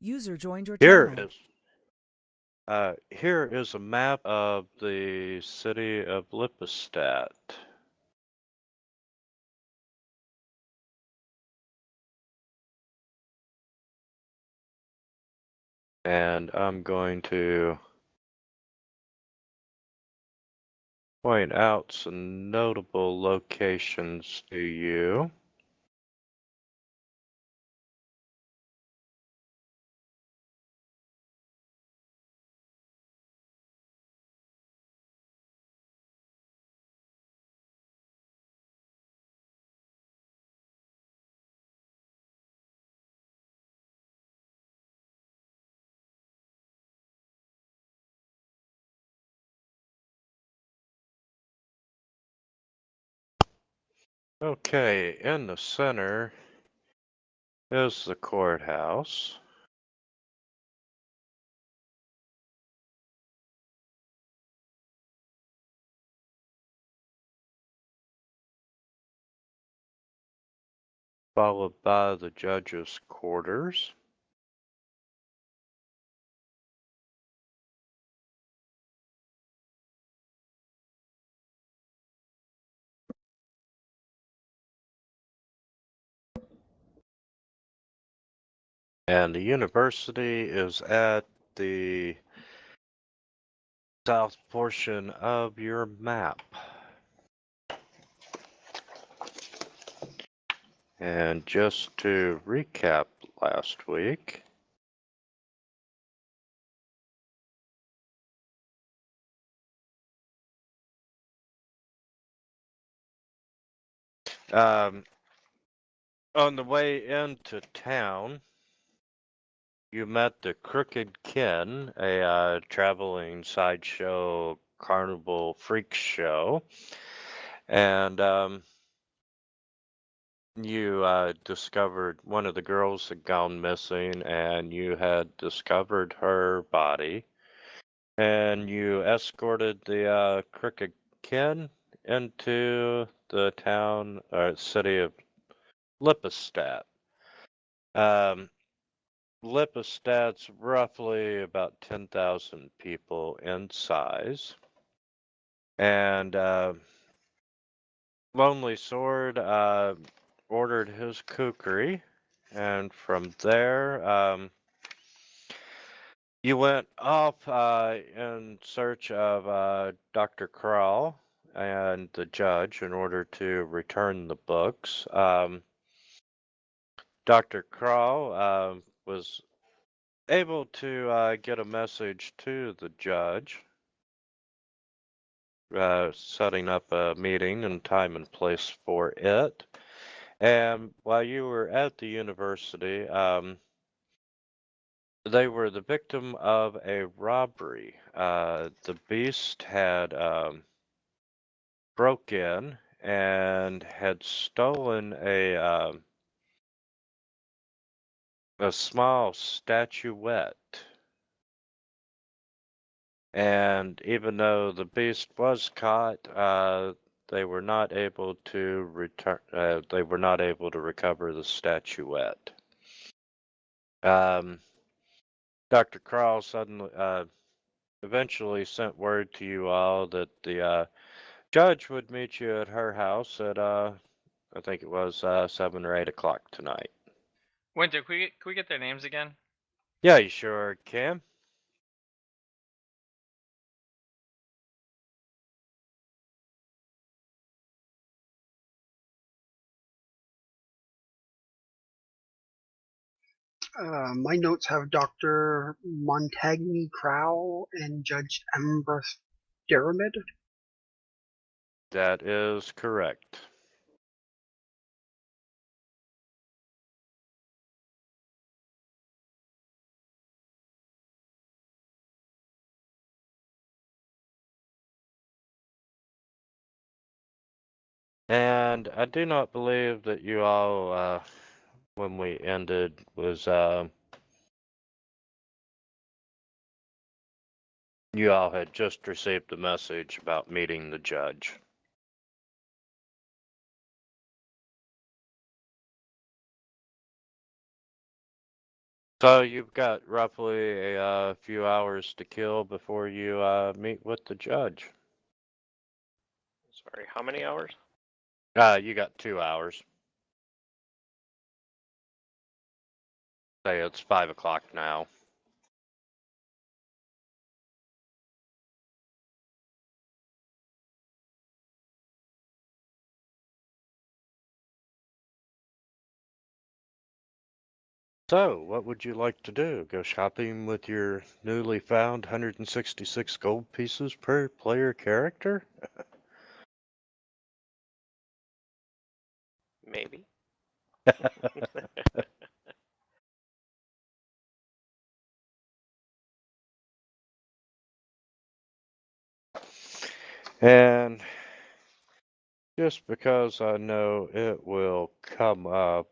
User joined your Here channel. here is a map of the city of Lippestadt. And I'm going to point out some notable locations to you. Okay, in the center is the courthouse. Followed by the judge's quarters. And the university is at the south portion of your map. And just to recap last week, on the way into town, you met the Crooked Ken, a traveling sideshow carnival freak show, and you discovered one of the girls had gone missing, and you had discovered her body, and you escorted the Crooked Ken into the town or city of Lippestadt. Um, Lippestadt's roughly about 10,000 people in size. And Lonely Sword ordered his kukri. And from there, you went off in search of Dr. Kral and the judge in order to return the books. Dr. Kral was able to get a message to the judge, setting up a meeting and time and place for it. And while you were at the university, they were the victim of a robbery. The beast had broke in and had stolen a small statuette. And even though the beast was caught, they were not able to return. They were not able to recover the statuette. Um, Dr. Krall suddenly, eventually sent word to you all that the judge would meet you at her house at I think it was 7 or 8 o'clock tonight. Winter, can we get their names again? Yeah, you sure can. My notes have Dr. Montagny Crow and Judge Ambrose Pyramid. That is correct. And I do not believe that you all, when we ended, was you all had just received a message about meeting the judge. So you've got roughly a few hours to kill before you meet with the judge. Sorry, how many hours? You got 2 hours. Say it's 5 o'clock now. So, what would you like to do? Go shopping with your newly found 166 gold pieces per player character? Maybe. And just because I know it will come up,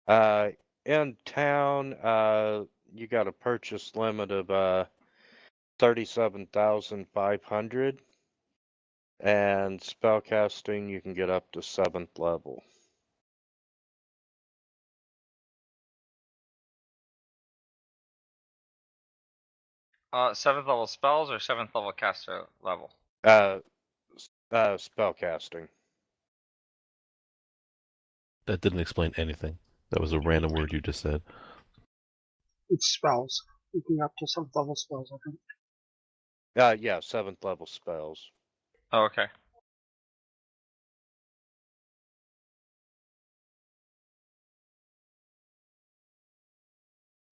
uh, in town, you got a purchase limit of 37,500, and spellcasting you can get up to 7th level. Seventh level spells or seventh level caster level? Spellcasting. That didn't explain anything. That was a random word you just said. It's spells. You can up to some level spells, I think. Yeah, 7th level spells. Oh, okay.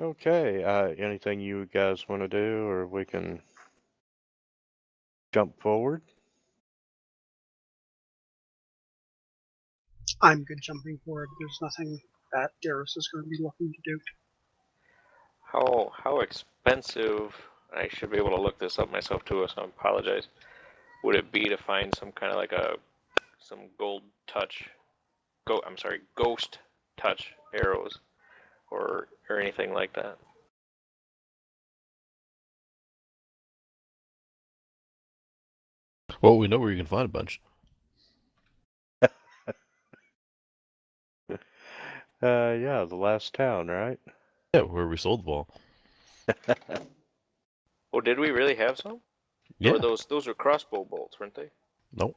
Okay, anything you guys want to do, or we can jump forward? I'm good jumping forward. There's nothing that Darius is going to be looking to do. How expensive? I should be able to look this up myself too, so I apologize. Would it be to find some kind of like some gold touch? Ghost touch arrows, or anything like that? Well, we know where you can find a bunch. Yeah, the last town, right? Yeah, where we sold the ball. Oh, did we really have some? Yeah. Or those were crossbow bolts, weren't they? Nope.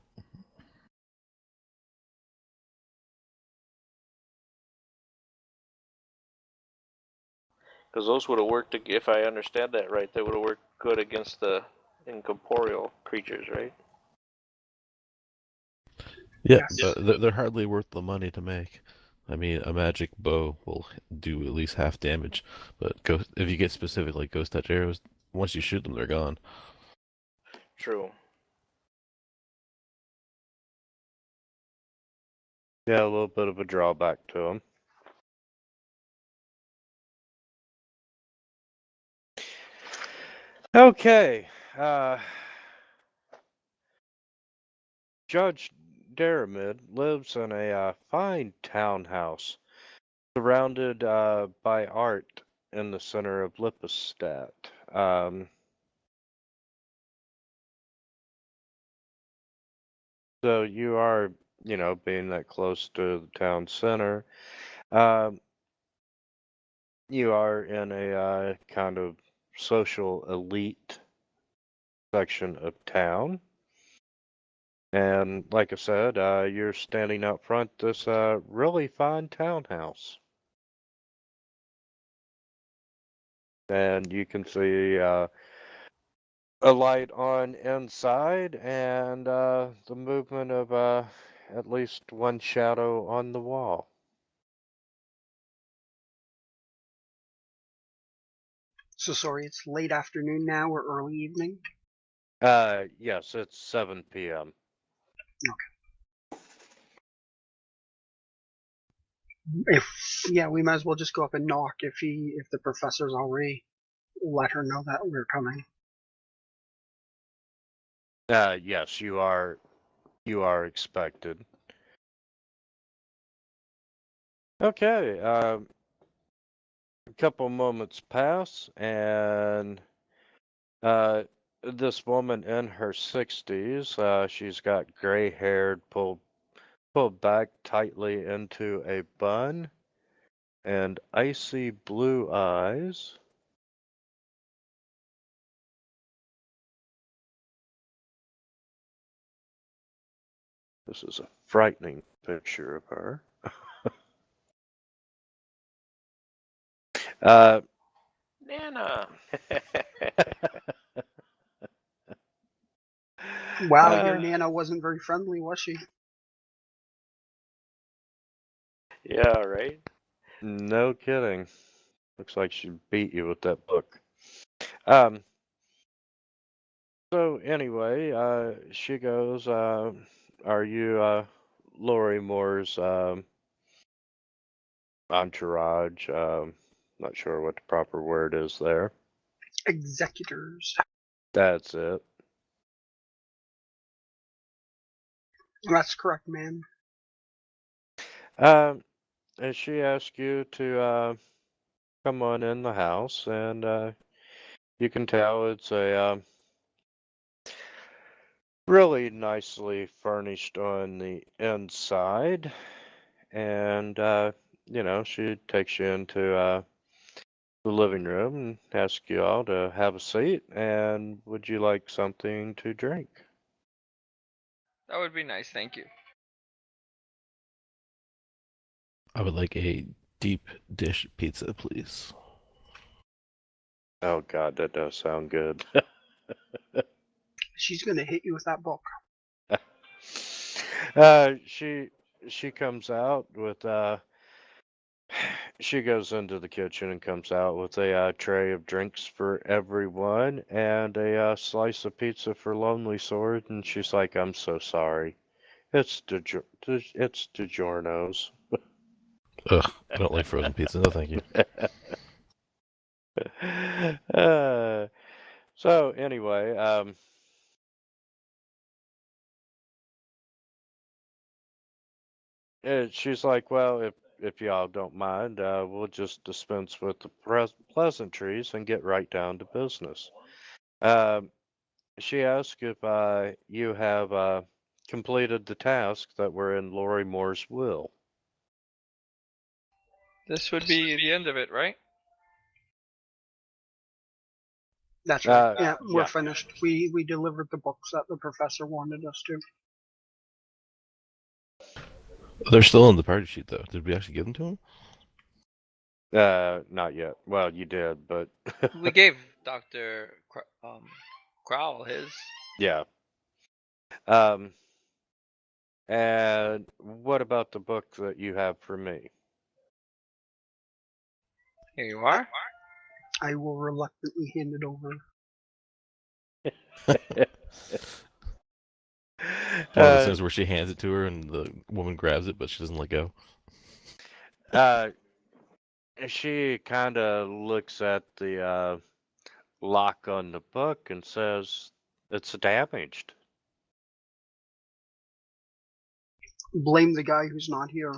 Because those would have worked, if I understand that right, they would have worked good against the incorporeal creatures, right? Yeah, Yes. but they're hardly worth the money to make. I mean, a magic bow will do at least half damage, but if you get specific like ghost touch arrows, once you shoot them, they're gone. True. Yeah, a little bit of a drawback to them. Okay, Judge Daramid lives in a fine townhouse surrounded by art in the center of Lippestadt. So you are, being that close to the town center, um, you are in a kind of social elite section of town. And like I said, you're standing out front this really fine townhouse. And you can see a light on inside and the movement of at least one shadow on the wall. So sorry, it's late afternoon now or early evening? Yes, it's 7 p.m. Yeah, we might as well just go up and knock if the professor's already let her know that we're coming. Yes, you are expected. Okay, a couple moments pass, and this woman in her 60s, she's got gray hair pulled back tightly into a bun, and icy blue eyes. This is a frightening picture of her. Nana. Wow, your Nana wasn't very friendly, was she? Yeah, right. No kidding. Looks like she beat you with that book. So anyway, she goes, are you Lori Moore's entourage? Not sure what the proper word is there. Executors. That's it. That's correct, ma'am. And she asked you to come on in the house, and you can tell it's a really nicely furnished on the inside. And you know, she takes you into the living room and asks you all to have a seat. And would you like something to drink? That would be nice, thank you. I would like a deep dish pizza, please. Oh God, that does sound good. She's gonna hit you with that book. She comes out with she goes into the kitchen and comes out with a tray of drinks for everyone and a slice of pizza for Lonely Sword, and she's like, "I'm so sorry. It's DiGiorno's." Ugh, I don't like frozen pizza. No, thank you. So anyway, she's like, "Well, if y'all don't mind, we'll just dispense with the pleasantries and get right down to business." Um, she asked if you have completed the tasks that were in Lori Moore's will. This would be the end of it, right? That's right. Yeah, we're Yeah. finished. We delivered the books that the professor wanted us to. They're still on the party sheet, though. Did we actually give them to him? Not yet. Well, you did, but We gave Dr. Crowell his. yeah. And what about the book that you have for me? Here you are. I will reluctantly hand it over. One of those things where she hands it to her and the woman grabs it, but she doesn't let go. She kind of looks at the lock on the book and says, "It's damaged." Blame the guy who's not here.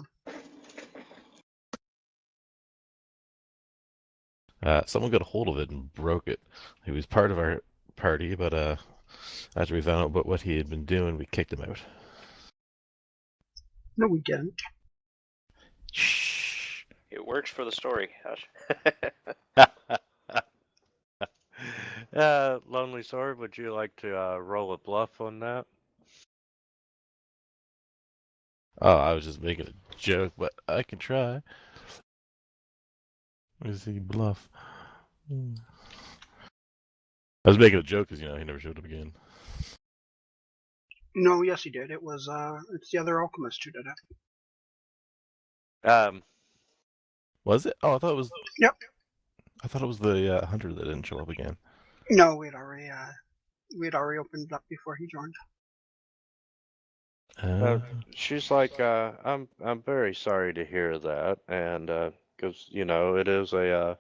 Someone got a hold of it and broke it. He was part of our party, but after we found out about what he had been doing, we kicked him out. No, we didn't. Shh. It works for the story, Hush. Lonely Sword, would you like to roll a bluff on that? Oh, I was just making a joke, but I can try. Let me see, bluff. I was making a joke because, he never showed up again. No, yes, he did. It was it's the other alchemist who did it. Was it? Oh, I thought it was. Yep. I thought it was the hunter that didn't show up again. No, we'd already opened it up before he joined. She's like, I'm very sorry to hear that, and because it is a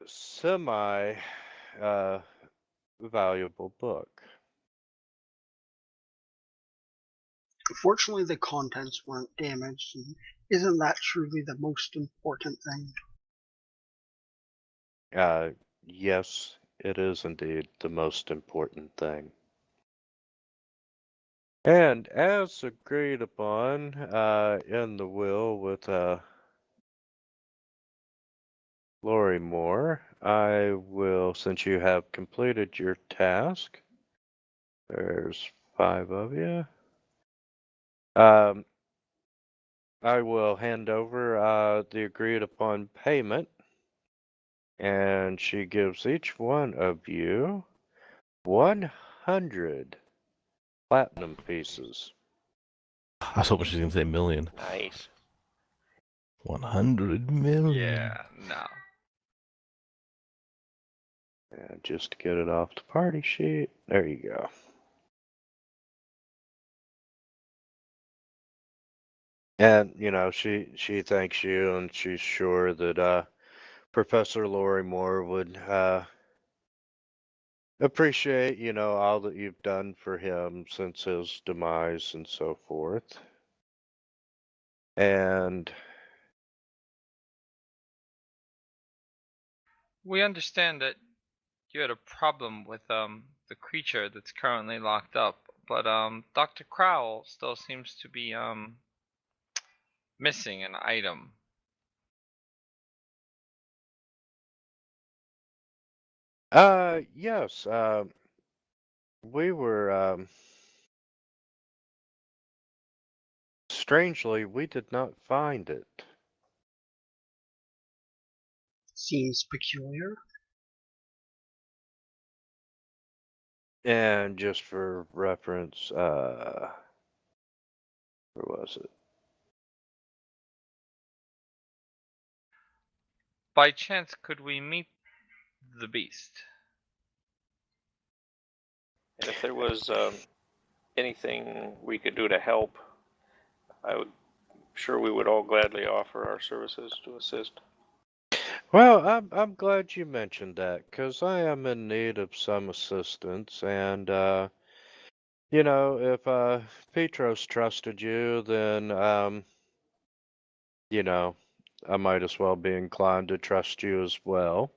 semi valuable book. Fortunately, the contents weren't damaged, and isn't that truly the most important thing? Yes, it is indeed the most important thing. And as agreed upon in the will with Lori Moore, I will, since you have completed your task, there's 5 of you. I will hand over the agreed upon payment, and she gives each one of you 100 platinum pieces. I was hoping she was gonna say million. Nice. 100 million. Yeah, no. And just to get it off the party sheet, there you go. And she thanks you, and she's sure that Professor Lori Moore would appreciate all that you've done for him since his demise and so forth. And We understand that you had a problem with the creature that's currently locked up, but Dr. Crowell still seems to be missing an item. yes, we were strangely we did not find it. Seems peculiar. And just for reference, where was it? By chance, could we meet the beast? And if there was anything we could do to help, sure we would all gladly offer our services to assist. Well, I'm glad you mentioned that, because I am in need of some assistance, and if Petros trusted you, then I might as well be inclined to trust you as well.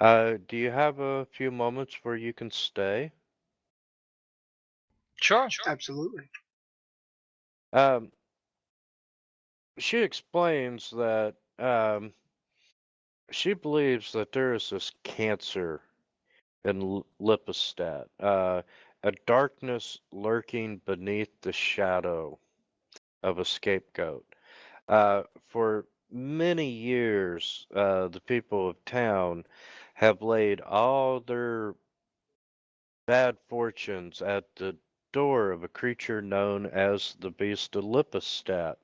Do you have a few moments where you can stay? Sure. Absolutely. Um, she explains that she believes that there is this cancer in Lipostat, a darkness lurking beneath the shadow of a scapegoat. For many years, the people of town have laid all their bad fortunes at the door of a creature known as the Beast of Lipostat.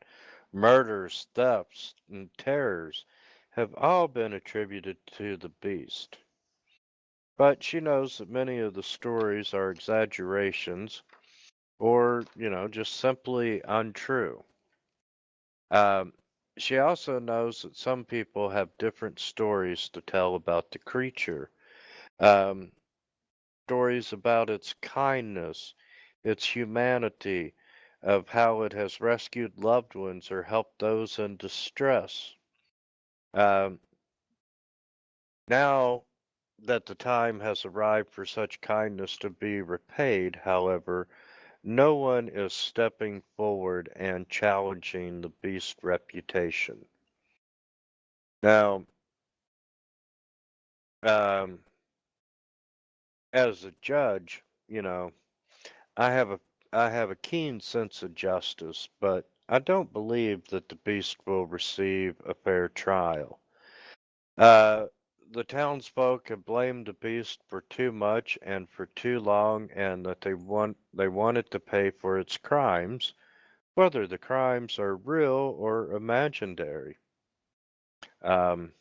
Murders, thefts, and terrors have all been attributed to the beast. But she knows that many of the stories are exaggerations or, just simply untrue. Um, she also knows that some people have different stories to tell about the creature. Um, Stories about its kindness, its humanity, of how it has rescued loved ones or helped those in distress. Um, Now that the time has arrived for such kindness to be repaid, however, no one is stepping forward and challenging the beast's reputation. Now, um, as a judge, I have a I have a keen sense of justice, but I don't believe that the beast will receive a fair trial. Uh, the townsfolk have blamed the beast for too much and for too long, and that they want it to pay for its crimes, whether the crimes are real or imaginary. Um,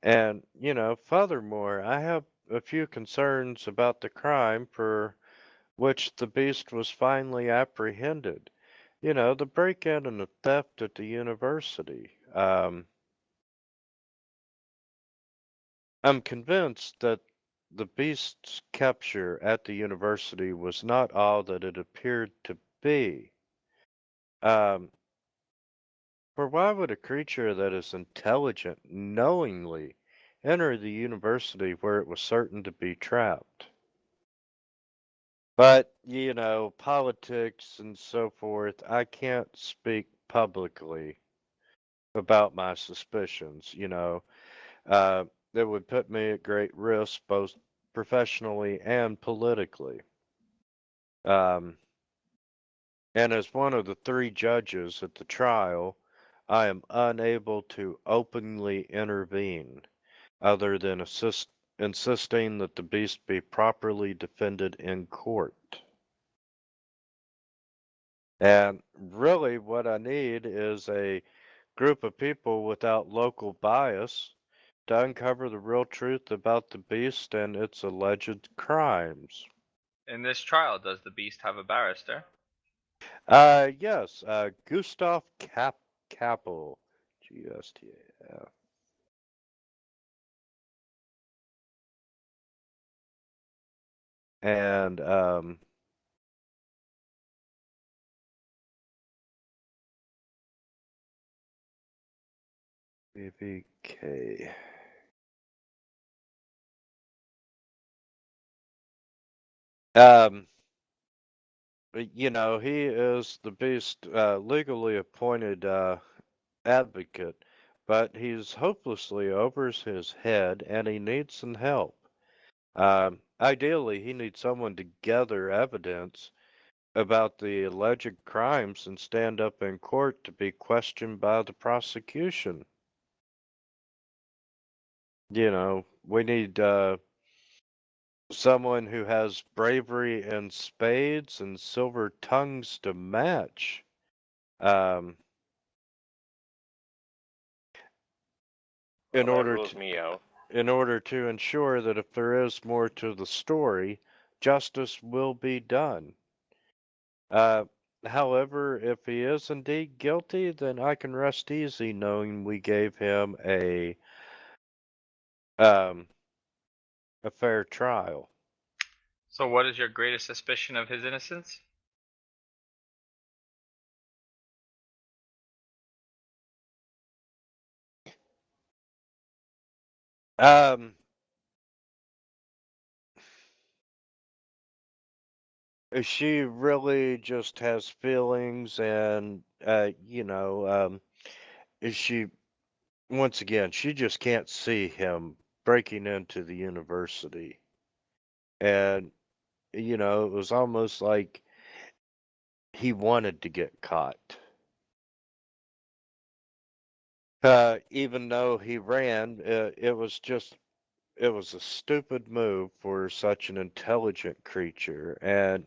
and furthermore, I have a few concerns about the crime for which the beast was finally apprehended. The break-in and the theft at the university. I'm convinced that the beast's capture at the university was not all that it appeared to be. Um, for why would a creature that is intelligent knowingly enter the university where it was certain to be trapped? But, politics and so forth, I can't speak publicly about my suspicions, that would put me at great risk both professionally and politically. Um, and as one of the three judges at the trial, I am unable to openly intervene other than insisting that the beast be properly defended in court. And really, what I need is a group of people without local bias to uncover the real truth about the beast and its alleged crimes. In this trial, does the beast have a barrister? Yes, Gustav Kappel, Gstaf. And, BBK. He is the beast legally appointed advocate, but he's hopelessly over his head and he needs some help. Ideally, he needs someone to gather evidence about the alleged crimes and stand up in court to be questioned by the prosecution. We need someone who has bravery and spades and silver tongues to match. In Well, that order rules to me out. in order to ensure that if there is more to the story, justice will be done. However, if he is indeed guilty, then I can rest easy knowing we gave him um a fair trial. So what is your greatest suspicion of his innocence? Um she really just has feelings and she once again she just can't see him breaking into the university. And it was almost like he wanted to get caught. Even though he ran, it was a stupid move for such an intelligent creature. And,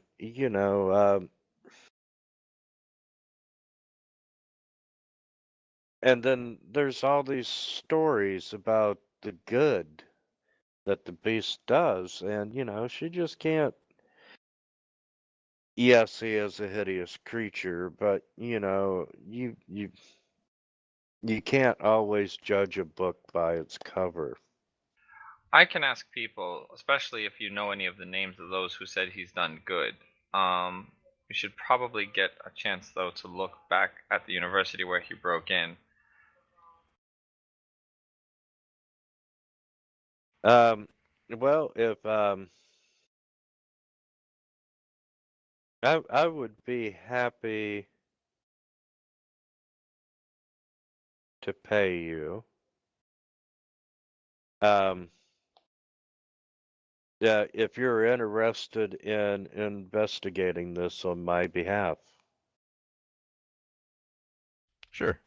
and then there's all these stories about the good that the beast does. And, she just can't. Yes, he is a hideous creature, but, you can't always judge a book by its cover. I can ask people, especially if you know any of the names of those who said he's done good. You should probably get a chance though to look back at the university where he broke in. Well, if I would be happy to pay you. Um, yeah, if you're interested in investigating this on my behalf. Sure.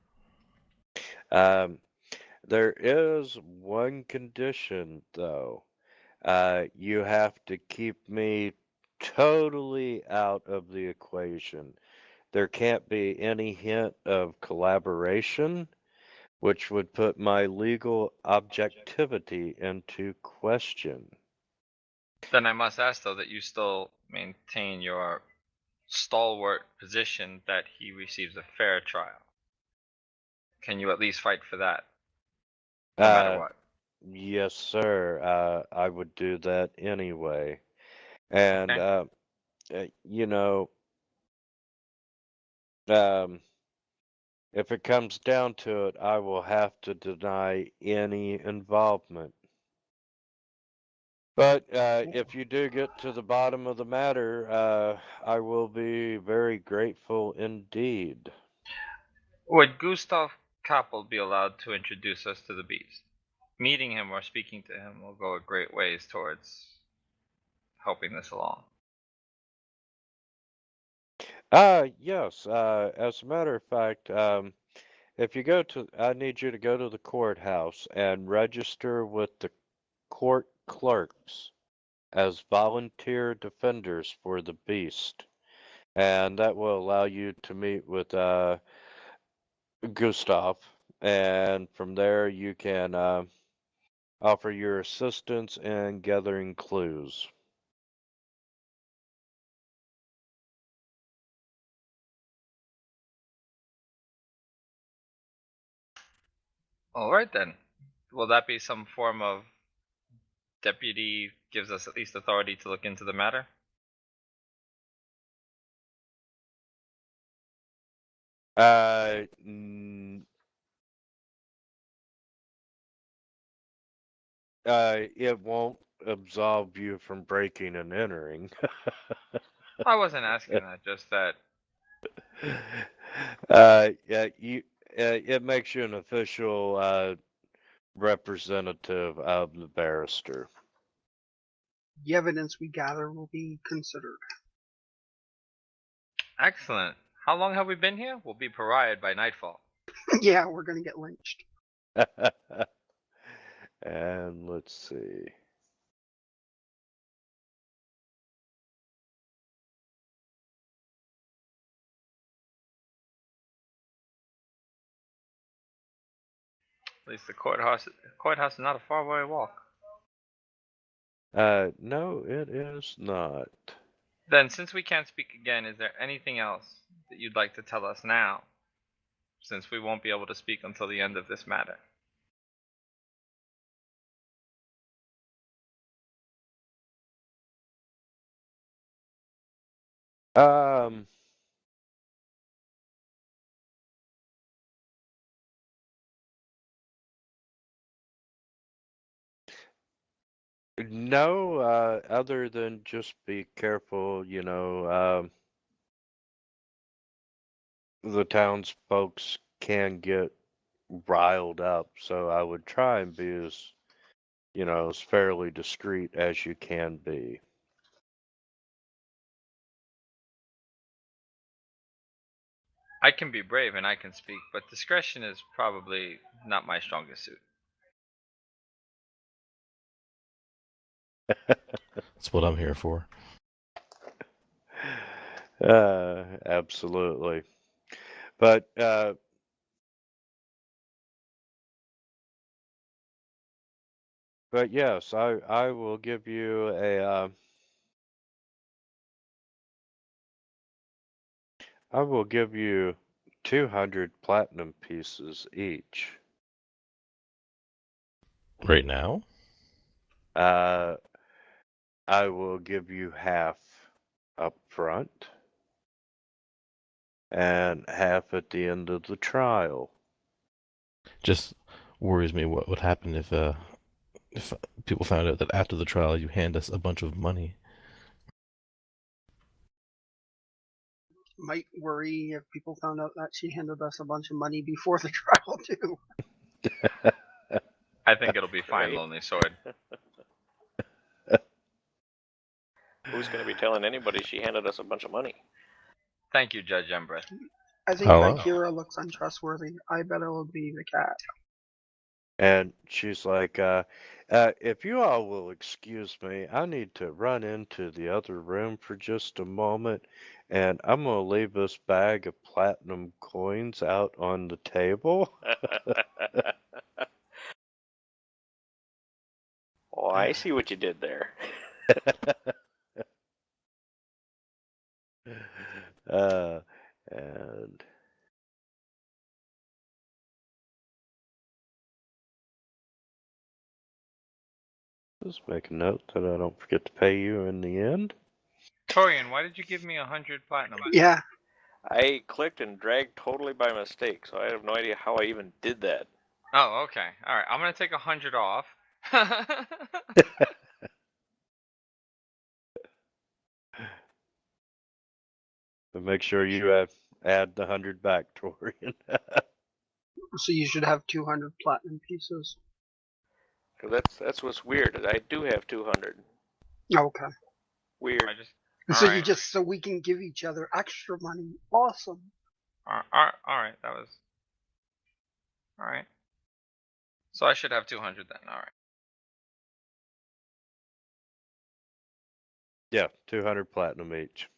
Um, there is one condition though. You have to keep me totally out of the equation. There can't be any hint of collaboration, which would put my legal objectivity into question. Then I must ask though that you still maintain your stalwart position that he receives a fair trial. Can you at least fight for that, no matter Uh, what? yes, sir. I would do that anyway. And, Okay. uh, you know, um, if it comes down to it, I will have to deny any involvement. But if you do get to the bottom of the matter, I will be very grateful indeed. Would Gustav Cop will be allowed to introduce us to the beast. Meeting him or speaking to him will go a great ways towards helping this along. Yes. As a matter of fact, if you go to, I need you to go to the courthouse and register with the court clerks as volunteer defenders for the beast. And that will allow you to meet with Gustav. And from there, you can offer your assistance in gathering clues. Alright then. Will that be some form of deputy gives us at least authority to look into the matter? It won't absolve you from breaking and entering. I wasn't asking that, just that. Yeah, it makes you an official representative of the barrister. The evidence we gather will be considered. Excellent. How long have we been here? We'll be pariahed by nightfall. Yeah, we're gonna get lynched. And let's see. At least the courthouse is not a far away walk. No, it is not. Then, since we can't speak again, is there anything else that you'd like to tell us now? Since we won't be able to speak until the end of this matter. Um, no, other than just be careful, the townsfolk can get riled up, so I would try and be as fairly discreet as you can be. I can be brave and I can speak, but discretion is probably not my strongest suit. That's what I'm here for. Absolutely. But yes, I will give you I will give you 200 platinum pieces each. Right now? I will give you half up front and half at the end of the trial. Just worries me what would happen if people found out that after the trial you hand us a bunch of money. Might worry if people found out that she handed us a bunch of money before the trial too. I think it'll be fine, Right. Lonely Sword. Who's going to be telling anybody she handed us a bunch of money? Thank you, Judge Embreth. I think Hello. Kira looks untrustworthy. I bet it'll be the cat. And she's like, if you all will excuse me, I need to run into the other room for just a moment, and I'm going to leave this bag of platinum coins out on the table. Oh, I see what you did there. And just make a note that I don't forget to pay you in the end. Torian, why did you give me 100 platinum? Yeah, I clicked and dragged totally by mistake, so I have no idea how I even did that. Oh, okay. Alright, I'm gonna take 100 off. But make sure you add the 100 back, Torian. So you should have 200 platinum pieces. 'Cause that's what's weird. I do have 200. Okay. Weird. I just. So Alright. so we can give each other extra money. Awesome. Alright, that was. Alright. So I should have 200 then, alright. Yeah, 200 platinum each.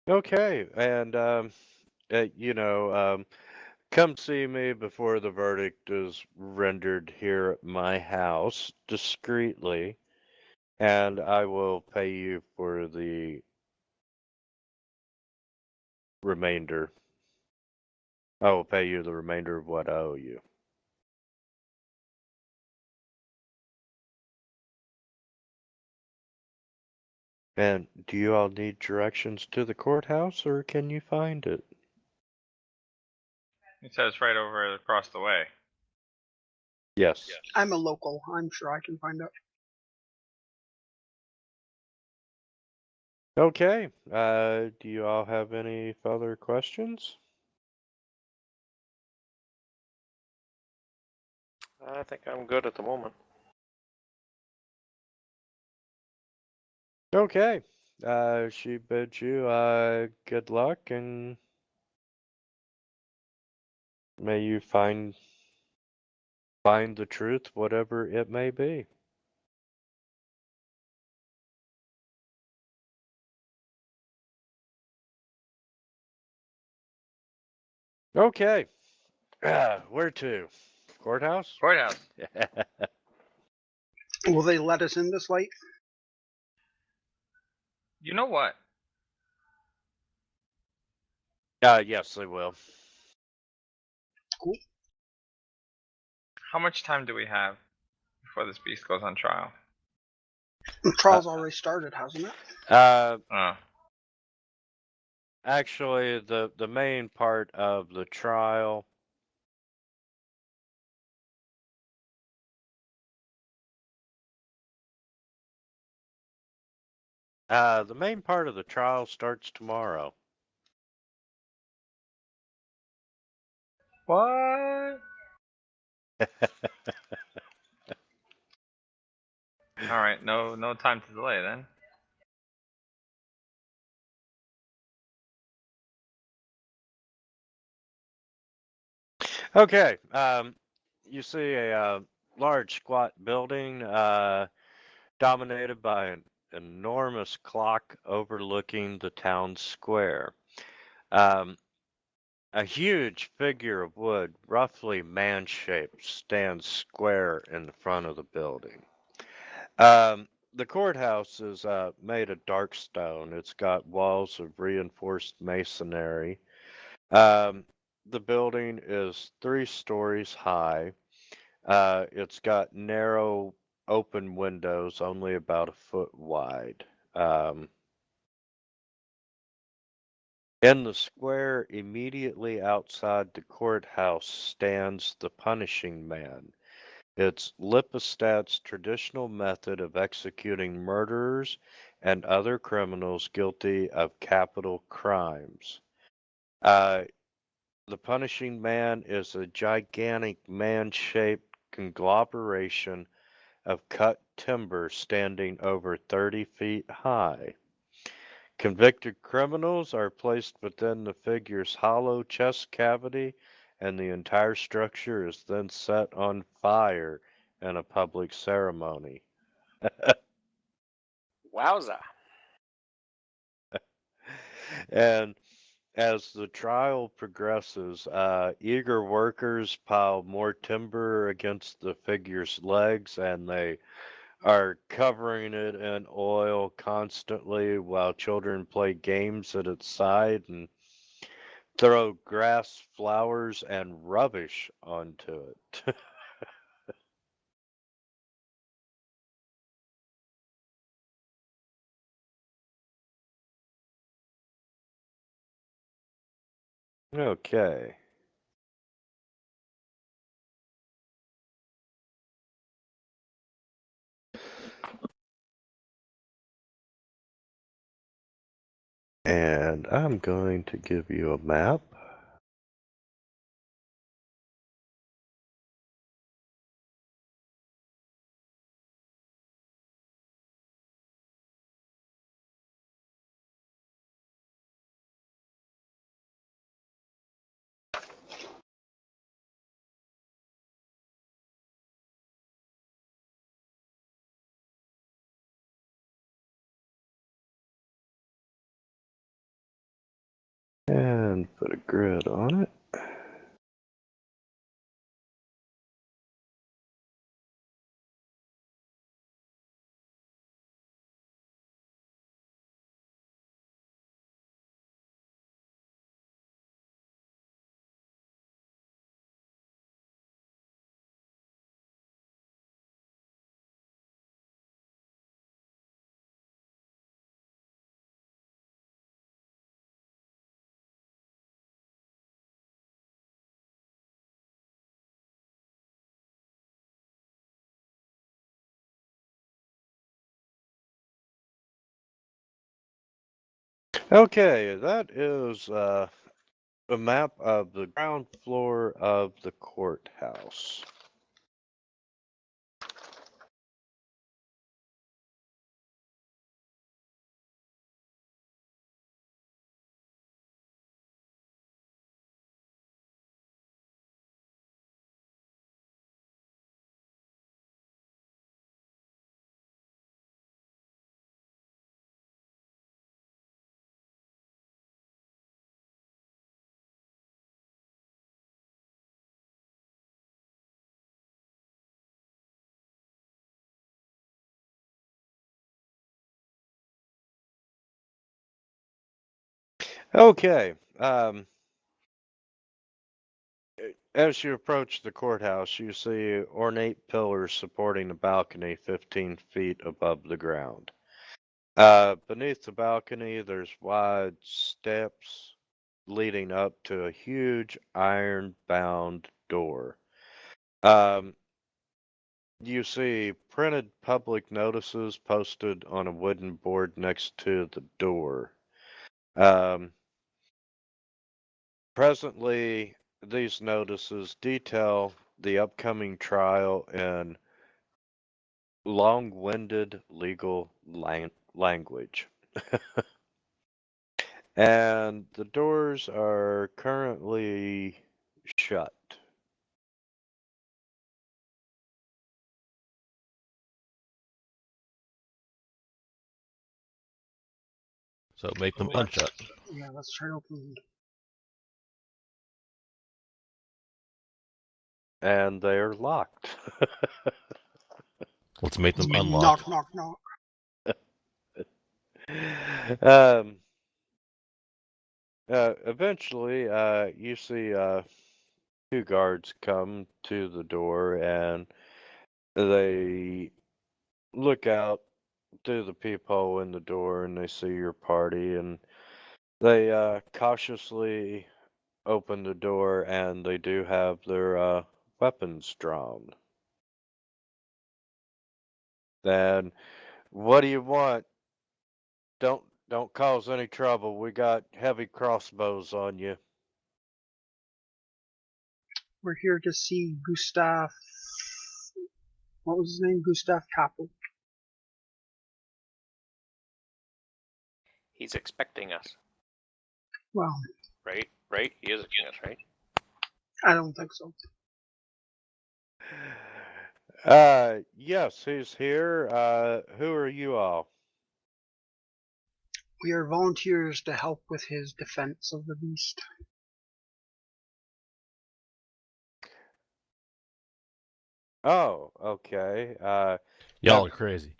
Okay, and come see me before the verdict is rendered here at my house discreetly, and I will pay you for the remainder. I will pay you the remainder of what I owe you. And do you all need directions to the courthouse, or can you find it? He said it's right over across the way. Yes. I'm a local. I'm sure I can find it. Okay. Do you all have any further questions? I think I'm good at the moment. Okay. She bids you good luck, and may you find the truth, whatever it may be. Okay. Where to? Courthouse? Courthouse. Will they let us in this late? You know what? Yes, they will. Cool. How much time do we have before this beast goes on trial? The trial's already started, hasn't it? Oh. Actually, the main part of the trial. The main part of the trial starts tomorrow. What? Alright, no time to delay then. Okay. You see a large squat building dominated by an enormous clock overlooking the town square. A huge figure of wood, roughly man-shaped, stands square in the front of the building. The courthouse is made of dark stone. It's got walls of reinforced masonry. The building is 3 stories high. It's got narrow, open windows, only about a foot wide. In the square immediately outside the courthouse stands the punishing man. It's Lippistat's traditional method of executing murderers and other criminals guilty of capital crimes. Uh, the punishing man is a gigantic man-shaped conglomeration of cut timber standing over 30 feet high. Convicted criminals are placed within the figure's hollow chest cavity, and the entire structure is then set on fire in a public ceremony. Wowza. And as the trial progresses, eager workers pile more timber against the figure's legs, and they are covering it in oil constantly while children play games at its side and throw grass, flowers, and rubbish onto it. Okay. And I'm going to give you a map. And put a grid on it. Okay, that is a map of the ground floor of the courthouse. Okay, as you approach the courthouse, you see ornate pillars supporting a balcony 15 feet above the ground. Beneath the balcony, there's wide steps leading up to a huge iron-bound door. You see printed public notices posted on a wooden board next to the door. Presently, these notices detail the upcoming trial in long-winded legal language. And the doors are currently shut. So make them unshut. Yeah, let's try to open. And they're locked. Let's make them Knock, unlocked. knock, knock. um, Eventually, you see two guards come to the door and they look out through the peephole in the door and they see your party and they cautiously open the door and they do have their weapons drawn. Then, what do you want? Don't cause any trouble. We got heavy crossbows on you. We're here to see Gustav. What was his name? Gustav Kappel. He's expecting us, Well, right? Right? He is expecting us, right? I don't think so. Yes, he's here. Who are you all? We are volunteers to help with his defense of the beast. Oh, okay. Y'all are crazy.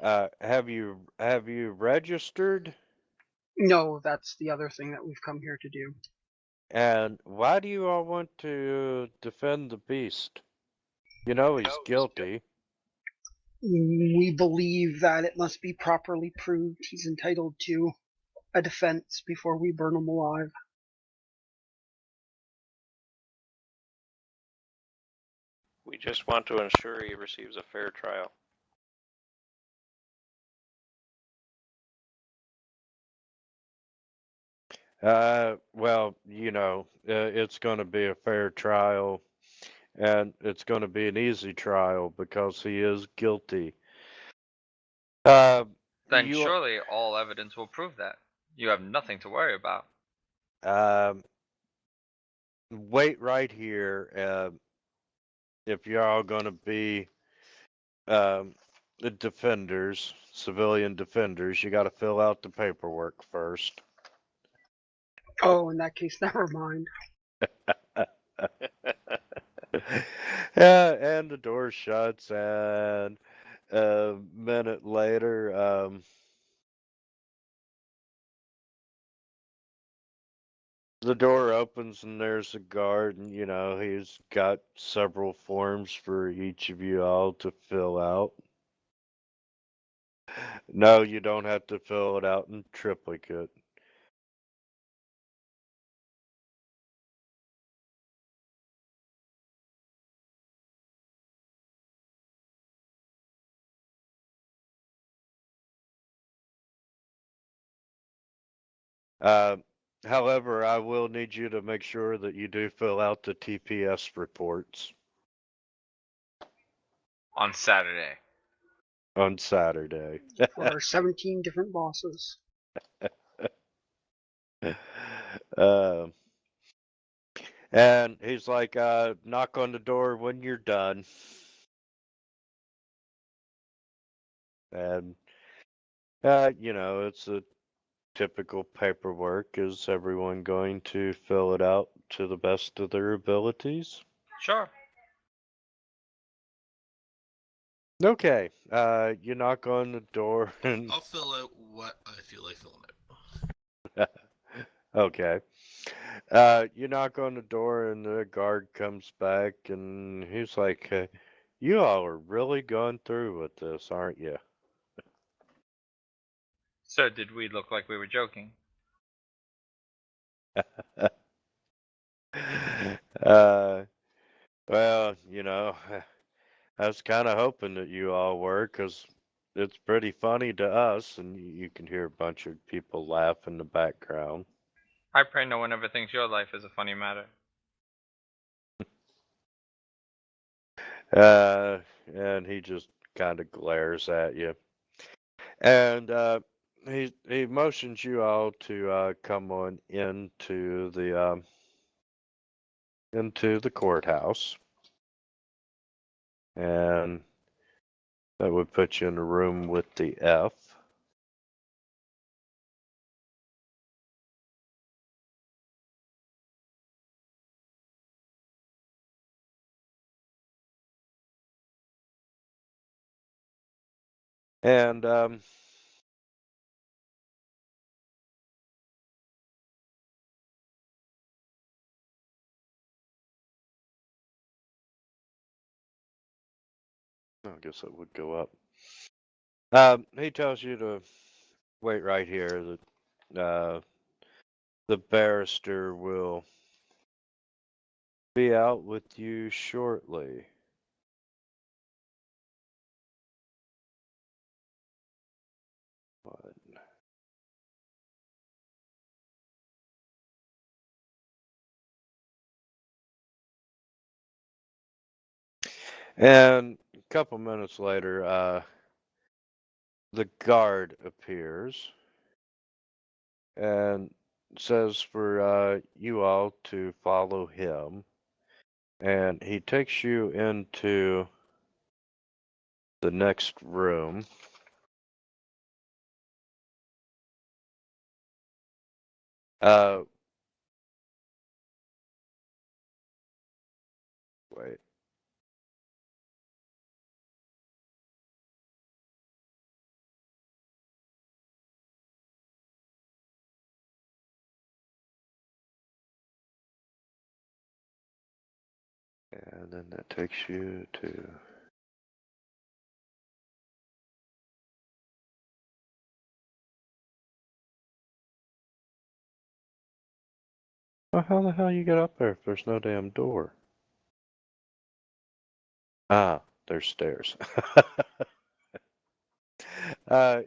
Have you registered? No, that's the other thing that we've come here to do. And why do you all want to defend the beast? You know he's guilty. We believe that it must be properly proved he's entitled to a defense before we burn him alive. We just want to ensure he receives a fair trial. Well, it's going to be a fair trial, and it's going to be an easy trial because he is guilty. Uh, Then you, surely all evidence will prove that. You have nothing to worry about. um, wait right here. If you're all going to be the defenders, civilian defenders, you got to fill out the paperwork first. Oh, in that case, never mind. Yeah, and the door shuts, and a minute later, the door opens and there's a guard, and he's got several forms for each of you all to fill out. No, you don't have to fill it out in triplicate. Uh, However, I will need you to make sure that you do fill out the TPS reports On Saturday. on Saturday. For our 17 different bosses. Um, and he's like, knock on the door when you're done. And, it's a typical paperwork. Is everyone going to fill it out to the best of their abilities? Sure. Okay. You knock on the door and I'll fill out what I feel like filling out. okay. You knock on the door and the guard comes back and he's like, you all are really going through with this, aren't you? So did we look like we were joking? uh, well, I was kind of hoping that you all were, 'cause it's pretty funny to us, and you can hear a bunch of people laugh in the background. I pray no one ever thinks your life is a funny matter. And he just kind of glares at you. And he motions you all to come on into the courthouse, and that would put you in a room with the F. And I guess that would go up. He tells you to wait right here. That the barrister will be out with you shortly. What? And a couple minutes later, the guard appears and says for you all to follow him. And he takes you into the next room. Uh, Wait. And then that takes you to. Well, how the hell you get up there if there's no damn door? Ah, there's stairs.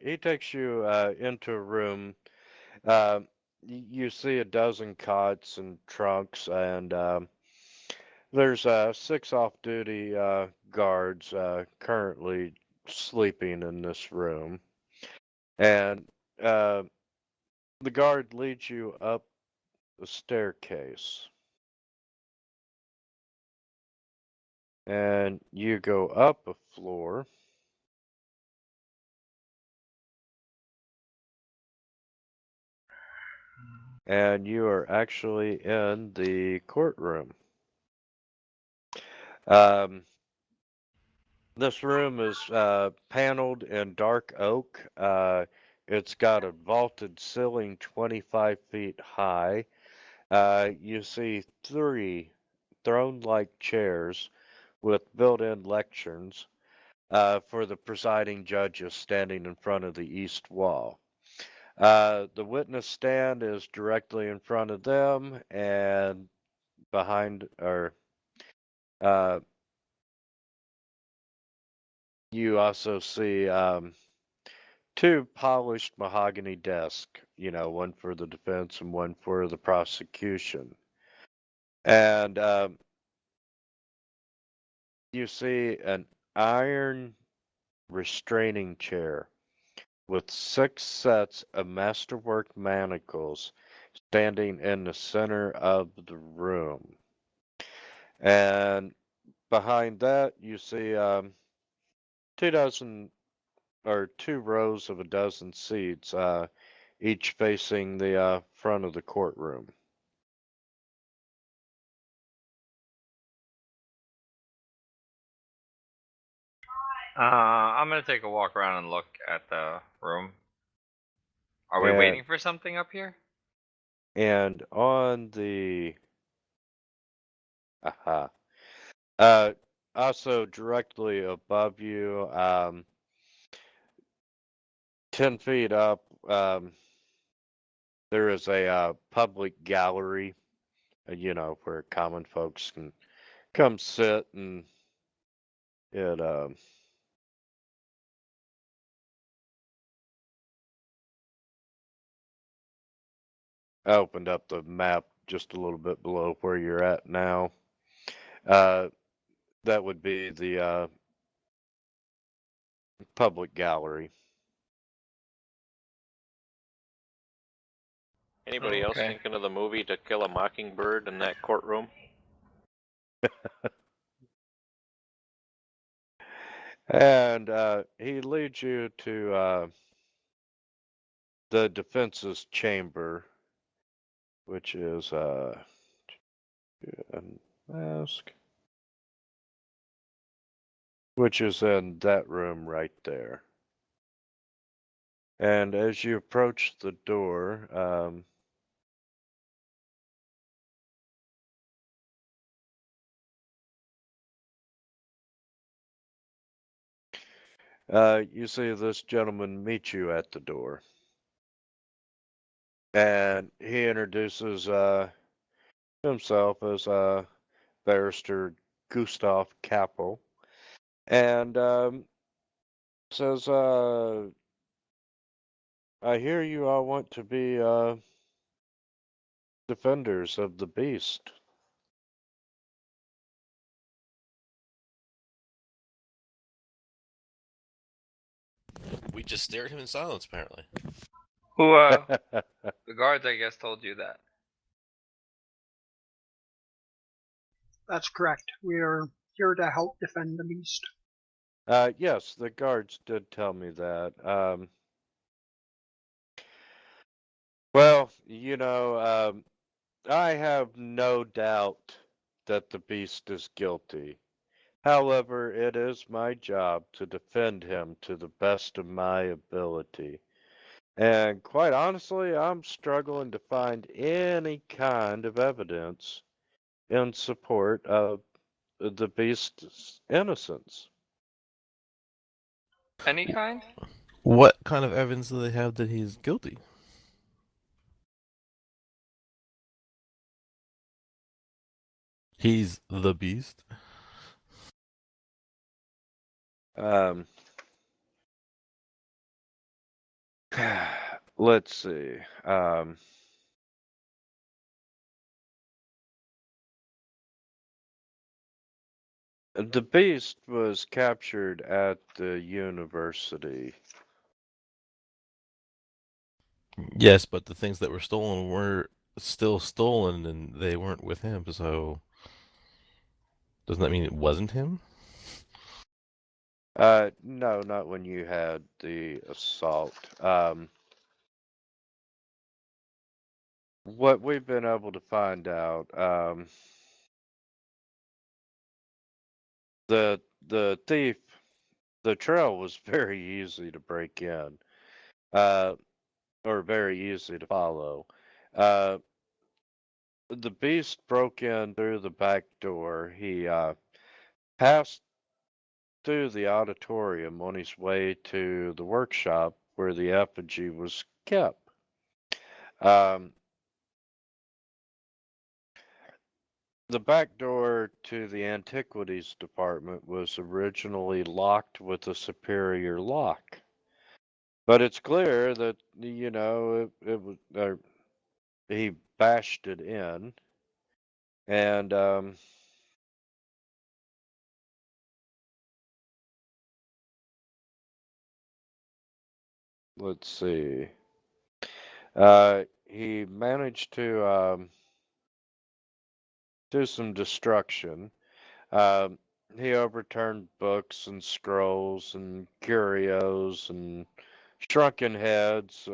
He takes you into a room. you see a dozen cots and trunks, and there's 6 off-duty guards currently sleeping in this room. And the guard leads you up the staircase. And you go up a floor. And you are actually in the courtroom. This room is paneled in dark oak. It's got a vaulted ceiling 25 feet high. You see 3 throne-like chairs with built-in lecterns for the presiding judges standing in front of the east wall. The witness stand is directly in front of them, and behind, or you also see 2 polished mahogany desks, one for the defense and one for the prosecution. And you see an iron restraining chair with 6 sets of masterwork manacles standing in the center of the room. And behind that, you see 2 rows of a dozen seats, each facing the front of the courtroom. I'm gonna take a walk around and look at the room. Are we And waiting for something up here? and on the also directly above you, 10 feet up, there is a public gallery, where common folks can come sit, and it I opened up the map just a little bit below where you're at now. That would be the public gallery. Anybody else Okay. thinking of the movie To Kill a Mockingbird in that courtroom? And he leads you to the defense's chamber, which is mask, which is in that room right there. And as you approach the door, you see this gentleman meet you at the door. And he introduces himself as Barrister Gustav Kappel, and says, I hear you all want to be defenders of the beast. We just stare at him in silence, apparently. Who, the guards, I guess, told you that. That's correct. We are here to help defend the beast. Yes, the guards did tell me that. Well, I have no doubt that the beast is guilty. However, it is my job to defend him to the best of my ability. And quite honestly, I'm struggling to find any kind of evidence in support of the beast's innocence. Any kind? What kind of evidence do they have that he's guilty? He's the beast. Um, let's see. The beast was captured at the university. Yes, but the things that were stolen were still stolen and they weren't with him, so doesn't that mean it wasn't him? No, not when you had the assault. What we've been able to find out, the thief, the trail was very easy to break in, uh, or very easy to follow. Uh, the beast broke in through the back door. He passed through the auditorium on his way to the workshop where the effigy was kept. Um, the back door to the antiquities department was originally locked with a superior lock. But it's clear that, it was, he bashed it in. And, let's see. He managed to do some destruction. Um, he overturned books and scrolls and curios and shrunken heads.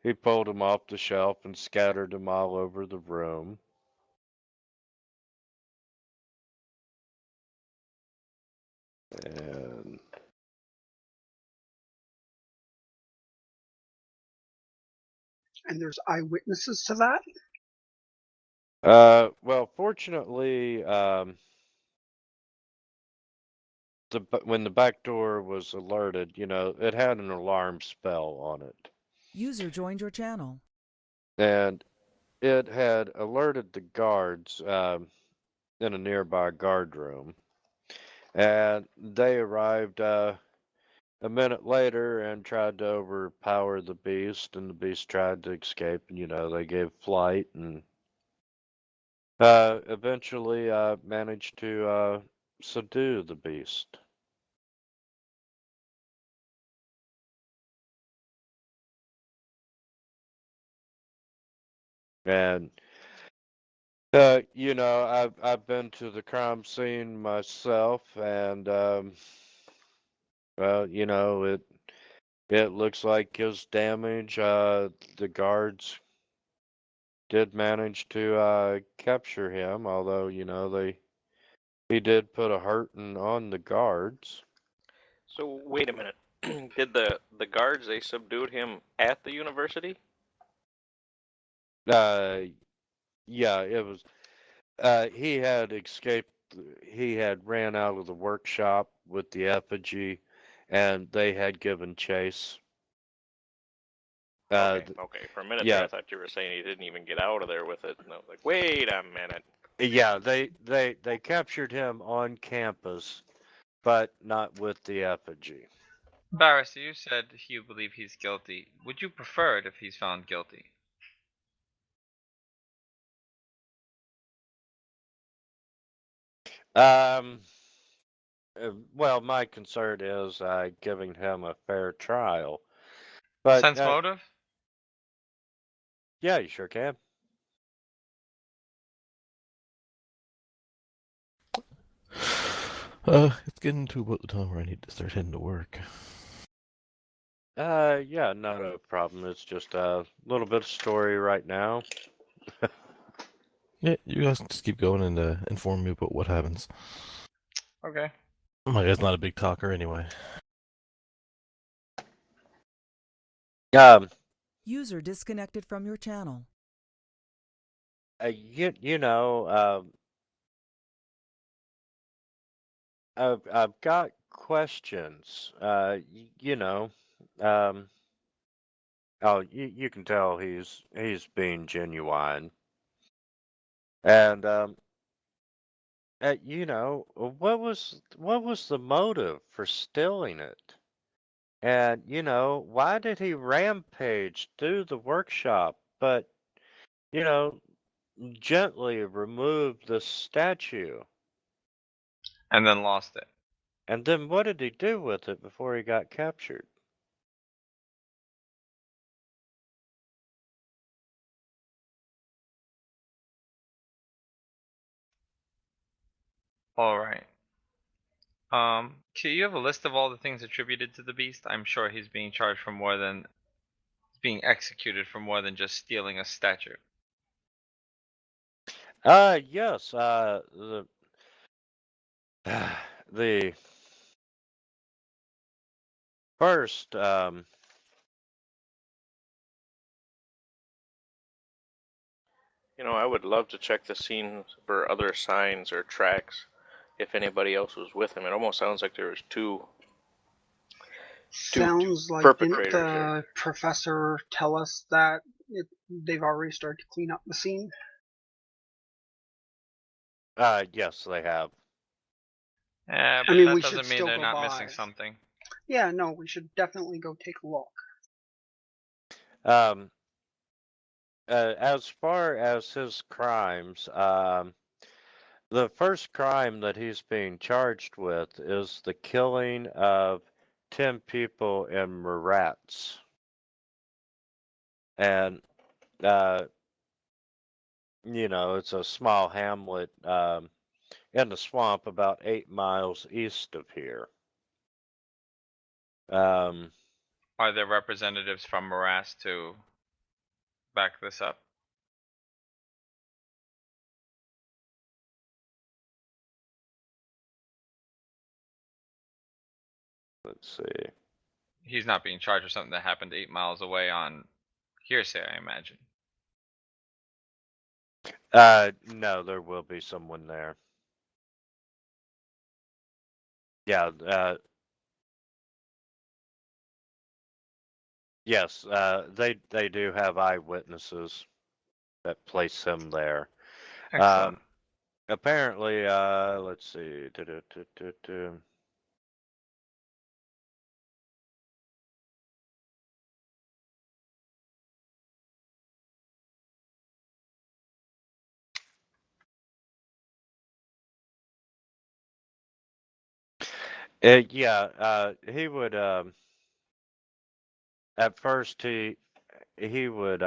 He pulled them off the shelf and scattered them all over the room. And And there's eyewitnesses to that? well, fortunately, when the back door was alerted, it had an alarm spell on it, User joined your channel. and it had alerted the guards in a nearby guard room, and they arrived a minute later and tried to overpower the beast, and the beast tried to escape, and they gave flight and eventually managed to subdue the beast. And I've been to the crime scene myself, and well, it looks like his damage. The guards did manage to capture him, although he did put a hurting on the guards. So wait a minute. Did the guards, they subdued him at the university? Yeah, it was. He had escaped. He had ran out of the workshop with the effigy, and they had given chase. Okay, okay. For a minute there, Yeah, I thought you were saying he didn't even get out of there with it. And I was like, wait a minute. yeah. They captured him on campus, but not with the effigy. Barrister, you said you believe he's guilty. Would you prefer it if he's found guilty? Um. Well, my concern is giving him a fair trial. But Sense motive? yeah, you sure can. It's getting to about the time where I need to start heading to work. Yeah, not a problem. It's just a little bit of story right now. Yeah, you guys just keep going and inform me about what happens. Okay. My guy's not a big talker anyway. Um, User disconnected from your channel. you know, I've got questions. Um, oh, you can tell he's being genuine. And what was the motive for stealing it? And why did he rampage through the workshop, but you know, gently remove the statue? And then lost it. And then what did he do with it before he got captured? All right. Can you have a list of all the things attributed to the beast? I'm sure he's being charged for more than being executed for more than just stealing a statue. Yes. The first, I would love to check the scene for other signs or tracks if anybody else was with him. It almost sounds like there was two Sounds like, didn't perpetrators the there. professor tell us that they've already started to clean up the scene? yes, they have. Yeah, but I mean, that we should doesn't mean still they're go not by. missing something. Yeah, no, we should definitely go take a look. As far as his crimes, the first crime that he's being charged with is the killing of 10 people in Maratz. And, it's a small hamlet in the swamp about 8 miles east of here. Are there representatives from Morass to back this up? Let's see. He's not being charged with something that happened 8 miles away on hearsay, I imagine. No, there will be someone there. Yeah, yes, they do have eyewitnesses that place him there. Excellent. Apparently, let's see. Yeah, he would. At first, he would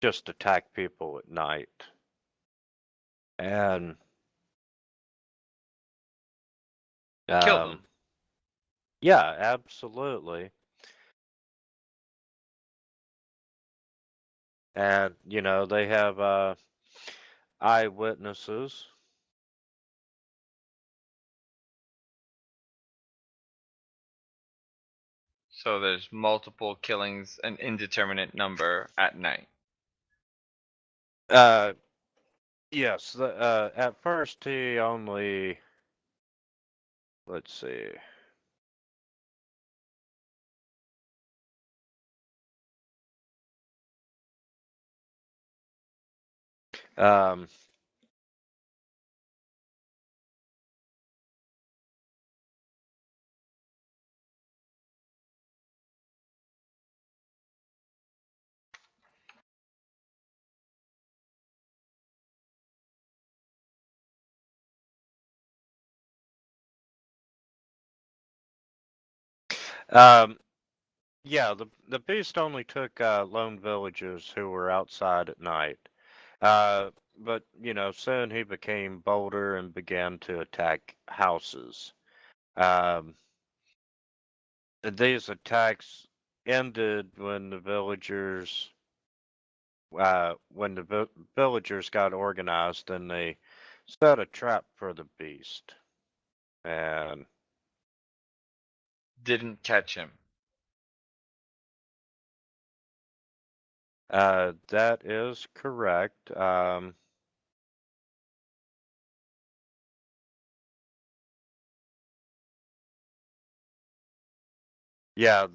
just attack people at night, and Kill them. yeah, absolutely. And they have eyewitnesses. So there's multiple killings, an indeterminate number at night. Yes. At first, he only. Let's see. Um, um, yeah, the beast only took lone villagers who were outside at night. But soon he became bolder and began to attack houses. Um, these attacks ended when the villagers got organized and they set a trap for the beast. And Didn't catch him. that is correct. Yeah,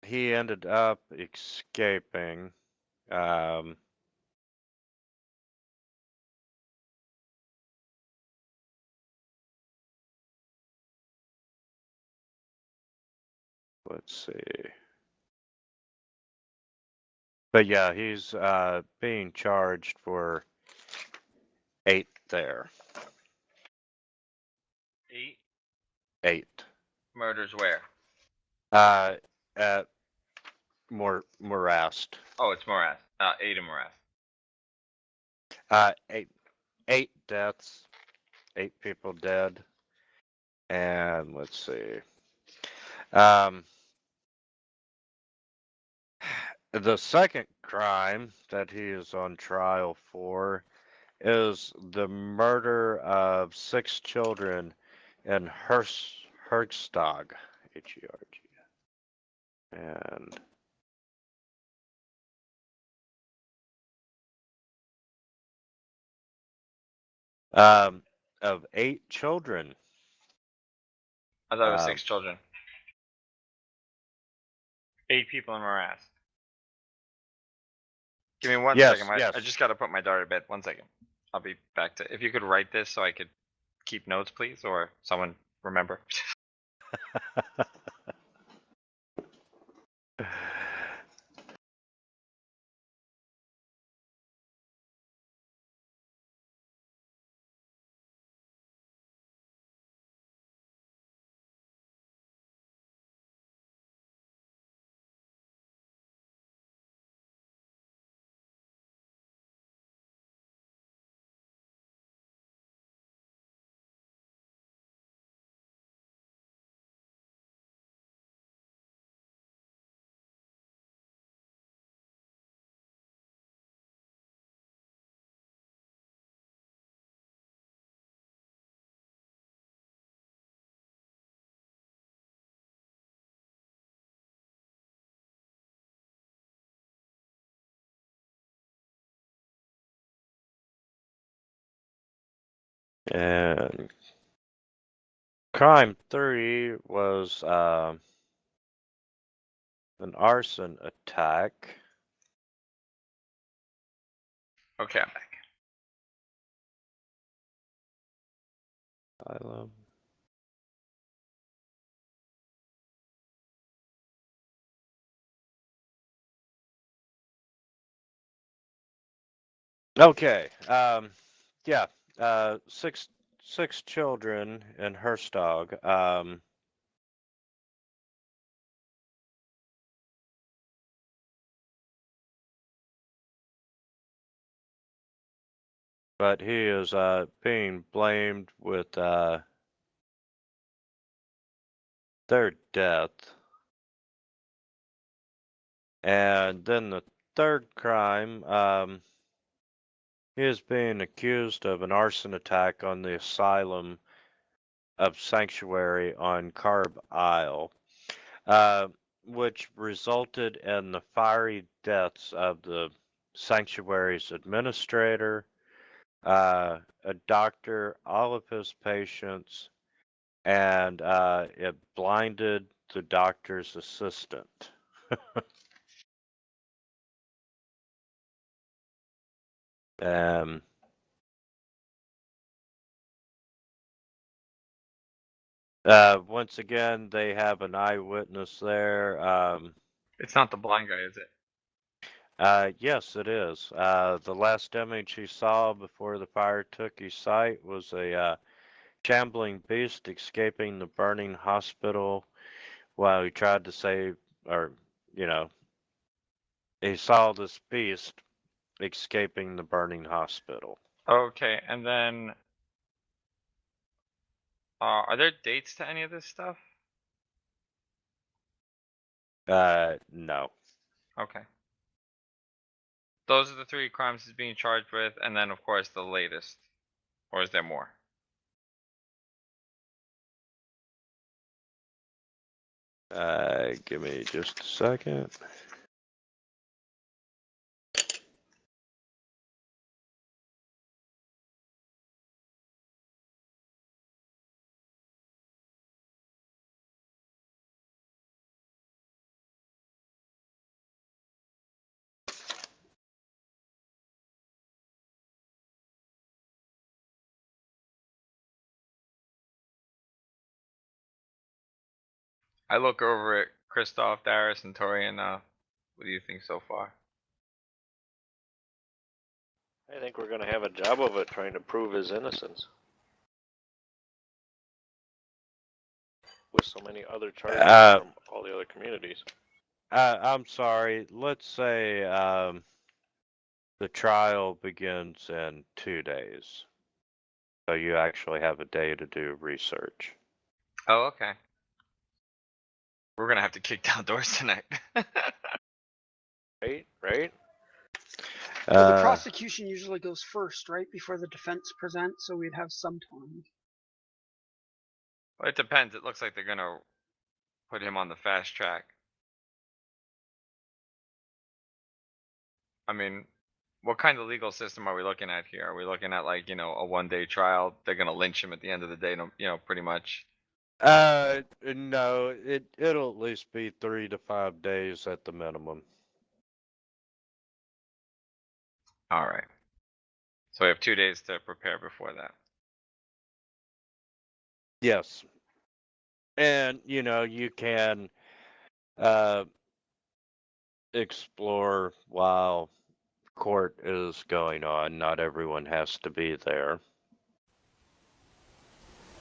he ended up escaping. Um, let's see. But yeah, he's being charged for 8 there. 8 8. murders where? At Morast. Oh, it's Morath. 8 in Morath. 8 deaths. 8 people dead. And let's see. The second crime that he is on trial for is the murder of 6 children in Hergstag, Herg, and of 8 children. I thought it was 6 children. 8 people in Morath. Give me one second. Yes. I just got to put my daughter to bed. 1 second. I'll be back to. If you could write this so I could keep notes, please, or someone remember. And crime 3 was an arson attack. Okay, I'm back. Asylum. Okay. Yeah. 6 children in Herstog. But he is being blamed with their death. And then the third crime, he is being accused of an arson attack on the asylum of Sanctuary on Carb Isle, which resulted in the fiery deaths of the sanctuary's administrator, a doctor, all of his patients, and it blinded the doctor's assistant. um, Once again, they have an eyewitness there. It's not the blind guy, is it? Yes, it is. The last image he saw before the fire took his sight was a shambling beast escaping the burning hospital while he tried to save, or, he saw this beast escaping the burning hospital. Okay, and then are there dates to any of this stuff? No. Okay. Those are the 3 crimes he's being charged with, and then of course the latest. Or is there more? Give me just a second. I look over at Christoph, Darius, and Torian. What do you think so far? I think we're gonna have a job of it trying to prove his innocence. With so many other charges from all the other communities. I'm sorry. Let's say the trial begins in 2 days. So you actually have a day to do research. Oh, okay. We're gonna have to kick down doors tonight. Right? Right? Well, the prosecution usually goes first, right, before the defense presents, so we'd have some time. Well, it depends. It looks like they're gonna put him on the fast track. I mean, what kind of legal system are we looking at here? Are we looking at like, a 1-day trial? They're gonna lynch him at the end of the day, pretty much. No, it'll at least be 3 to 5 days at the minimum. All right. So we have 2 days to prepare before that. Yes. And, you can explore while court is going on. Not everyone has to be there.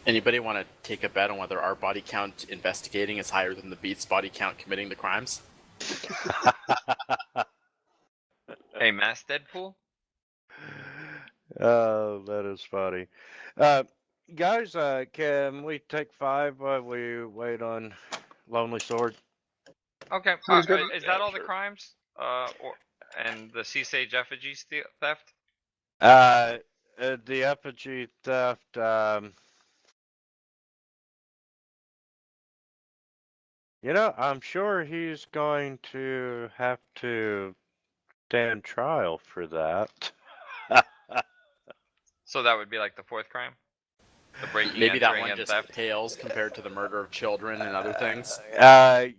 Anybody want to take a bet on whether our body count investigating is higher than the Beat's body count committing the crimes? Hey, Mass Deadpool? Oh, that is funny. Guys, can we take 5 while we wait on Lonely Sword? Okay. Sounds good. Is that Yeah, all the sure. crimes? And the Sea Sage effigy theft? The effigy theft, I'm sure he's going to have to stand trial for that. So that would be like the 4th crime? The breaking, Maybe that entering, one and just theft? pales compared to the murder of children and other things. Yeah,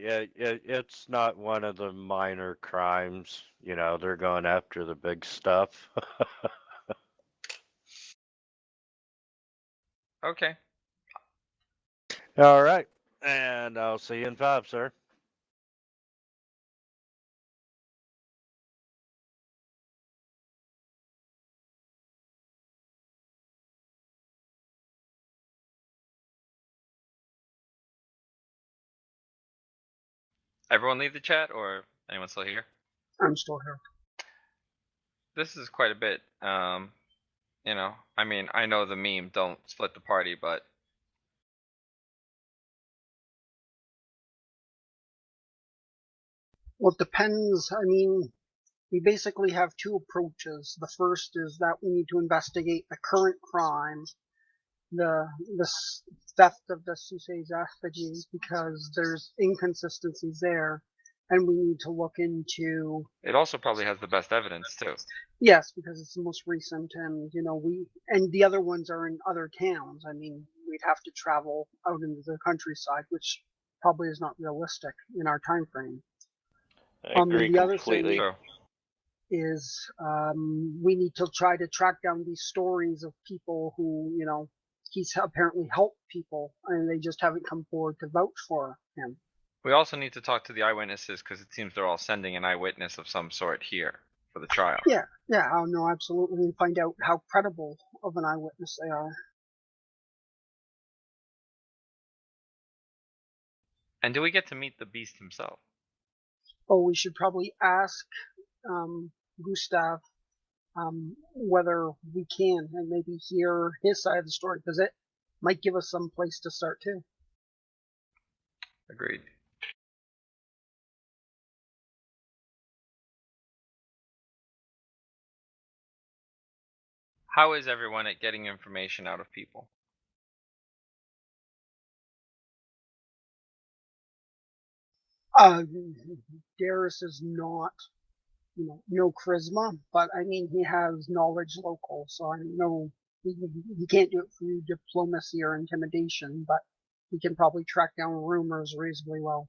it's not one of the minor crimes. They're going after the big stuff. Okay. All right. And I'll see you in 5, sir. Everyone leave the chat, or anyone still here? I'm still here. This is quite a bit. I mean, I know the meme, don't split the party, but Well, it depends. I mean, we basically have two approaches. The first is that we need to investigate the current crime, the theft of the Suse's effigy, because there's inconsistencies there, and we need to look into. it also probably has the best evidence too. Yes, because it's the most recent, and and the other ones are in other towns. I mean, we'd have to travel out into the countryside, which probably is not realistic in our time frame. I agree And the other completely. thing True. is we need to try to track down these stories of people who, he's apparently helped people and they just haven't come forward to vouch for him. We also need to talk to the eyewitnesses because it seems they're all sending an eyewitness of some sort here for the trial. Yeah, oh no, absolutely, and find out how credible of an eyewitness they are. And do we get to meet the beast himself? Oh, we should probably ask Gustav whether we can and maybe hear his side of the story, because it might give us some place to start too. Agreed. How is everyone at getting information out of people? Darius is not, no charisma, but I mean, he has knowledge local, so I know he can't do it through diplomacy or intimidation, but he can probably track down rumors reasonably well.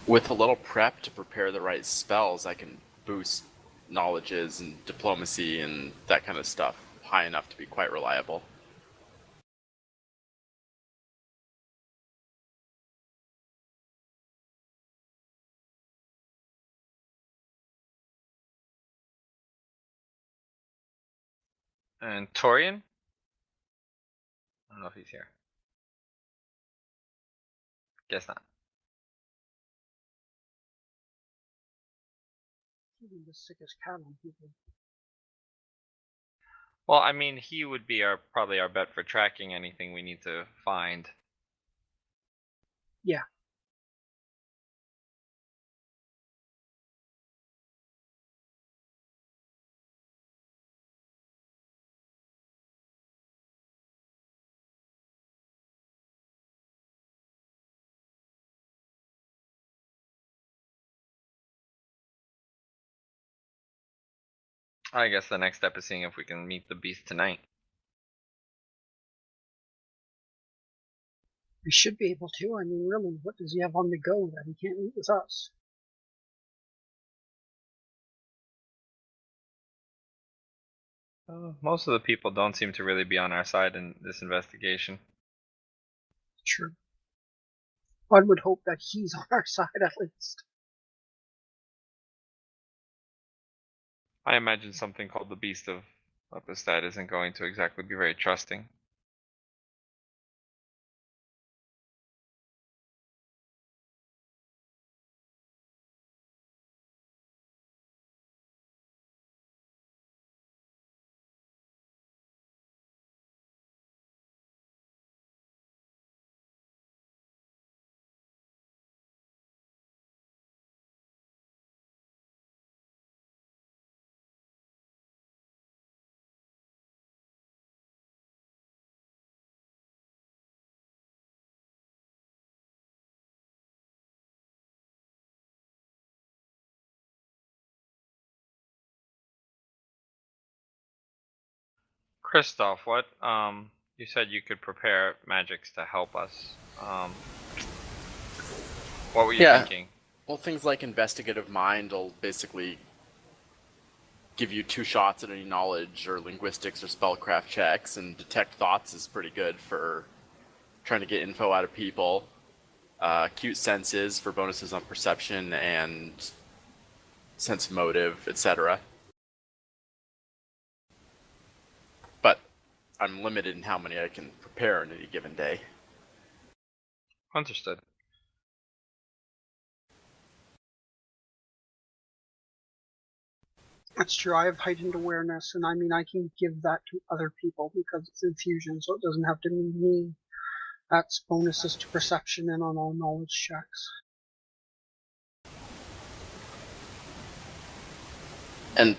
With a little prep to prepare the right spells, I can boost knowledges and diplomacy and that kind of stuff high enough to be quite reliable. And Torian? I don't know if he's here. Guess not. Even the sickest cat on people. Well, I mean, he would be probably our bet for tracking anything we need to find. Yeah. I guess the next step is seeing if we can meet the beast tonight. We should be able to. I mean, really, what does he have on the go that he can't meet with us? Most of the people don't seem to really be on our side in this investigation. True. One would hope that he's on our side at least. I imagine something called the Beast of Lepistad isn't going to exactly be very trusting. Christoph, what you said you could prepare magics to help us. What were you thinking? Well, things like investigative mind will basically give you 2 shots at any knowledge or linguistics or spellcraft checks, and detect thoughts is pretty good for trying to get info out of people. Acute senses for bonuses on perception and sense of motive, etc. But I'm limited in how many I can prepare in any given day. Understood. That's true. I have heightened awareness, and I mean, I can give that to other people because it's infusion, so it doesn't have to be me. That's bonuses to perception and on all knowledge checks. And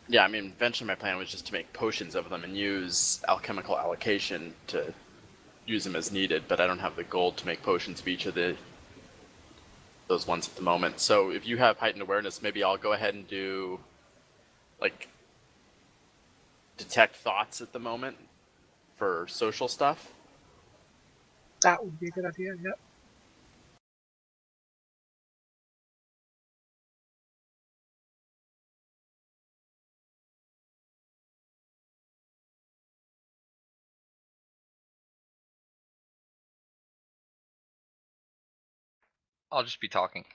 yeah, I mean, eventually my plan was just to make potions of them and use alchemical allocation to use them as needed, but I don't have the gold to make potions of each of those ones at the moment. So if you have heightened awareness, maybe I'll go ahead and do like detect thoughts at the moment for social stuff. That would be a good idea, yeah. I'll just be talking.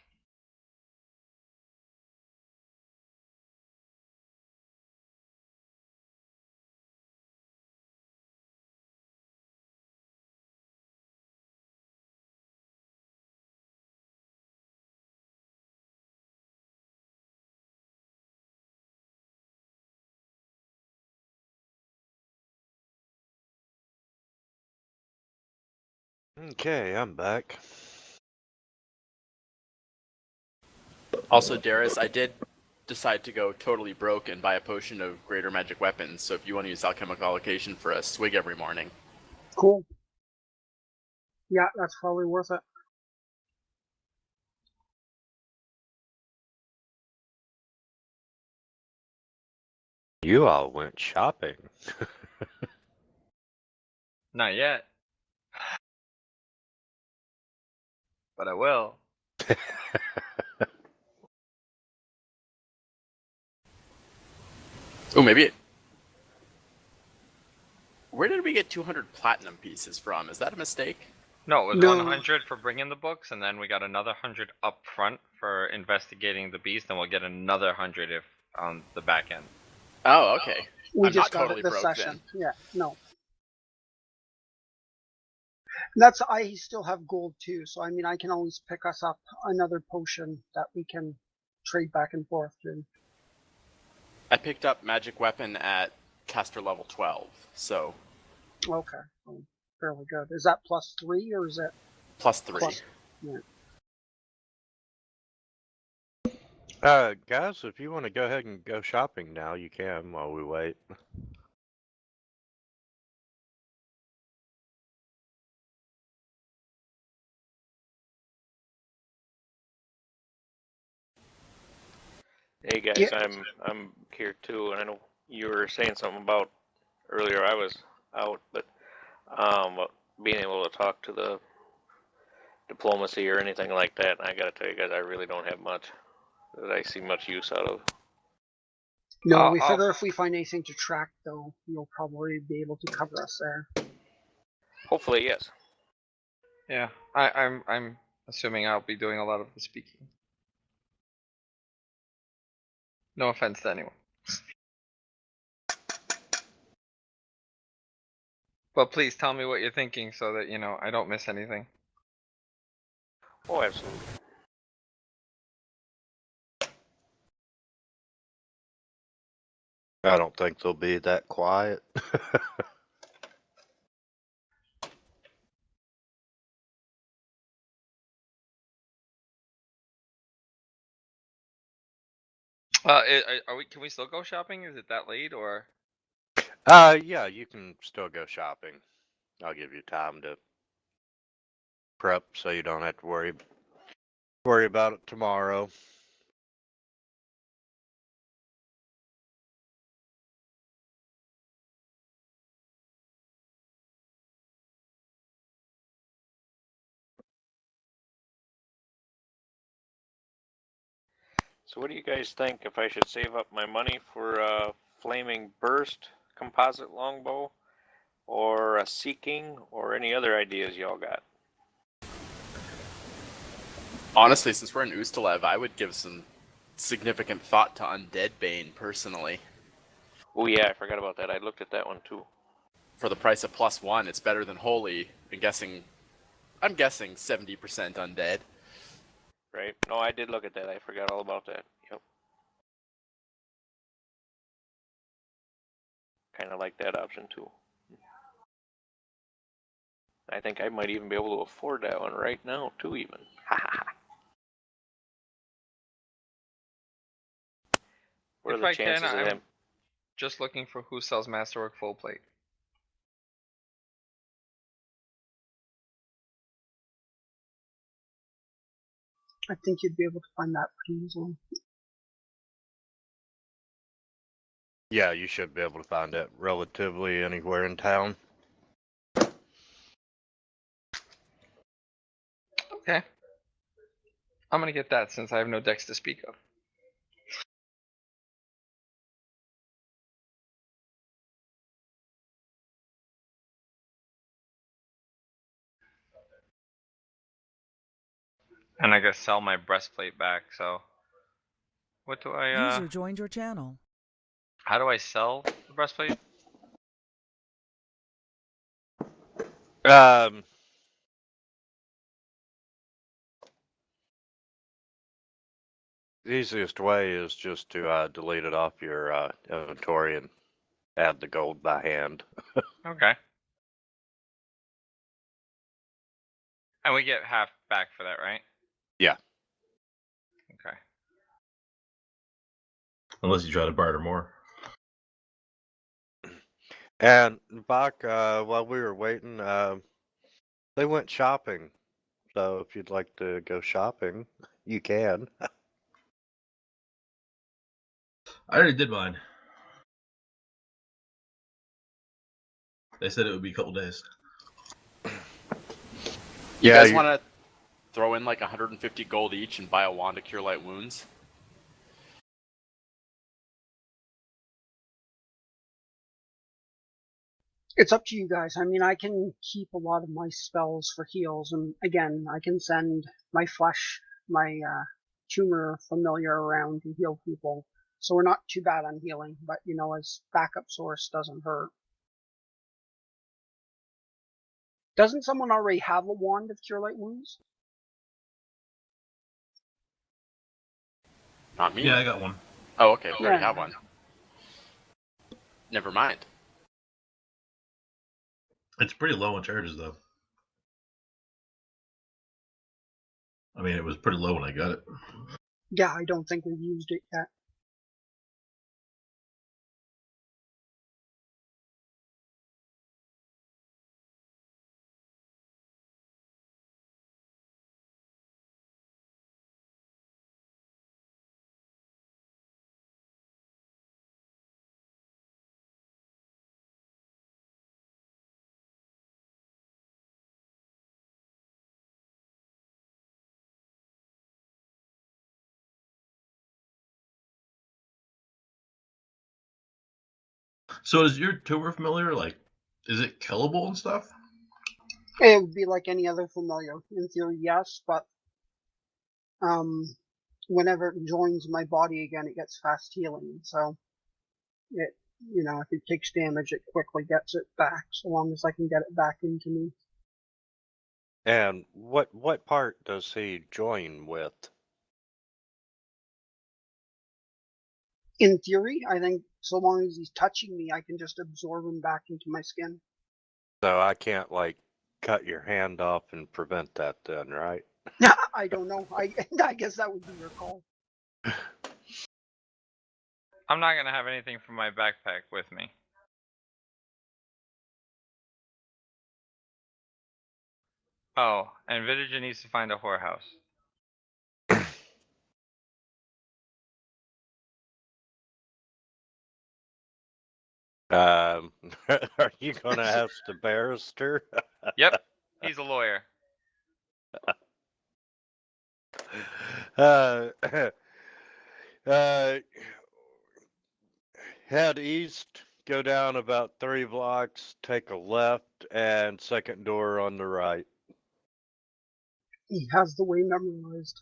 Okay, I'm back. Also, Darius, I did decide to go totally broke and buy a potion of greater magic weapons, so if you want to use alchemical allocation for a swig every morning. Cool. Yeah, that's probably worth it. You all went shopping. Not yet. But I will. Oh, maybe where did we get 200 platinum pieces from? Is that a mistake? No, it was No. 100 for bringing the books, and then we got another 100 up front for investigating the beast, and we'll get another 100 if on the back end. Oh, okay. We I'm just not got totally it this broke session. then. Yeah, no. That's I still have gold too, so I mean I can always pick us up another potion that we can trade back and forth to. I picked up magic weapon at caster level 12, so Okay, fairly good. Is that +3 or is it +3. plus? Yeah. Guys, if you want to go ahead and go shopping now, you can while we wait. Hey guys, Yeah. I'm here too, and I know you were saying something about earlier. I was out, but being able to talk to the diplomacy or anything like that, I gotta tell you guys, I really don't have much that I see much use out of. No, we I'll figure if we find anything to track, though, you'll probably be able to cover us there. Hopefully, yes. yeah. I'm assuming I'll be doing a lot of the speaking. No offense to anyone. But please tell me what you're thinking so that, you know, I don't miss anything. Oh, absolutely. I don't think they'll be that quiet. Are we? Can we still go shopping? Is it that late or? Yeah, you can still go shopping. I'll give you time to prep so you don't have to worry about it tomorrow. So what do you guys think if I should save up my money for a flaming burst composite longbow or a seeking or any other ideas y'all got? Honestly, since we're in Ustalev, I would give some significant thought to Undead Bane personally. Oh yeah, I forgot about that. I looked at that one too. For the price of +1, it's better than Holy. I'm guessing 70% undead. Right? No, I did look at that. I forgot all about that. Yep. Kind of like that option too. I think I might even be able to afford that one right now too, even. Ha ha ha. What are If the I can, chances of I'm them? just looking for who sells Masterwork full plate. I think you'd be able to find that pretty easily. Yeah, you should be able to find it relatively anywhere in town. Okay. I'm gonna get that since I have no decks to speak of. And I guess sell my breastplate back, so what do I User joined your channel. how do I sell the breastplate? Um, the easiest way is just to delete it off your inventory and add the gold by hand. Okay. And we get half back for that, right? Yeah. Okay. Unless you try to barter more. And Bach, while we were waiting, they went shopping. So if you'd like to go shopping, you can. I already did mine. They said it would be a couple days. You Yeah, guys want to throw in like 150 gold each and buy a wand to cure light wounds? It's up to you guys. I mean, I can keep a lot of my spells for heals, and again, I can send my flesh, my tumor familiar around to heal people. So we're not too bad on healing, but as backup source doesn't hurt. Doesn't someone already have a wand of Cure Light Wounds? Not me. Yeah, I got one. Oh, okay. We already Yeah. have one. Never mind. It's pretty low in charges, though. I mean, it was pretty low when I got it. Yeah, I don't think we've used it yet. So is your tumor familiar? Like, is it killable and stuff? It would be like any other familiar. In theory, yes, but whenever it joins my body again, it gets fast healing. So it, if it takes damage, it quickly gets it back, so long as I can get it back into me. And what part does he join with? In theory, I think so long as he's touching me, I can just absorb him back into my skin. So I can't like cut your hand off and prevent that then, right? I don't know. I guess that would be your call. I'm not gonna have anything from my backpack with me. Oh, and Villager needs to find a whorehouse. Are you gonna ask the barrister? Yep, he's a lawyer. uh, uh, Head east, go down about 3 blocks, take a left, and second door on the right. He has the way memorized.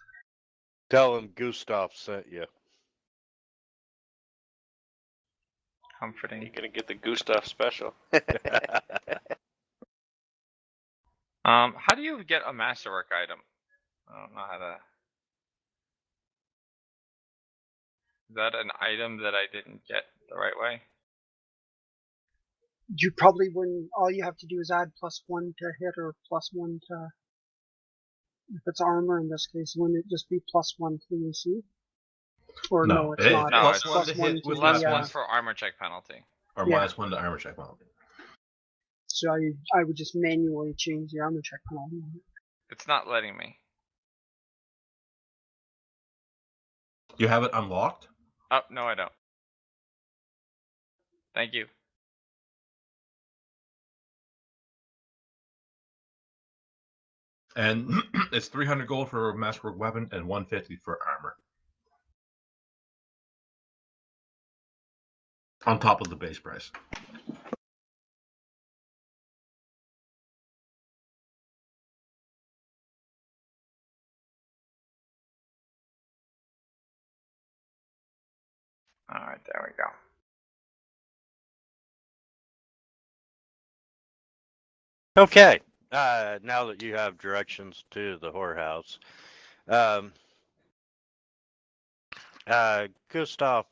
Tell him Gustav sent you. Comforting. You're gonna get the Gustav special. How do you get a masterwork item? I don't know how to. Is that an item that I didn't get the right way? You probably wouldn't. All you have to do is add +1 to hit or +1 to. If it's armor, in this case, wouldn't it just be +1 to AC? Or no, it's not. No, It's it's +1 to +1 hit to with plus the. one for armor check penalty. or Yeah. -1 to armor check penalty. So I would just manually change the armor check penalty. It's not letting me. You have it unlocked? Oh, no, I don't. Thank you. And it's 300 gold for a masterwork weapon and 150 for armor. On top of the base price. Alright, there we go. Okay. Now that you have directions to the whorehouse, Gustav,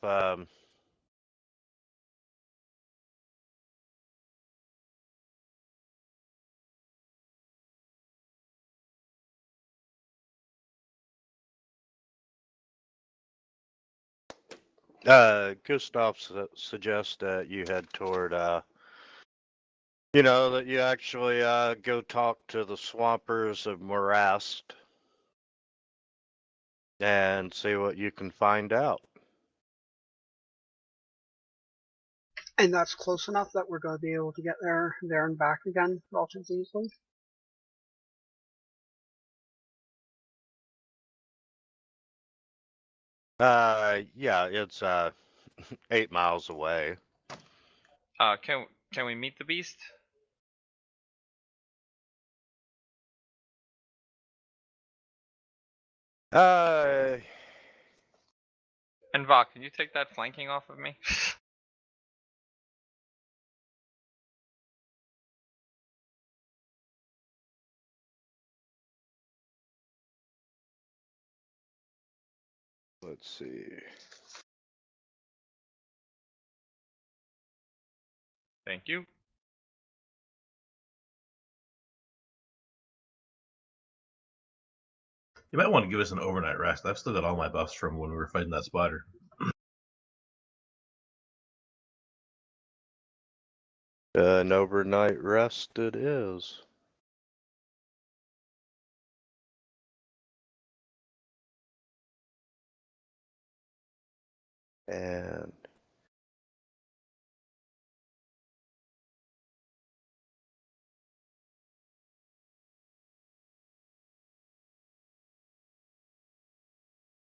Gustav suggests that you head toward, that you actually go talk to the swampers of Morast and see what you can find out. And that's close enough that we're going to be able to get there and back again relatively easily. Yeah, it's 8 miles away. Can we meet the beast? Uh, And Vok, can you take that flanking off of me? Let's see. Thank you. You might want to give us an overnight rest. I've still got all my buffs from when we were fighting that spider. An overnight rest it is. And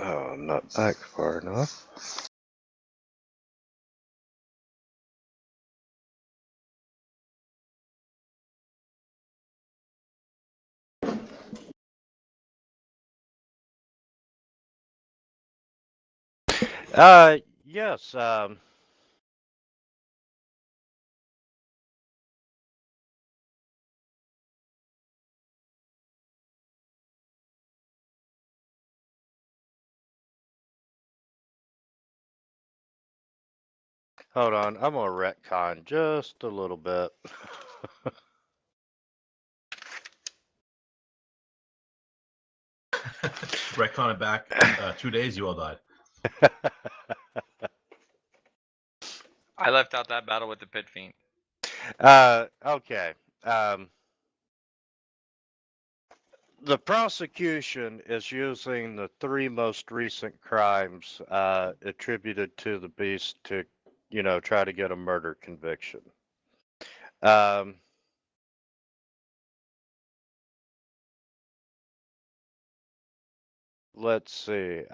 oh, I'm not back far enough. Yes, hold on, I'm gonna retcon just a little bit. Retcon it back 2 days, you all died. I left out that battle with the Pit Fiend. Okay. The prosecution is using the 3 most recent crimes attributed to the beast to, try to get a murder conviction. Let's see.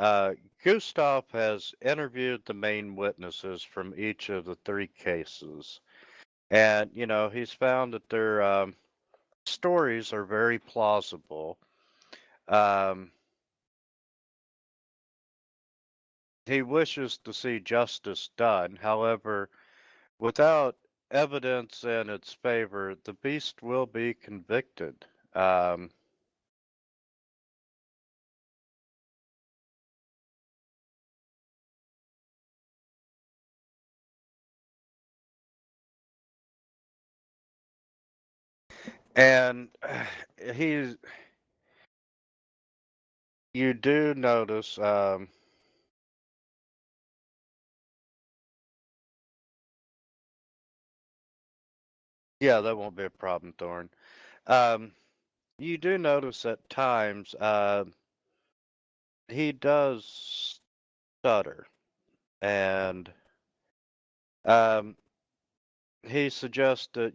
Gustav has interviewed the main witnesses from each of the 3 cases. And, he's found that their stories are very plausible. He wishes to see justice done. However, without evidence in its favor, the beast will be convicted. And you do notice, yeah, that won't be a problem, Thorn. You do notice at times, he does stutter, and he suggests that,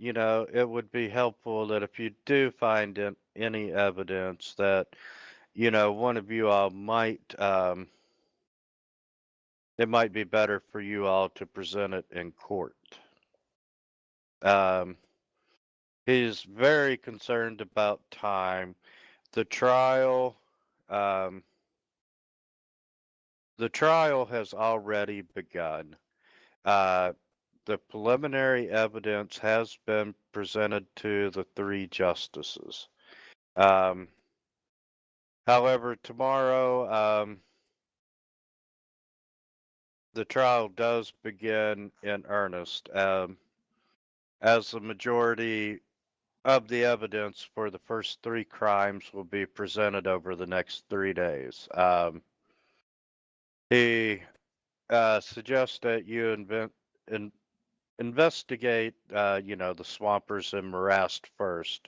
it would be helpful that if you do find any evidence that, one of you all might, it might be better for you all to present it in court. He's very concerned about time. The trial, um, the trial has already begun. The preliminary evidence has been presented to the 3 justices. However, tomorrow, the trial does begin in earnest, as the majority of the evidence for the first 3 crimes will be presented over the next 3 days. He suggests that you investigate, the swampers and morass first.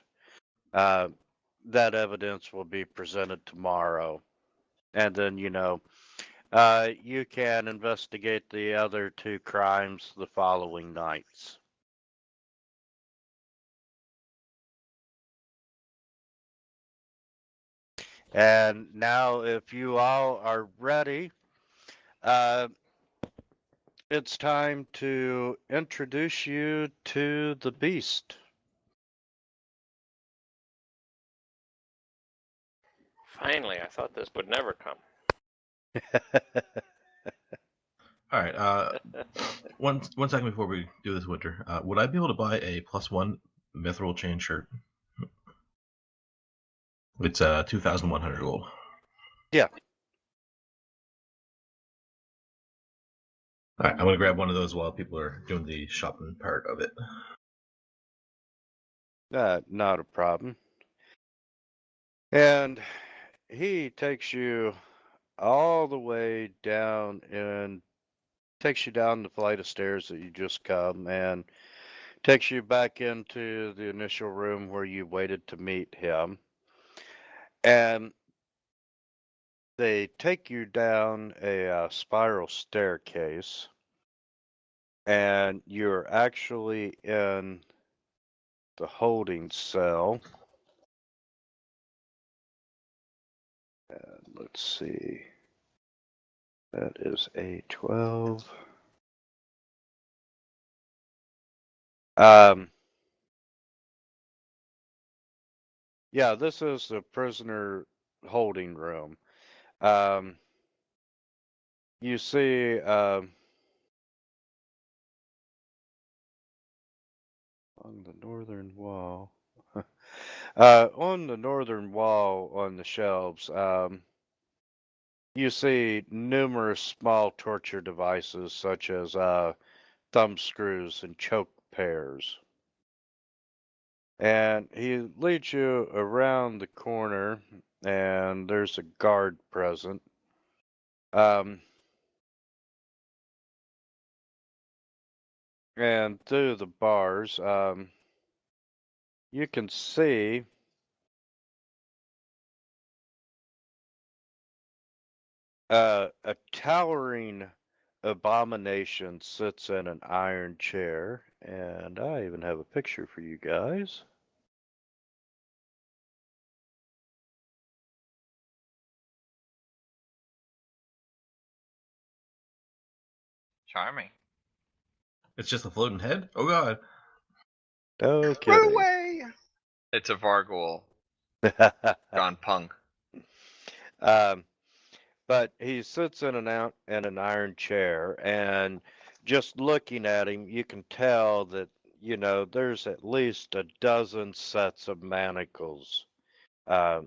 That evidence will be presented tomorrow. And then, you can investigate the other 2 crimes the following nights. And now, if you all are ready, it's time to introduce you to the beast. Finally, I thought this would never come. All right. One second before we do this, Winter. Would I be able to buy a +1 mithril chain shirt? It's 2,100 gold. Yeah. All right, I'm gonna grab one of those while people are doing the shopping part of it. Not a problem. And he takes you all the way down and takes you down the flight of stairs that you just come and takes you back into the initial room where you waited to meet him. And they take you down a spiral staircase, and you're actually in the holding cell. And let's see. That is a 12. Yeah, this is the prisoner holding room. You see, on the northern wall, on the northern wall on the shelves, you see numerous small torture devices such as thumb screws and choke pears. And he leads you around the corner, and there's a guard present. And through the bars, you can see a towering abomination sits in an iron chair, and I even have a picture for you guys. Charming. It's just a floating head. Oh god. No Run kidding. away! It's a Varghoul gone punk. But he sits in an iron chair, and just looking at him, you can tell that there's at least a dozen sets of manacles uh,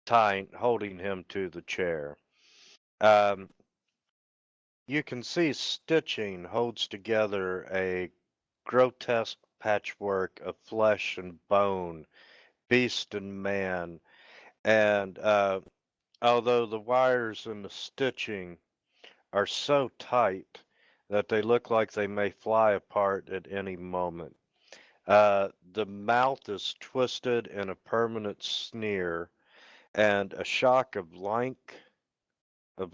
holding him to the chair. You can see stitching holds together a grotesque patchwork of flesh and bone, beast and man, and although the wires and the stitching are so tight that they look like they may fly apart at any moment. The mouth is twisted in a permanent sneer, and a shock of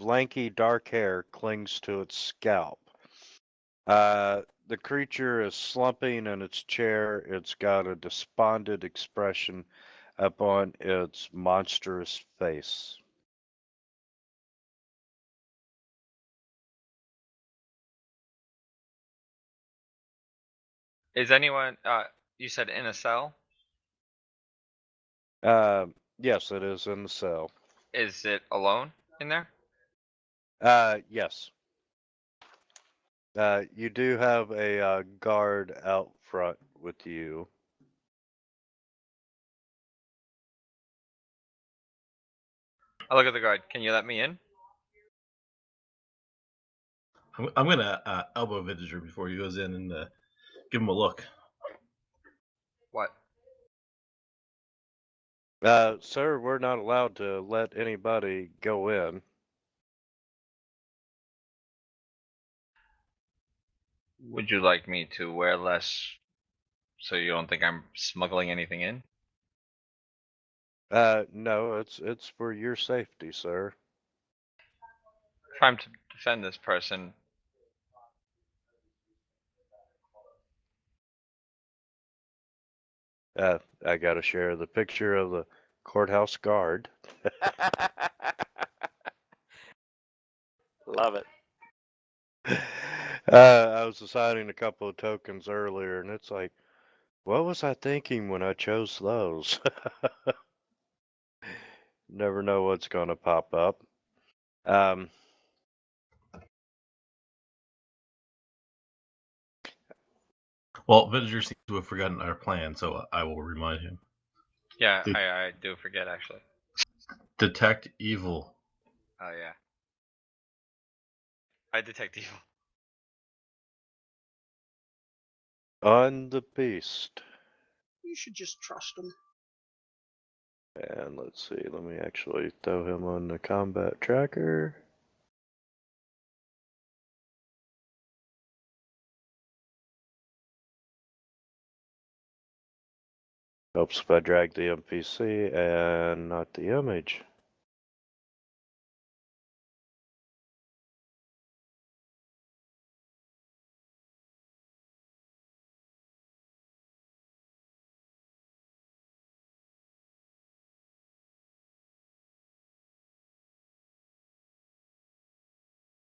lanky dark hair clings to its scalp. The creature is slumping in its chair. It's got a despondent expression upon its monstrous face. Is anyone? You said in a cell. Yes, it is in the cell. Is it alone in there? Yes. You do have a guard out front with you. I look at the guard. Can you let me in? I'm gonna elbow Villager before he goes in and give him a look. What? Sir, we're not allowed to let anybody go in. Would you like me to wear less so you don't think I'm smuggling anything in? No, it's for your safety, sir. If I'm to defend this person, I gotta share the picture of the courthouse guard. Love it. I was assigning a couple of tokens earlier, and it's like, what was I thinking when I chose those? Never know what's gonna pop up. Well, Villager seems to have forgotten our plan, so I will remind him. Yeah, Did- I do forget actually. Detect evil. Oh yeah. I detect evil. On the beast. You should just trust him. And let's see, let me actually throw him on the combat tracker. Helps if I drag the NPC and not the image.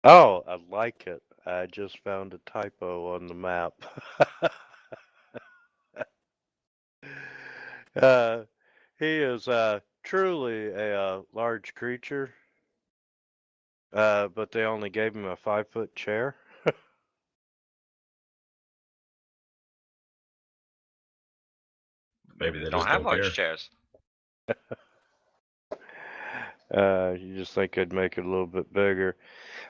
Oh, I like it. I just found a typo on the map. uh, he is truly a large creature, but they only gave him a 5-foot chair. Maybe they Don't just have don't large care. chairs. You just think I'd make it a little bit bigger.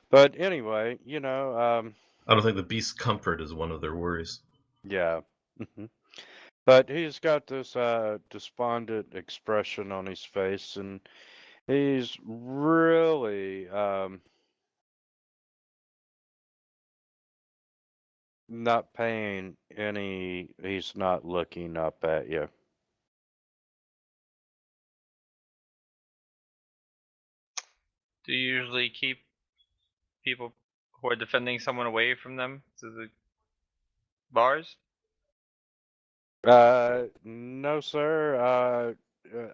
But anyway, I don't think the beast's comfort is one of their worries. yeah. But he's got this despondent expression on his face, and he's really not paying any, he's not looking up at you. Do you usually keep people who are defending someone away from them to the bars? No, sir.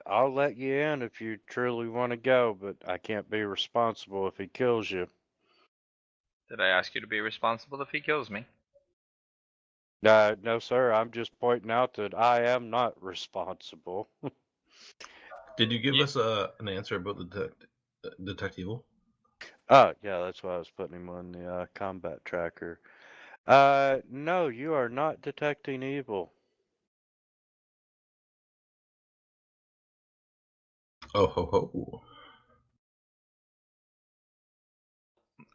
I'll let you in if you truly want to go, but I can't be responsible if he kills you. Did I ask you to be responsible if he kills me? No, sir. I'm just pointing out that I am not responsible. Did you give Yeah. us an answer about the detect evil? Oh, yeah, that's why I was putting him on the combat tracker. No, you are not detecting evil. Oh ho ho.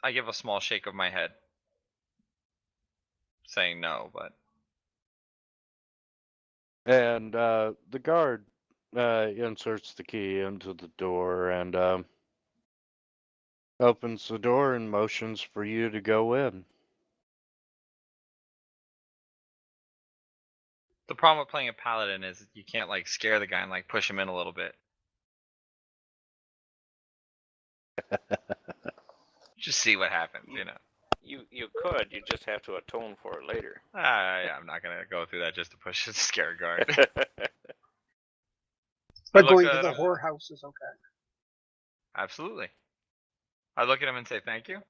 I give a small shake of my head, saying no, but And the guard inserts the key into the door and opens the door and motions for you to go in. the problem with playing a paladin is you can't like scare the guy and like push him in a little bit. Just see what happens, you know. You could. You just have to atone for it later. Yeah, I'm not gonna go through that just to push a scare guard. I But look going to at the him. whorehouse is okay. Absolutely. I look at him and say thank you.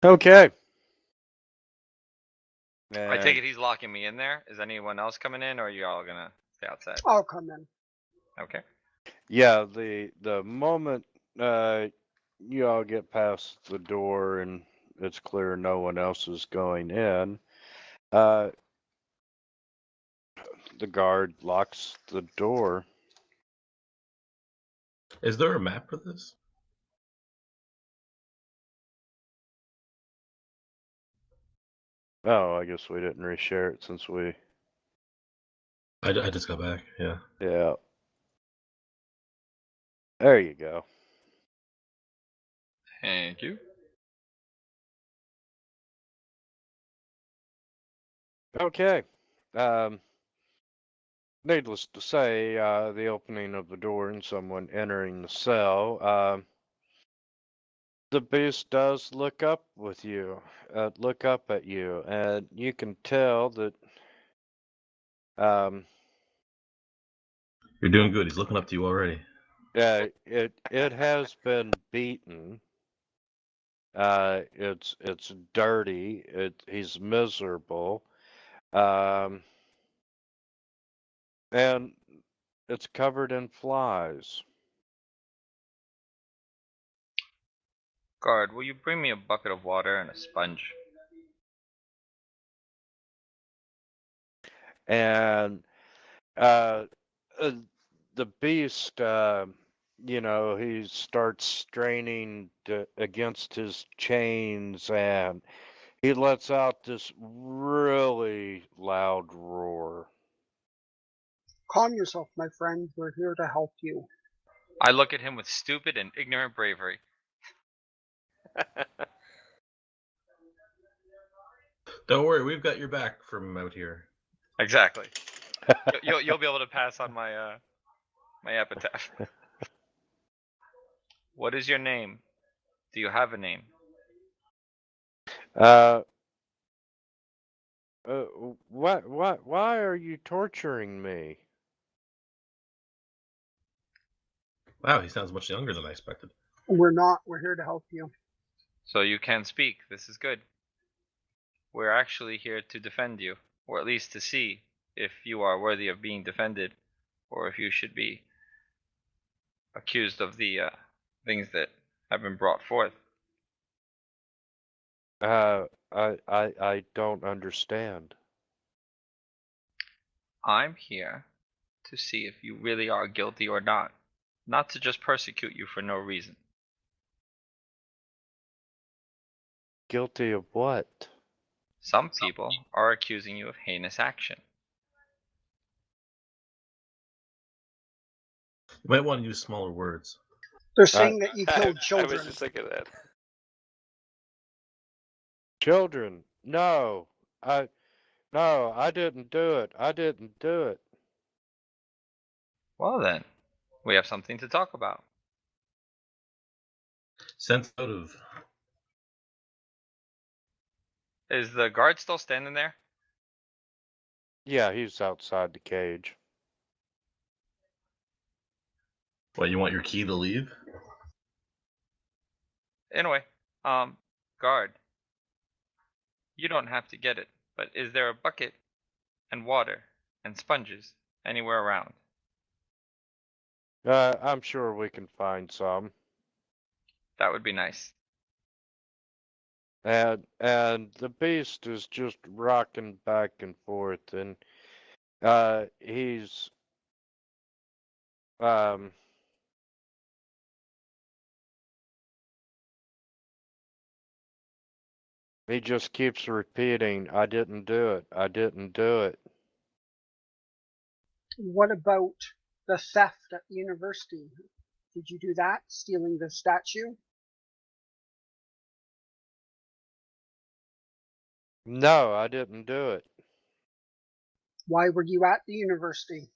Okay. I take And it he's locking me in there. Is anyone else coming in, or are you all gonna stay outside? I'll come in. Okay. yeah, the moment you all get past the door and it's clear no one else is going in, uh, the guard locks the door. Is there a map for this? Oh, I guess we didn't reshare it since we. I just got back. Yeah. Yeah. There you go. Thank you. Okay. Um, Needless to say, the opening of the door and someone entering the cell, the beast does look up with you, look up at you, and you can tell that You're doing good. He's looking up to you already. it has been beaten. It's dirty. He's miserable. Um, and it's covered in flies. Guard, will you bring me a bucket of water and a sponge? And the beast, he starts straining against his chains, and he lets out this really loud roar. Calm yourself, my friend. We're here to help you. I look at him with stupid and ignorant bravery. Don't worry, we've got your back from out here. Exactly. You'll be able to pass on my my epitaph. What is your name? Do you have a name? Uh, why are you torturing me? Wow, he sounds much younger than I expected. We're not. We're here to help you. So you can speak. This is good. We're actually here to defend you, or at least to see if you are worthy of being defended, or if you should be accused of the things that have been brought forth. I don't understand. I'm here to see if you really are guilty or not to just persecute you for no reason. Guilty of what? Some people are accusing you of heinous action. You might want to use smaller words. They're saying that you killed I children. was just thinking that. Children? No, I didn't do it. I didn't do it. Well then, we have something to talk about. Sense out of. Is the guard still standing there? Yeah, he's outside the cage. What, you want your key to leave? Anyway, guard, you don't have to get it, but is there a bucket and water and sponges anywhere around? I'm sure we can find some. That would be nice. And the beast is just rocking back and forth, and he's he just keeps repeating, "I didn't do it. I didn't do it." What about the theft at the university? Did you do that? Stealing the statue? No, I didn't do it. Why were you at the university?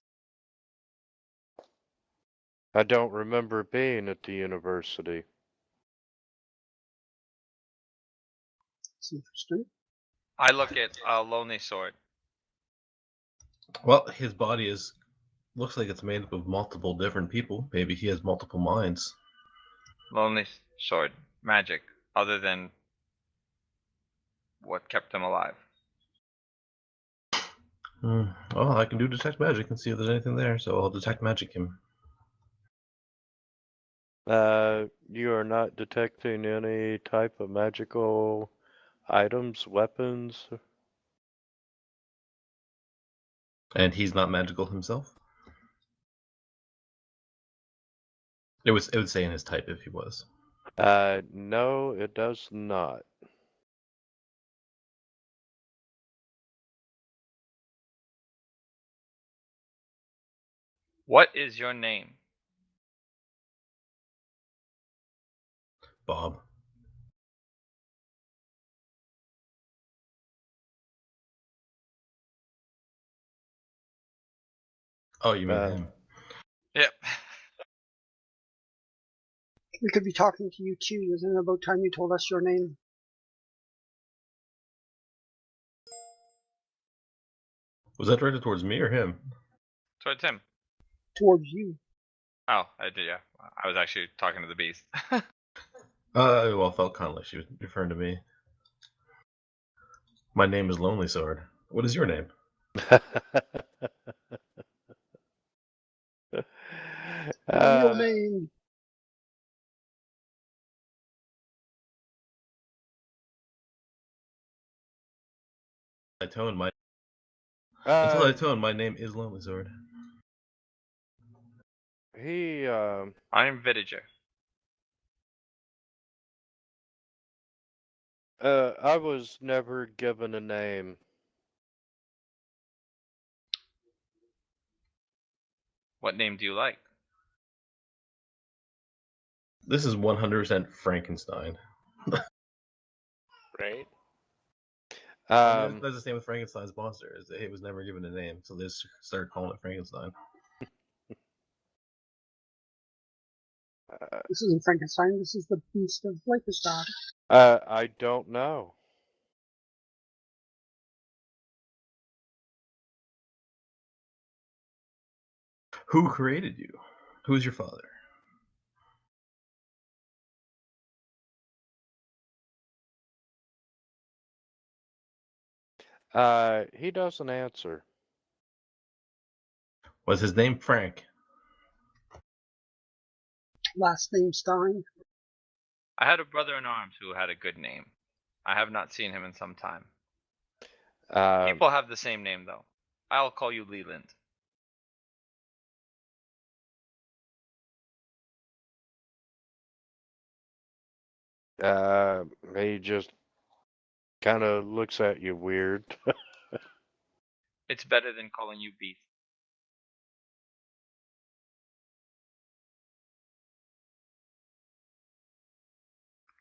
I don't remember being at the university. It's interesting. I look at a lonely sword. Well, his body looks like it's made up of multiple different people. Maybe he has multiple minds. Lonely sword. Magic. Other than what kept him alive. Well, I can do detect magic and see if there's anything there, so I'll detect magic him. You are not detecting any type of magical items, weapons? And he's not magical himself? It would say in his type if he was. No, it does not. What is your name? Bob. Oh, you mean him? Yep. We could be talking to you too. Isn't it about time you told us your name? Was that directed towards me or him? Towards him. Towards you. Oh, I did, yeah. I was actually talking to the beast. Well, it felt kind of like she was referring to me. My name is Lonely Sword. What is your name? Real name. Until I Uh, tone, my name is Lonely Sword. he, I'm Vidiger. I was never given a name. What name do you like? This is 100% Frankenstein. Right? That's the same with Frankenstein's monster. Is that it was never given a name, so they just started calling it Frankenstein. This isn't Frankenstein. This is the Beast of Frankenstein. I don't know. Who created you? Who's your father? He doesn't answer. Was his name Frank? Last name Stein. I had a brother in arms who had a good name. I have not seen him in some time. People have the same name though. I'll call you Leland. He just kind of looks at you weird. It's better than calling you Beast.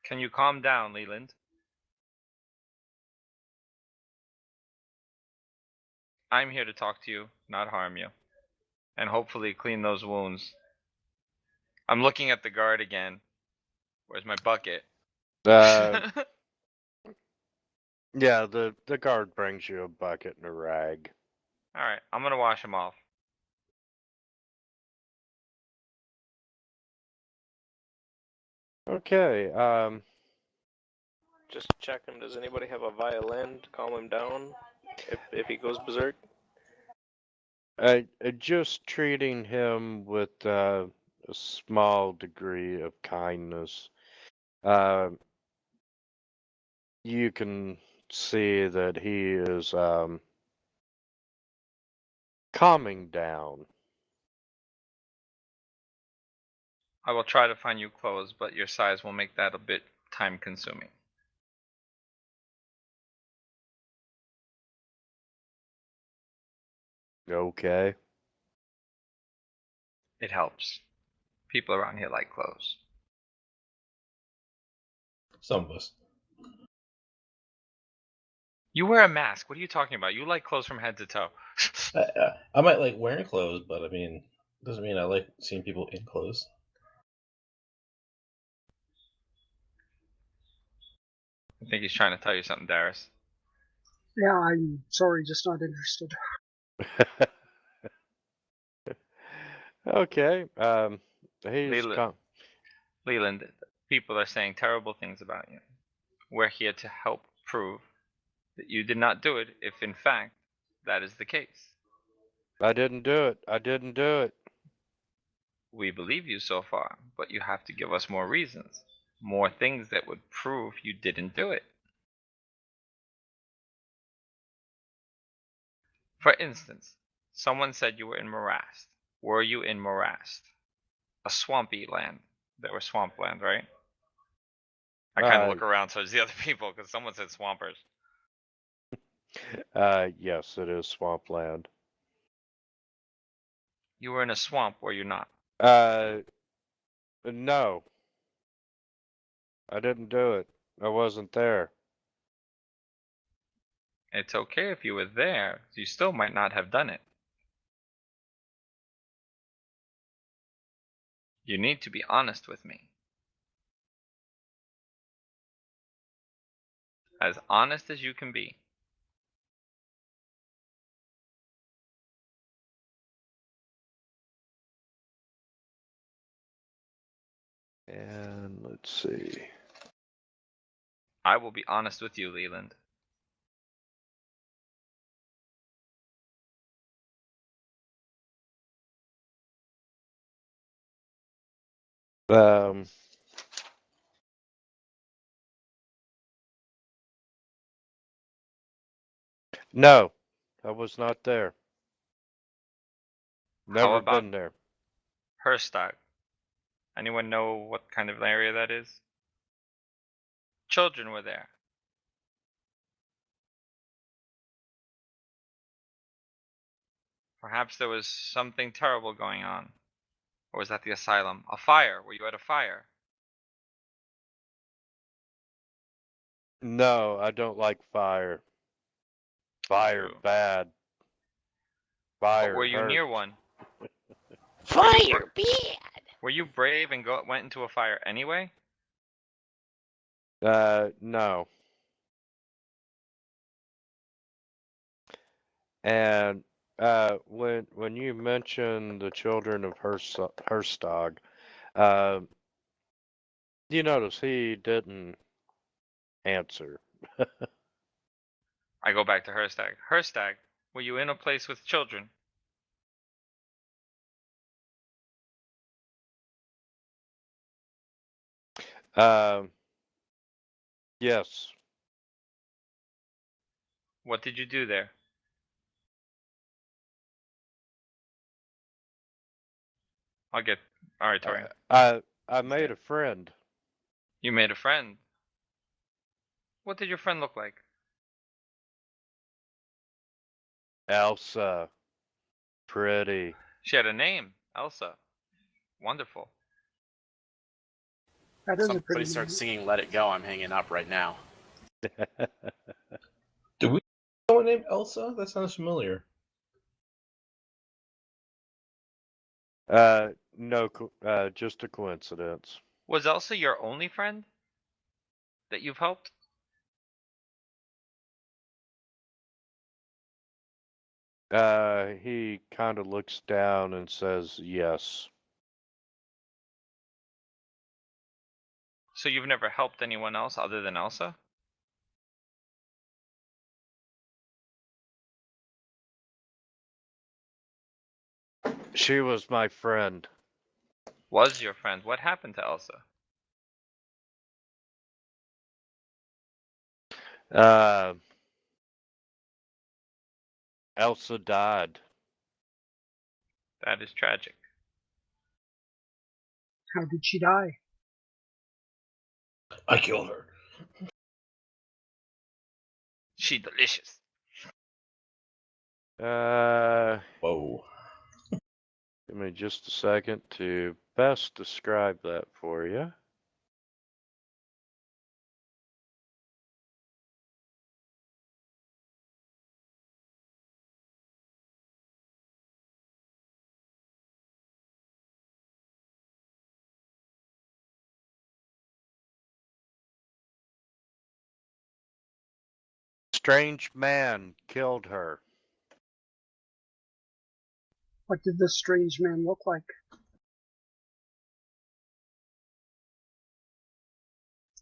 Can you calm down, Leland? I'm here to talk to you, not harm you. And hopefully clean those wounds. I'm looking at the guard again. Where's my bucket? Yeah, the guard brings you a bucket and a rag. Alright, I'm gonna wash him off. Okay, Just check him. Does anybody have a violin to calm him down if he goes berserk? just treating him with a small degree of kindness. You can see that he is calming down. I will try to find you clothes, but your size will make that a bit time consuming. Okay. It helps. People around here like clothes. Some of us. You wear a mask. What are you talking about? You like clothes from head to toe. I might like wearing clothes, but I mean, doesn't mean I like seeing people in clothes. I think he's trying to tell you something, Darius. Yeah, I'm sorry, just not interested. Okay. He's Leland, people are saying terrible things about you. We're here to help prove that you did not do it if, in fact, that is the case. I didn't do it. I didn't do it. We believe you so far, but you have to give us more reasons. More things that would prove you didn't do it. For instance, someone said you were in Morast. Were you in Morast? A swampy land. There was swampland, right? I kind of look around towards the other people because someone said swampers. Yes, it is swampland. You were in a swamp, were you not? No. I didn't do it. I wasn't there. It's okay if you were there. You still might not have done it. You need to be honest with me. As honest as you can be. And let's see. I will be honest with you, Leland. Um, No, I was not there. How Never about been there. Herstag? Anyone know what kind of area that is? Children were there. Perhaps there was something terrible going on. Or was that the asylum? A fire. Were you at a fire? No, I don't like fire. Fire True. bad. But Fire were you near hurts. one? Fire, bad. Were you brave and went into a fire anyway? No. And when you mentioned the children of Herstag, uh, you notice he didn't answer. I go back to Herstag. Herstag, were you in a place with children? Yes. What did you do there? I'll get. Alright, Torian. I made a friend. You made a friend. What did your friend look like? Elsa. Pretty. She had a name. Elsa. Wonderful. That is a Somebody pretty starts name. singing "Let It Go," I'm hanging up right now. Do we know someone named Elsa? That sounds familiar. No, just a coincidence. Was Elsa your only friend that you've helped? He kind of looks down and says yes. So you've never helped anyone else other than Elsa? She was my friend. Was your friend? What happened to Elsa? Uh, Elsa died. That is tragic. How did she die? I killed her. She delicious. Whoa. Give me just a second to best describe that for you. Strange man killed her. What did this strange man look like?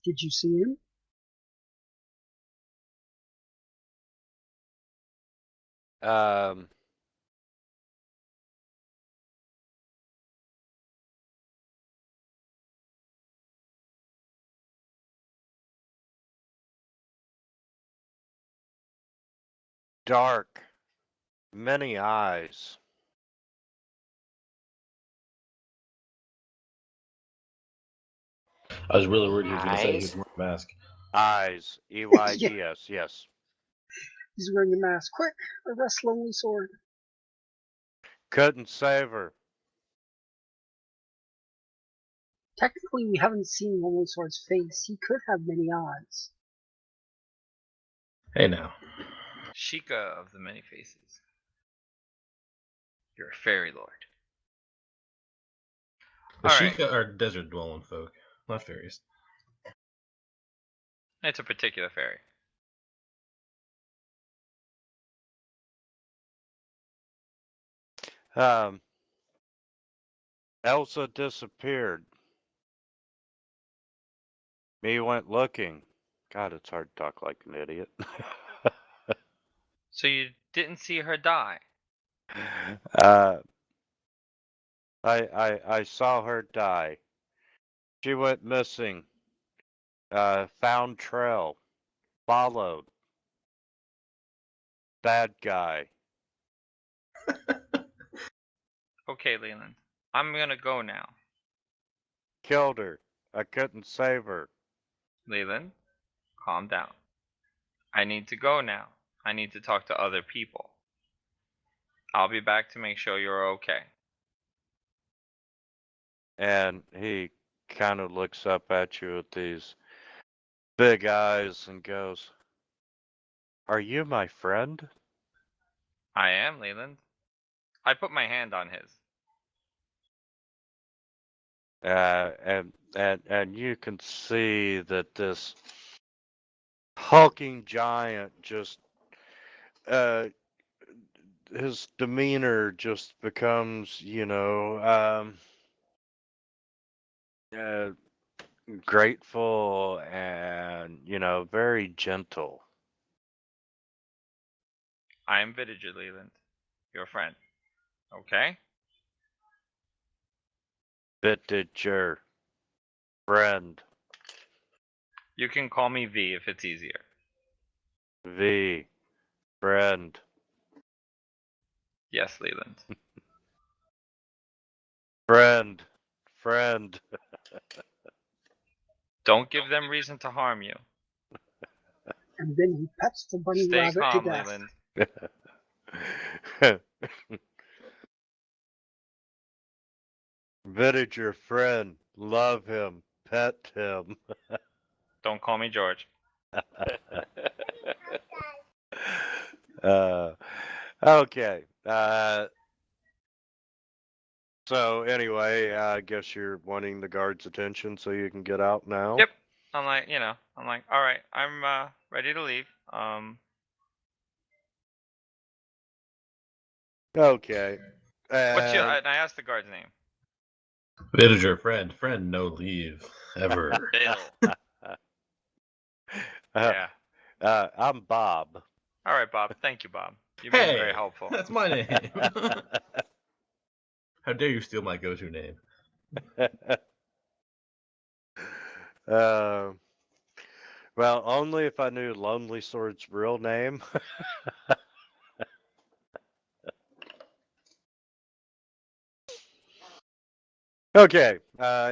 Did you see him? Um, Dark, many eyes. I was really worried he was going to say he was wearing a mask. Eyes. Yeah, EYES, yes. he's wearing a mask. Quick, arrest Lonely Sword. Couldn't save her. Technically, we haven't seen Lonely Sword's face. He could have many eyes. Hey now. Sheikah of the many faces. You're a fairy lord. The Alright. Sheikah are desert dwelling folk, not fairies. It's a particular fairy. Elsa disappeared. Me went looking. God, it's hard to talk like an idiot. So you didn't see her die? I saw her die. She went missing. Found trail. Followed. bad guy. Okay, Leland. I'm gonna go now. Killed her. I couldn't save her. Leland, calm down. I need to go now. I need to talk to other people. I'll be back to make sure you're okay. And he kind of looks up at you with these big eyes and goes, "Are you my friend?" I am, Leland. I put my hand on his. And you can see that this hulking giant just his demeanor just becomes, grateful and, very gentle. I'm Villager, Leland. Your friend. Okay? Villager, friend, You can call me V if it's easier. V, friend. Yes, Leland. Friend, friend. Don't give them reason to harm you. And then he pets the bunny Stay rabbit calm, to death. Leland. Villager, friend, love him, pet him. Don't call me George. Okay. So anyway, I guess you're wanting the guard's attention so you can get out now? Yep. I'm like, all right, I'm ready to leave. Okay. What's your? And I asked the guard's name. Villager, friend, no leave ever. Bill. Yeah. I'm Bob. All right, Bob. Thank you, Bob. You've been very helpful. That's my name. How dare you steal my go-to name? Well, only if I knew Lonely Sword's real name. Okay,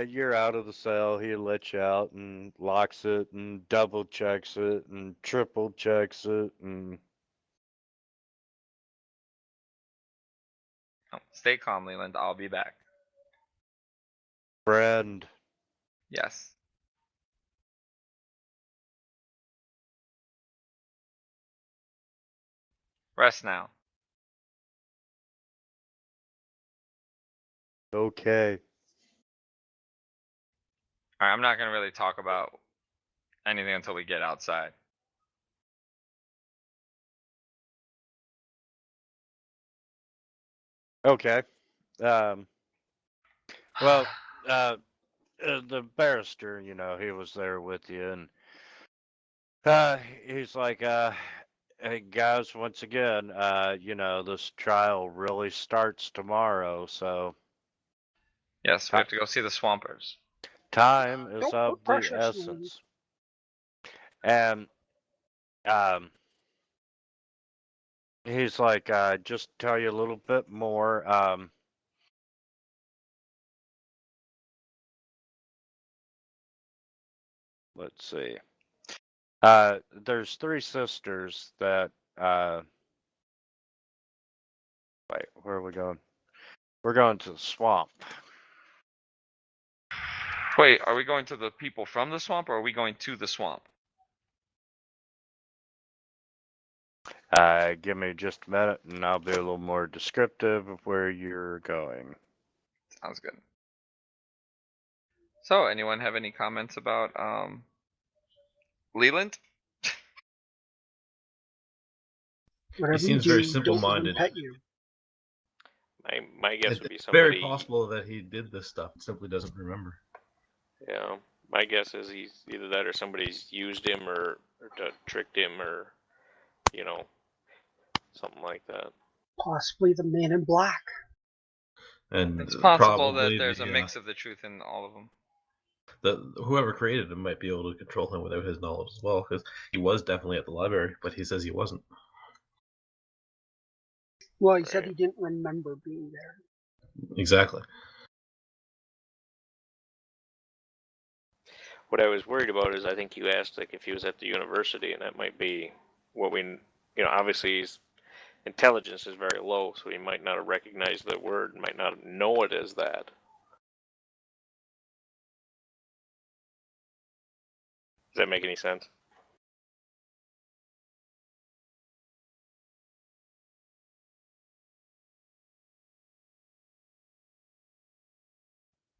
you're out of the cell. He lets you out and locks it and double checks it and triple checks it and Stay calm, Leland. I'll be back. friend. Yes. Rest now. Okay. All right, I'm not gonna really talk about anything until we get outside. Okay. Well, the barrister, he was there with you, and he's like, hey guys, once again, this trial really starts tomorrow, so Yes, we have to go see the Swampers. time is Don't of put the pressure, Slim. essence. And he's like, just tell you a little bit more. Let's see. There's 3 sisters that wait, where are we going? We're going to the swamp. Wait, are we going to the people from the swamp, or are we going to the swamp? Give me just a minute and I'll be a little more descriptive of where you're going. Sounds good. So, anyone have any comments about Leland? Whatever seems you very do, don't let him simple-minded. pet you. My guess It's would be very somebody. possible that he did this stuff and simply doesn't remember. Yeah, my guess is he's either that or somebody's used him or to tricked him or something like that. Possibly the man in black. And It's possible that probably there's a mix of the truth in all of them. whoever created him might be able to control him without his knowledge as well, because he was definitely at the library, but he says he wasn't. Well, he said Right. he didn't remember being there. Exactly. What I was worried about is I think you asked like if he was at the university, and that might be what we, obviously his intelligence is very low, so he might not have recognized the word, might not know it as that. Does that make any sense?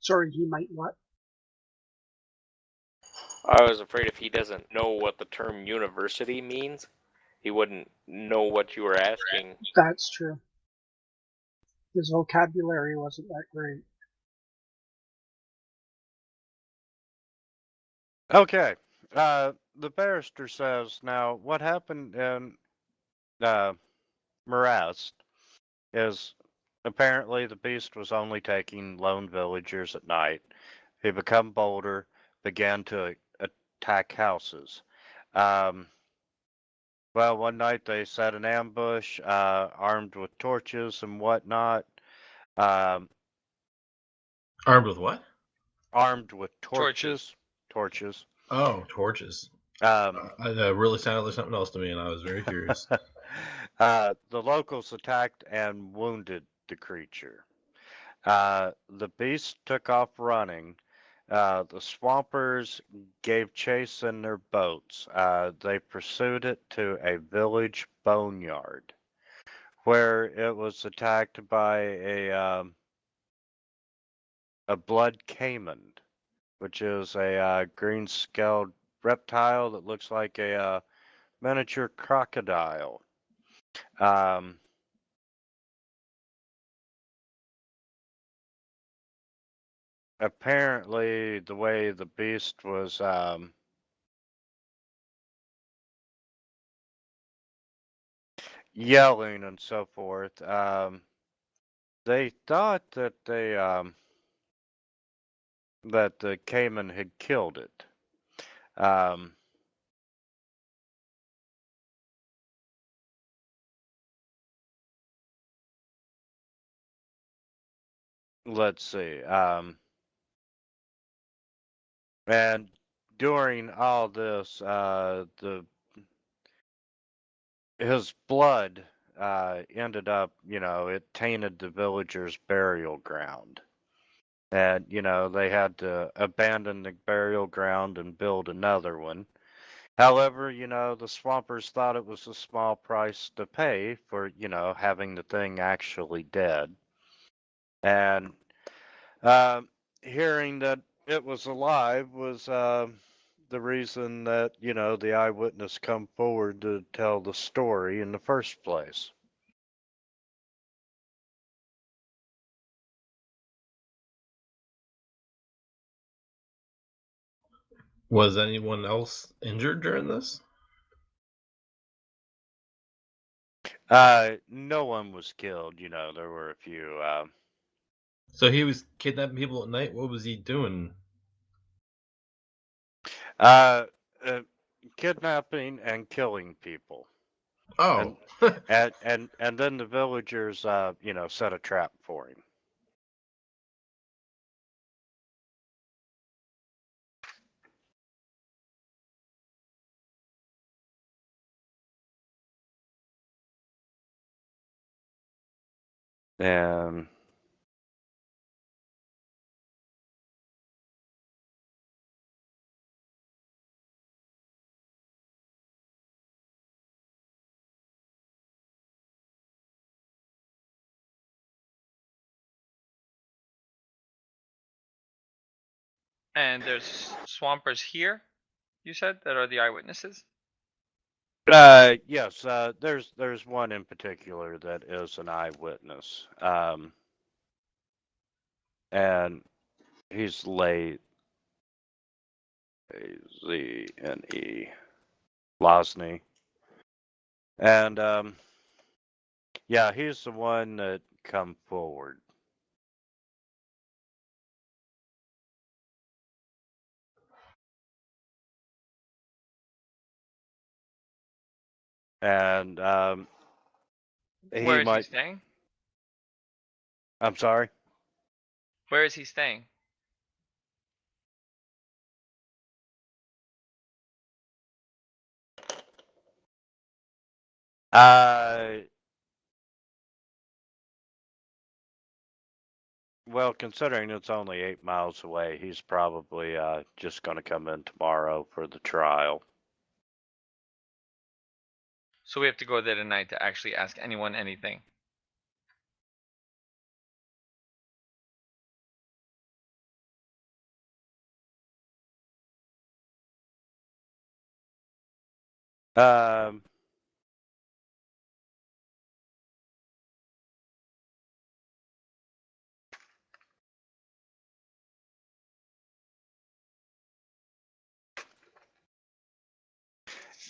Sorry, he might what? I was afraid if he doesn't know what the term university means, he wouldn't know what you were asking. That's true. His vocabulary wasn't that great. Okay. The barrister says, now, what happened in Marest is apparently the beast was only taking lone villagers at night. He became bolder, began to attack houses. Well, one night they set an ambush, armed with torches and whatnot. Um, Armed with what? armed with Torches. torches. Oh, torches. Um, That really sounded like something else to me, and I was very curious. the locals attacked and wounded the creature. The beast took off running. The swampers gave chase in their boats. They pursued it to a village boneyard, where it was attacked by a blood caiman, which is a green-scaled reptile that looks like a miniature crocodile. Um, Apparently, the way the beast was yelling and so forth, they thought that that the caiman had killed it. Um, let's see. And during all this, the his blood ended up, it tainted the villagers' burial ground. And, they had to abandon the burial ground and build another one. However, the swampers thought it was a small price to pay for, having the thing actually dead. And hearing that it was alive was the reason that, the eyewitness come forward to tell the story in the first place. Was anyone else injured during this? No one was killed, there were a few. So he was kidnapping people at night. What was he doing? Uh, uh, Kidnapping and killing people. Oh, And then the villagers, set a trap for him. And And there's swampers here, you said, that are the eyewitnesses? yes, there's one in particular that is an eyewitness. And he's late. A-Z-N-E. Losny. And yeah, he's the one that come forward. And Where is he might. staying? I'm sorry. Where is he staying? Well, considering it's only 8 miles away, he's probably just going to come in tomorrow for the trial. So we have to go there tonight to actually ask anyone anything. Um,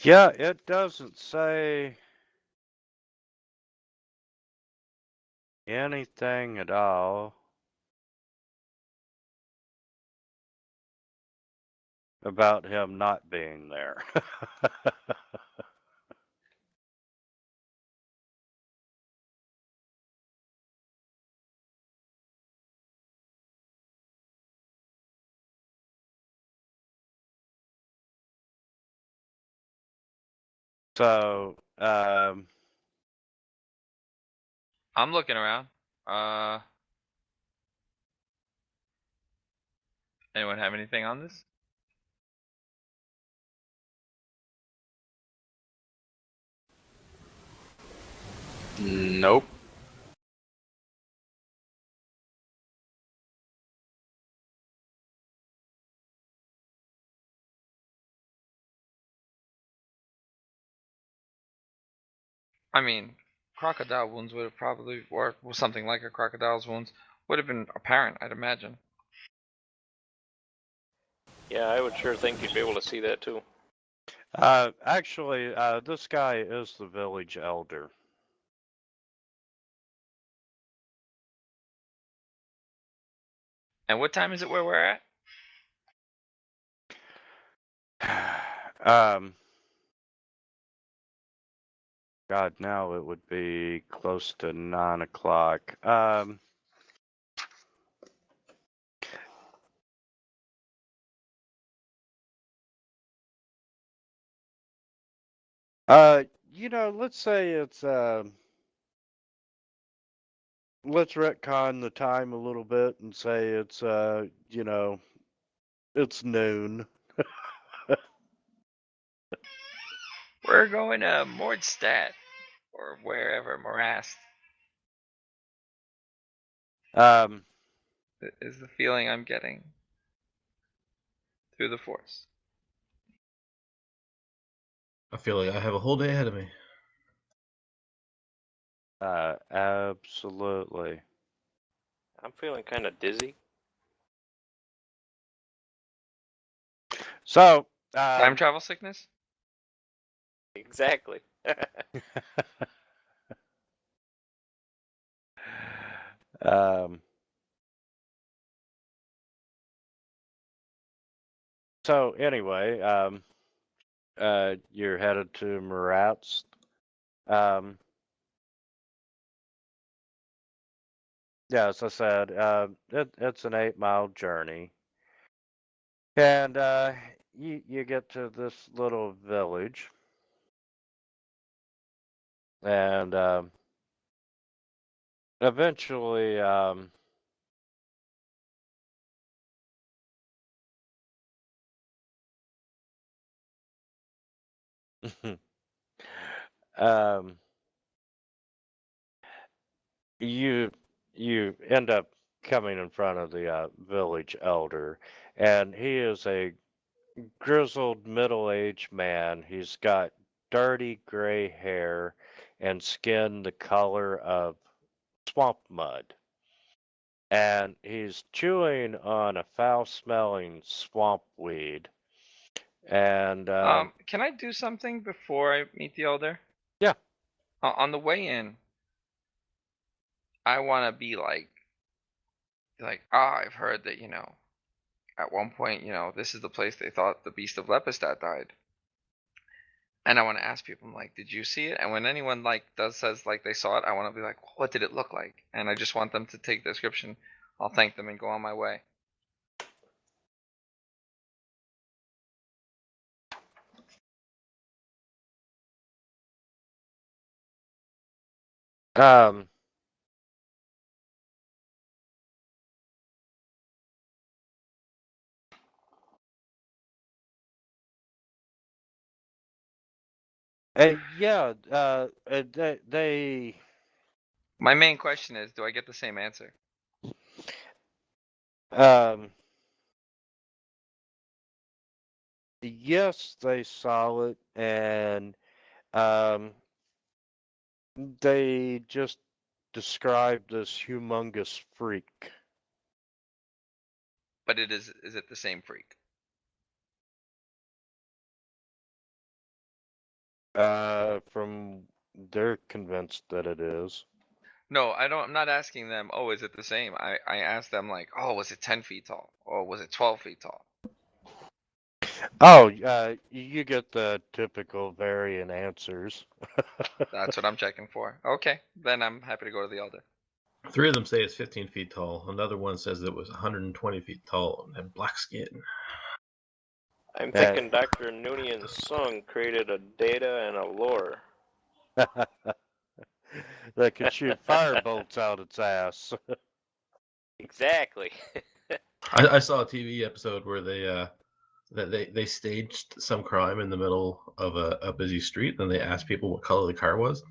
yeah, it doesn't say anything at all about him not being there. So, I'm looking around. Anyone have anything on this? Nope. I mean, crocodile wounds would have probably, or something like a crocodile's wounds, would have been apparent, I'd imagine. Yeah, I would sure think you'd be able to see that too. actually, this guy is the village elder. And what time is it where we're at? um, God, now it would be close to 9 o'clock. Let's say it's let's retcon the time a little bit and say it's it's noon. We're going to Mordstadt, or wherever, Morast, Um, is the feeling I'm getting through the force. I feel like I have a whole day ahead of me. absolutely. I'm feeling kind of dizzy. So, Time travel sickness? Exactly. um, so anyway, you're headed to Maratz. Yeah, as I said, it's an 8 mile journey. And you get to this little village. And eventually, um, you you end up coming in front of the village elder, and he is a grizzled middle-aged man. He's got dirty gray hair and skin the color of swamp mud. And he's chewing on a foul-smelling swamp weed. And Can I do something before I meet the elder? yeah, On the way in, I want to be I've heard that, at one point, this is the place they thought the beast of Lepidstadt died. And I want to ask people, I'm like, did you see it? And when anyone like says like they saw it, I want to be like, what did it look like? And I just want them to take the description. I'll thank them and go on my way. Um, yeah, they My main question is, do I get the same answer? um, yes, they saw it, and um, they just described this humongous freak. But is it the same freak? From they're convinced that it is. No, I don't. I'm not asking them. Oh, is it the same? I asked them like, oh, was it 10 feet tall, or was it 12 feet tall? Oh, you get the typical variant answers. That's what I'm checking for. Okay, then I'm happy to go to the elder. 3 of them say it's 15 feet tall. Another one says it was 120 feet tall and had black skin. I'm thinking Dr. Noonan's son created a data and a lore. That could shoot fire bolts out its ass. Exactly. I saw a TV episode where they staged some crime in the middle of a busy street, and they asked people what color the car was,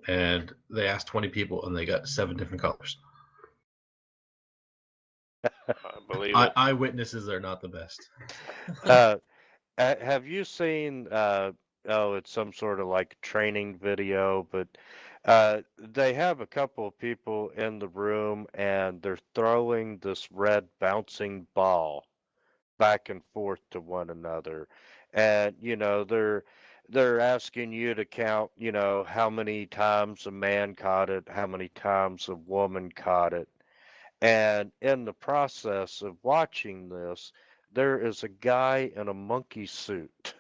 and they asked 20 people, and they got 7 different colors. I believe it. Eyewitnesses are not the best. Have you seen? Oh, it's some sort of like training video, but they have a couple of people in the room, and they're throwing this red bouncing ball back and forth to one another, and they're asking you to count, how many times a man caught it, how many times a woman caught it. And in the process of watching this, there is a guy in a monkey suit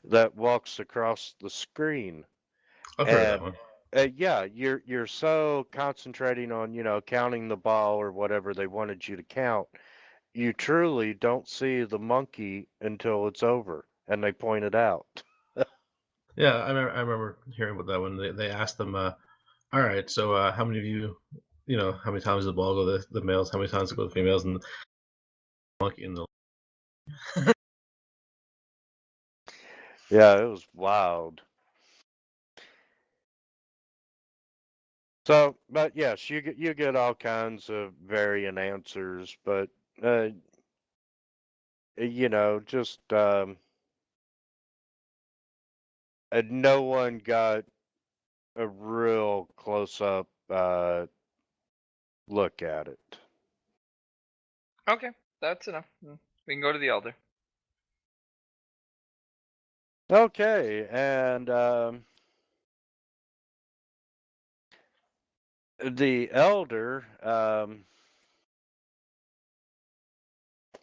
that walks across the screen. I've heard of that And one. yeah, you're so concentrating on, counting the ball or whatever they wanted you to count. You truly don't see the monkey until it's over and they point it out. Yeah, I remember hearing about that one. They asked them, all right, so how many of you, how many times does the ball go to the males, how many times does it go to the females, and the monkey in the. Yeah, it was wild. So, but yes, you get all kinds of variant answers, but just no one got a real close up look at it. Okay, that's enough. We can go to the elder. Okay, and the elder,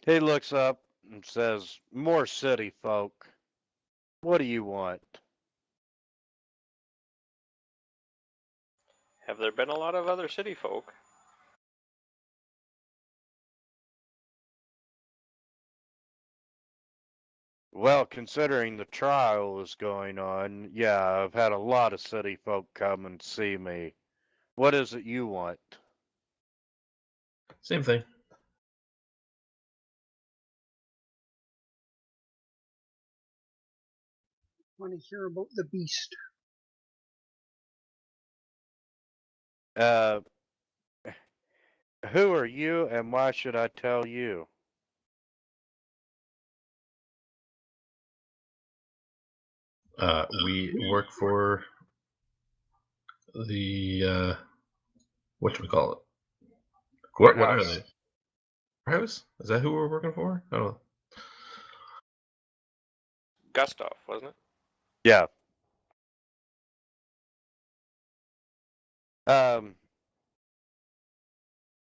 he looks up and says, "More city folk. What do you want?" Have there been a lot of other city folk? Well, considering the trial is going on, yeah, I've had a lot of city folk come and see me. What is it you want? Same thing. Want to hear about the beast? Uh, who are you and why should I tell you? We work for the whatchamacallit. What are Courthouse. they? Courthouse? Is that who we're working for? I don't know. Gustav, wasn't it? Yeah. Um,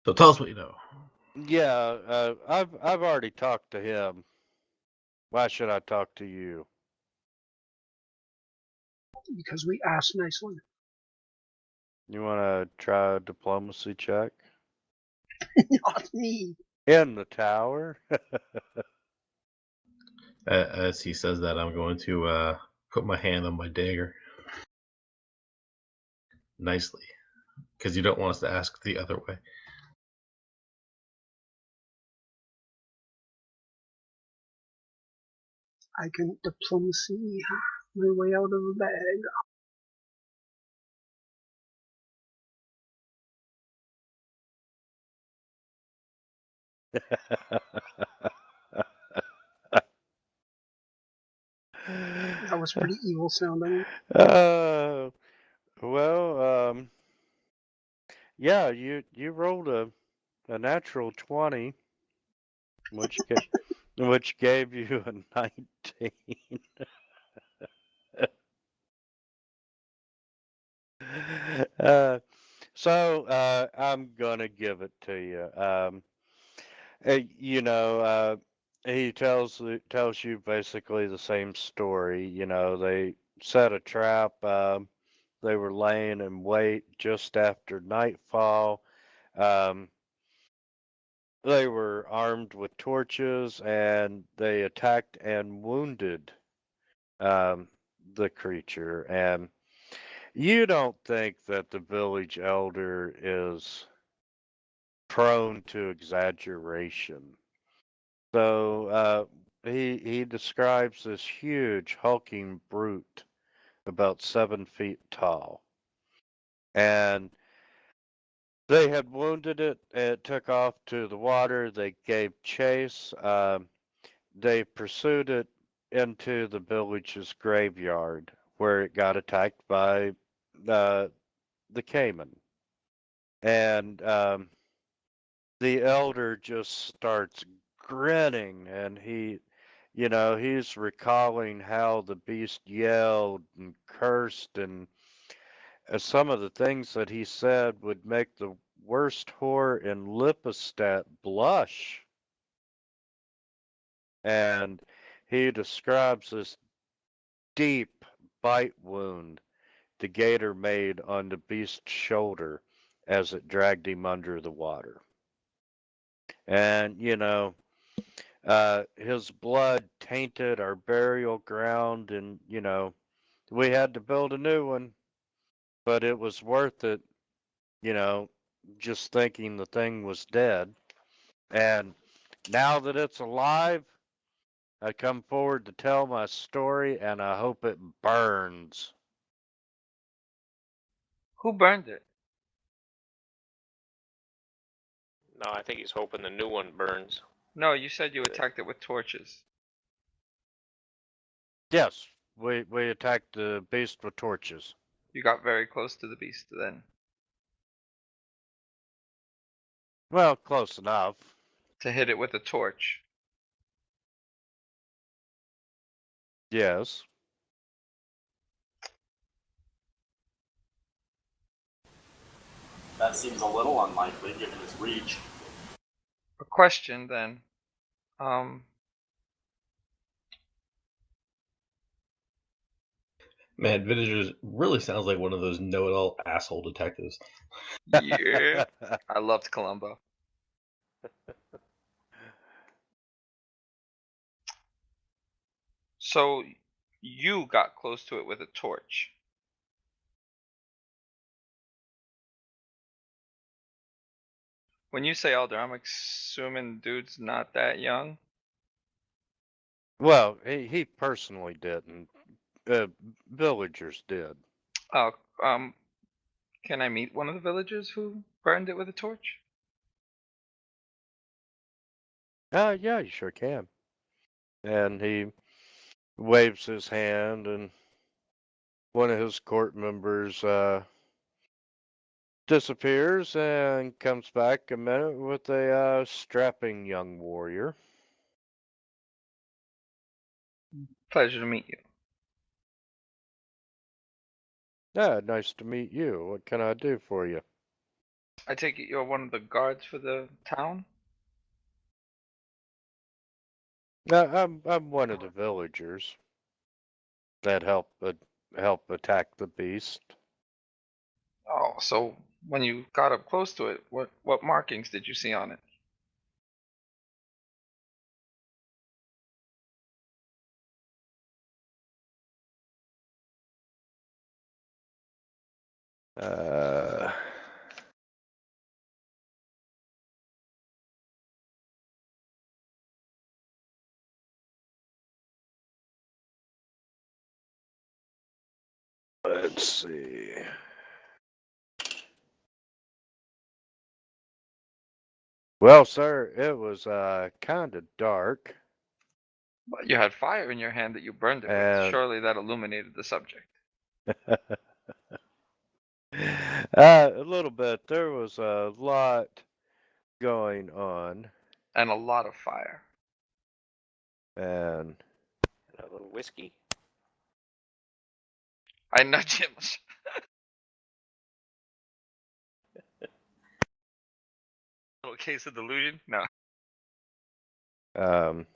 So tell us what you know. yeah, I've already talked to him. Why should I talk to you? because we asked nicely. You want to try a diplomacy check? Not me. In the tower? As he says that, I'm going to put my hand on my dagger nicely, because you don't want us to ask the other way. I can diplomacy my way out of the bag. That was pretty evil sounding. Well, yeah, you rolled a natural 20, which gave you a 19. So I'm gonna give it to you. You know, he tells you basically the same story. You know, they set a trap. They were laying in wait just after nightfall. Um, they were armed with torches and they attacked and wounded um, the creature. And you don't think that the village elder is prone to exaggeration. So he describes this huge hulking brute about 7 feet tall, and they had wounded it. It took off to the water. They gave chase. They pursued it into the village's graveyard, where it got attacked by the caiman, and the elder just starts grinning, and he's recalling how the beast yelled and cursed, and some of the things that he said would make the worst whore in Lippestadt blush. And he describes this deep bite wound the gator made on the beast's shoulder as it dragged him under the water. And, his blood tainted our burial ground, and, we had to build a new one, but it was worth it, you know, just thinking the thing was dead. And now that it's alive, I come forward to tell my story, and I hope it burns. Who burned it? No, I think he's hoping the new one burns. No, you said you attacked it with torches. Yes, we attacked the beast with torches. You got very close to the beast then. Well, close enough. To hit it with a torch. Yes. That seems a little unlikely given his reach. A question then. Man, Villagers really sounds like one of those know-it-all asshole detectives. Yeah. I loved Columbo. So you got close to it with a torch. When you say elder, I'm assuming dude's not that young. Well, he personally didn't. Villagers did. Oh, can I meet one of the villagers who burned it with a torch? Yeah, you sure can. And he waves his hand, and one of his court members disappears and comes back a minute with a strapping young warrior. Pleasure to meet you. Yeah, nice to meet you. What can I do for you? I take it you're one of the guards for the town? I'm one of the villagers that help help attack the beast. Oh, so when you got up close to it, what markings did you see on it? Let's see. Well, sir, it was kind of dark. But you had fire in your hand that you burned it with. And Surely that illuminated the subject. a little bit. There was a lot going on, And a lot of fire. and A little whiskey. I nudge him. Little case of delusion? No. um,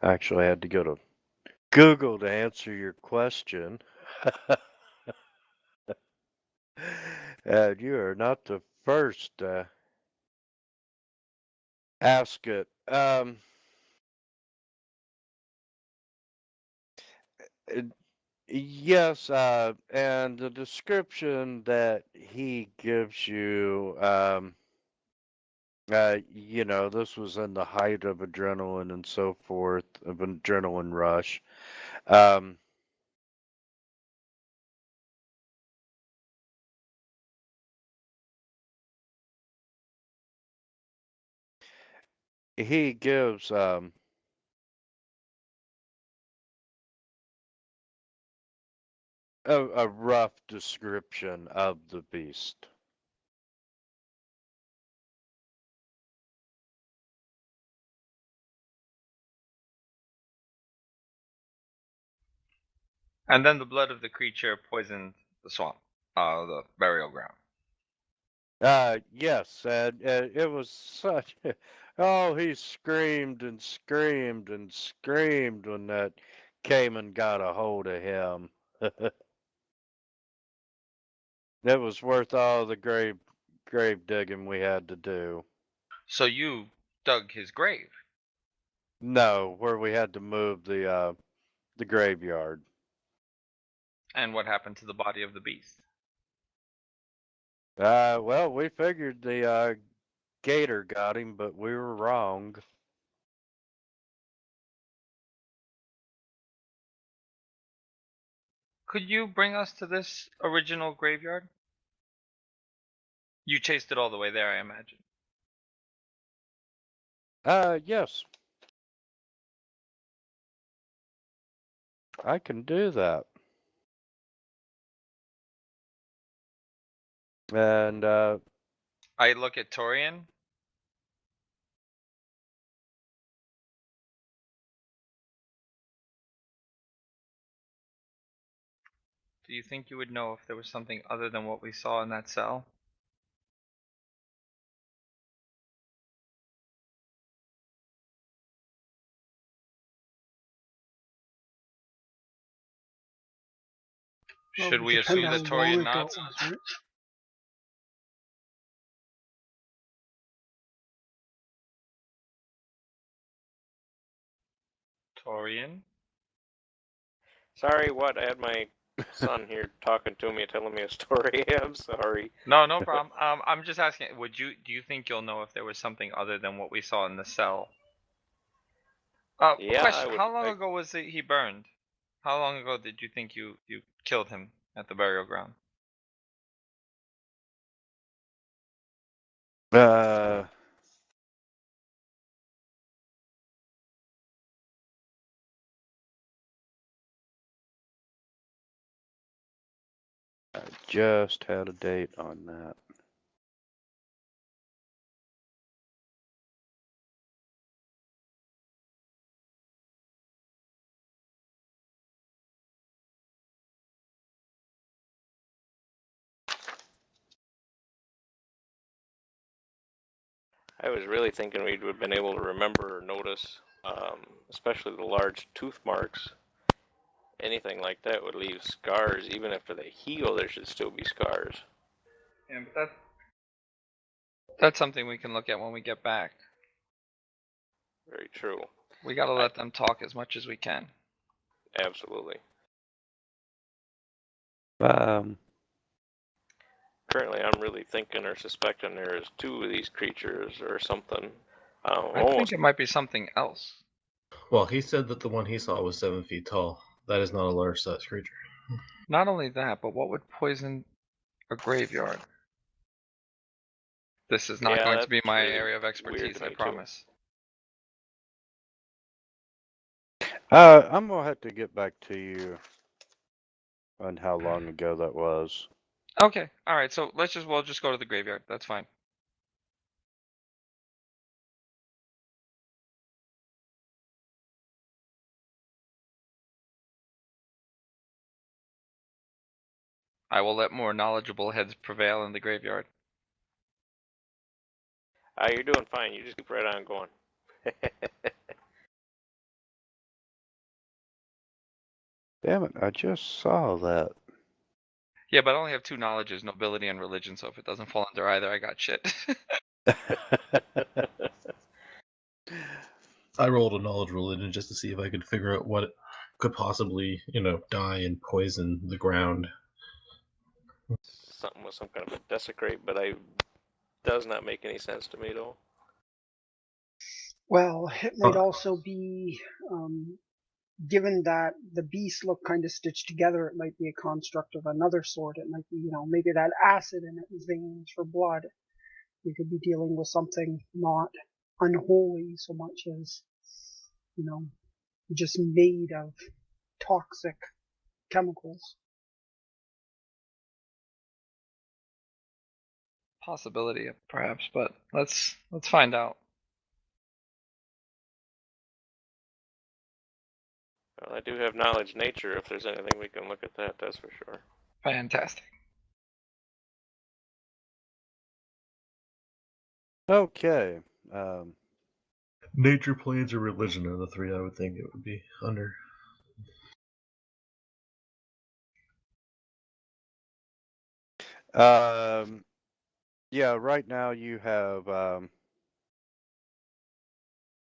actually, I had to go to Google to answer your question. And you are not the first to ask it. It- yes, and the description that he gives you, this was in the height of adrenaline and so forth, of an adrenaline rush. Um, he gives a rough description of the beast. And then the blood of the creature poisoned the swamp, the burial ground. Yes, and it was such. Oh, he screamed and screamed and screamed when that caiman got a hold of him. It was worth all the grave digging we had to do. So you dug his grave. No, where we had to move the graveyard. And what happened to the body of the beast? Well, we figured the gator got him, but we were wrong. Could you bring us to this original graveyard? You chased it all the way there, I imagine. Yes, I can do that. And I look at Torian. Do you think you would know if there was something other than what we saw in that cell? Well, Should it we would depend assume how that long Torian ago nods? it was, right? Torian? Sorry, what? I had my son here talking to me, telling me a story. I'm sorry. No, no problem. I'm just asking, do you think you'll know if there was something other than what we saw in the cell? Yeah, Question, I would. how long ago was it he burned? How long ago did you think you killed him at the burial ground? uh, I just had a date on that. I was really thinking we'd have been able to remember or notice, especially the large tooth marks. Anything like that would leave scars. Even after they heal, there should still be scars. Yeah, but that's something we can look at when we get back. Very true. We gotta let them talk as much as we can. Absolutely. Currently, I'm really thinking or suspecting there is 2 of these creatures or something. I think it might be something else. Well, he said that the one he saw was 7 feet tall. That is not a large-sized creature. Not only that, but what would poison a graveyard? This is not going to be that's my really area of weird expertise, to I me, too. promise. I'm gonna have to get back to you on how long ago that was. Okay, alright, so we'll just go to the graveyard. That's fine. I will let more knowledgeable heads prevail in the graveyard. You're doing fine. You just keep right on going. Damn it, I just saw that. Yeah, but I only have 2 knowledges, nobility and religion, so if it doesn't fall under either, I got shit. I rolled a knowledge religion just to see if I could figure out what could possibly, die and poison the ground. Something with some kind of a desecrate, but does not make any sense to me at all. Well, it might also be, given that the beasts look kind of stitched together, it might be a construct of another sort. It might be, maybe it had acid in its veins for blood. We could be dealing with something not unholy so much as, just made of toxic chemicals. Possibility, perhaps, but let's find out. Well, I do have knowledge nature. If there's anything we can look at that, that's for sure. Fantastic. Okay. Nature, planes, or religion are the 3 I would think it would be under. Yeah, right now you have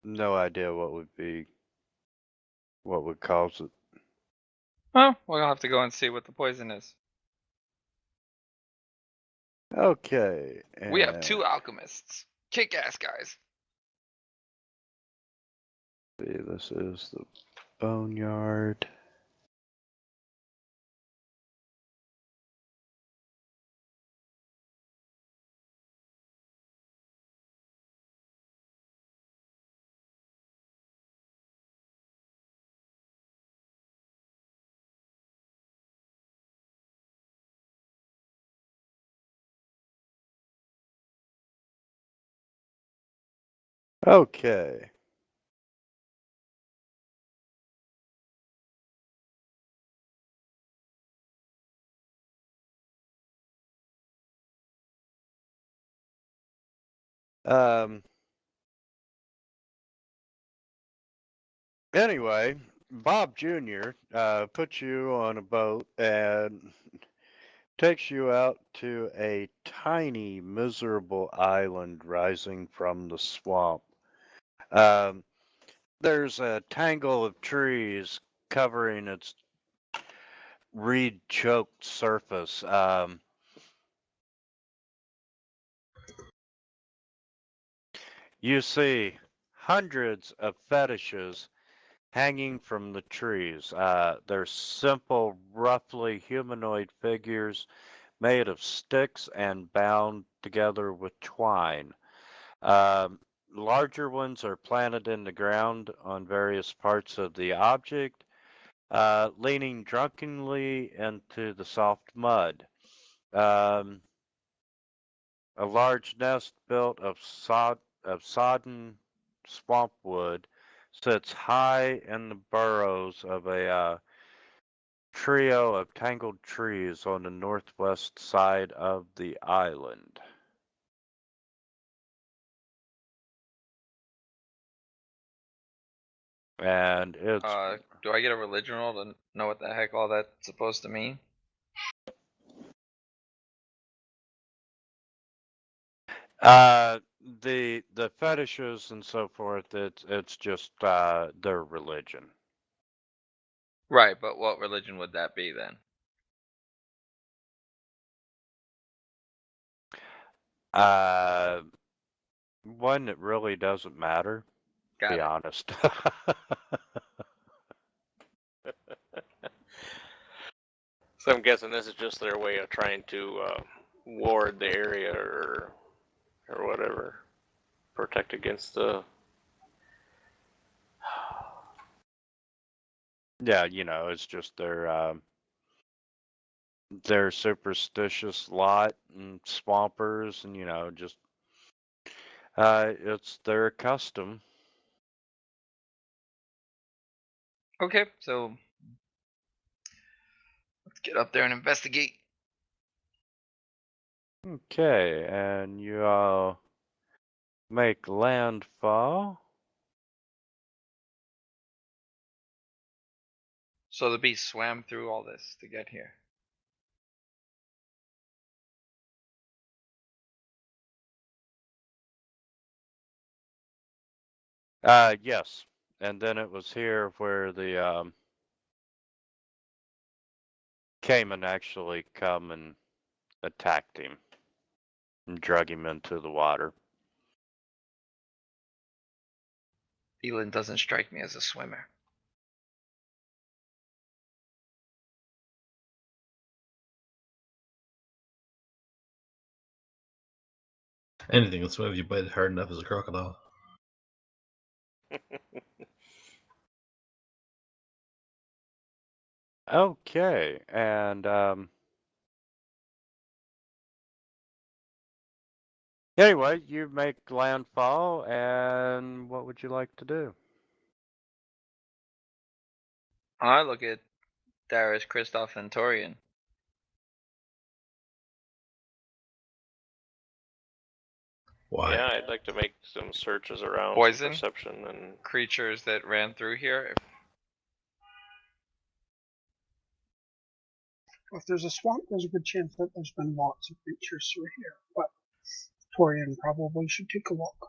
no idea what would cause it. Well, we'll have to go and see what the poison is. Okay. We have 2 alchemists. Kick-ass guys. See, this is the boneyard. Okay. Anyway, Bob Jr. Puts you on a boat and takes you out to a tiny, miserable island rising from the swamp. There's a tangle of trees covering its reed-choked surface. You see hundreds of fetishes hanging from the trees. They're simple, roughly humanoid figures made of sticks and bound together with twine. Larger ones are planted in the ground on various parts of the object, leaning drunkenly into the soft mud. A large nest built of sodden swamp wood sits high in the burrows of a trio of tangled trees on the northwest side of the island. And it's Do I get a religion roll to know what the heck all that's supposed to mean? the fetishes and so forth. It's just their religion. Right, but what religion would that be then? One that really doesn't matter. Got Be it. honest. So I'm guessing this is just their way of trying to ward the area or whatever, protect against the. Yeah, it's just their superstitious lot and swampers, and just it's their custom. Okay, so let's get up there and investigate. Okay, and you all make landfall. So the beast swam through all this to get here. Yes, and then it was here where the Cayman actually come and attacked him and drug him into the water. Elin doesn't strike me as a swimmer. Anything will swim if you bite it hard enough as a crocodile. Okay, and anyway, you make landfall, and what would you like to do? I look at Darius, Kristoff, and Torian. Why? Yeah, I'd like to make some searches around, Poison? some perception, and Creatures that ran through here. If there's a swamp, there's a good chance that there's been lots of creatures through here. But Torian probably should take a look.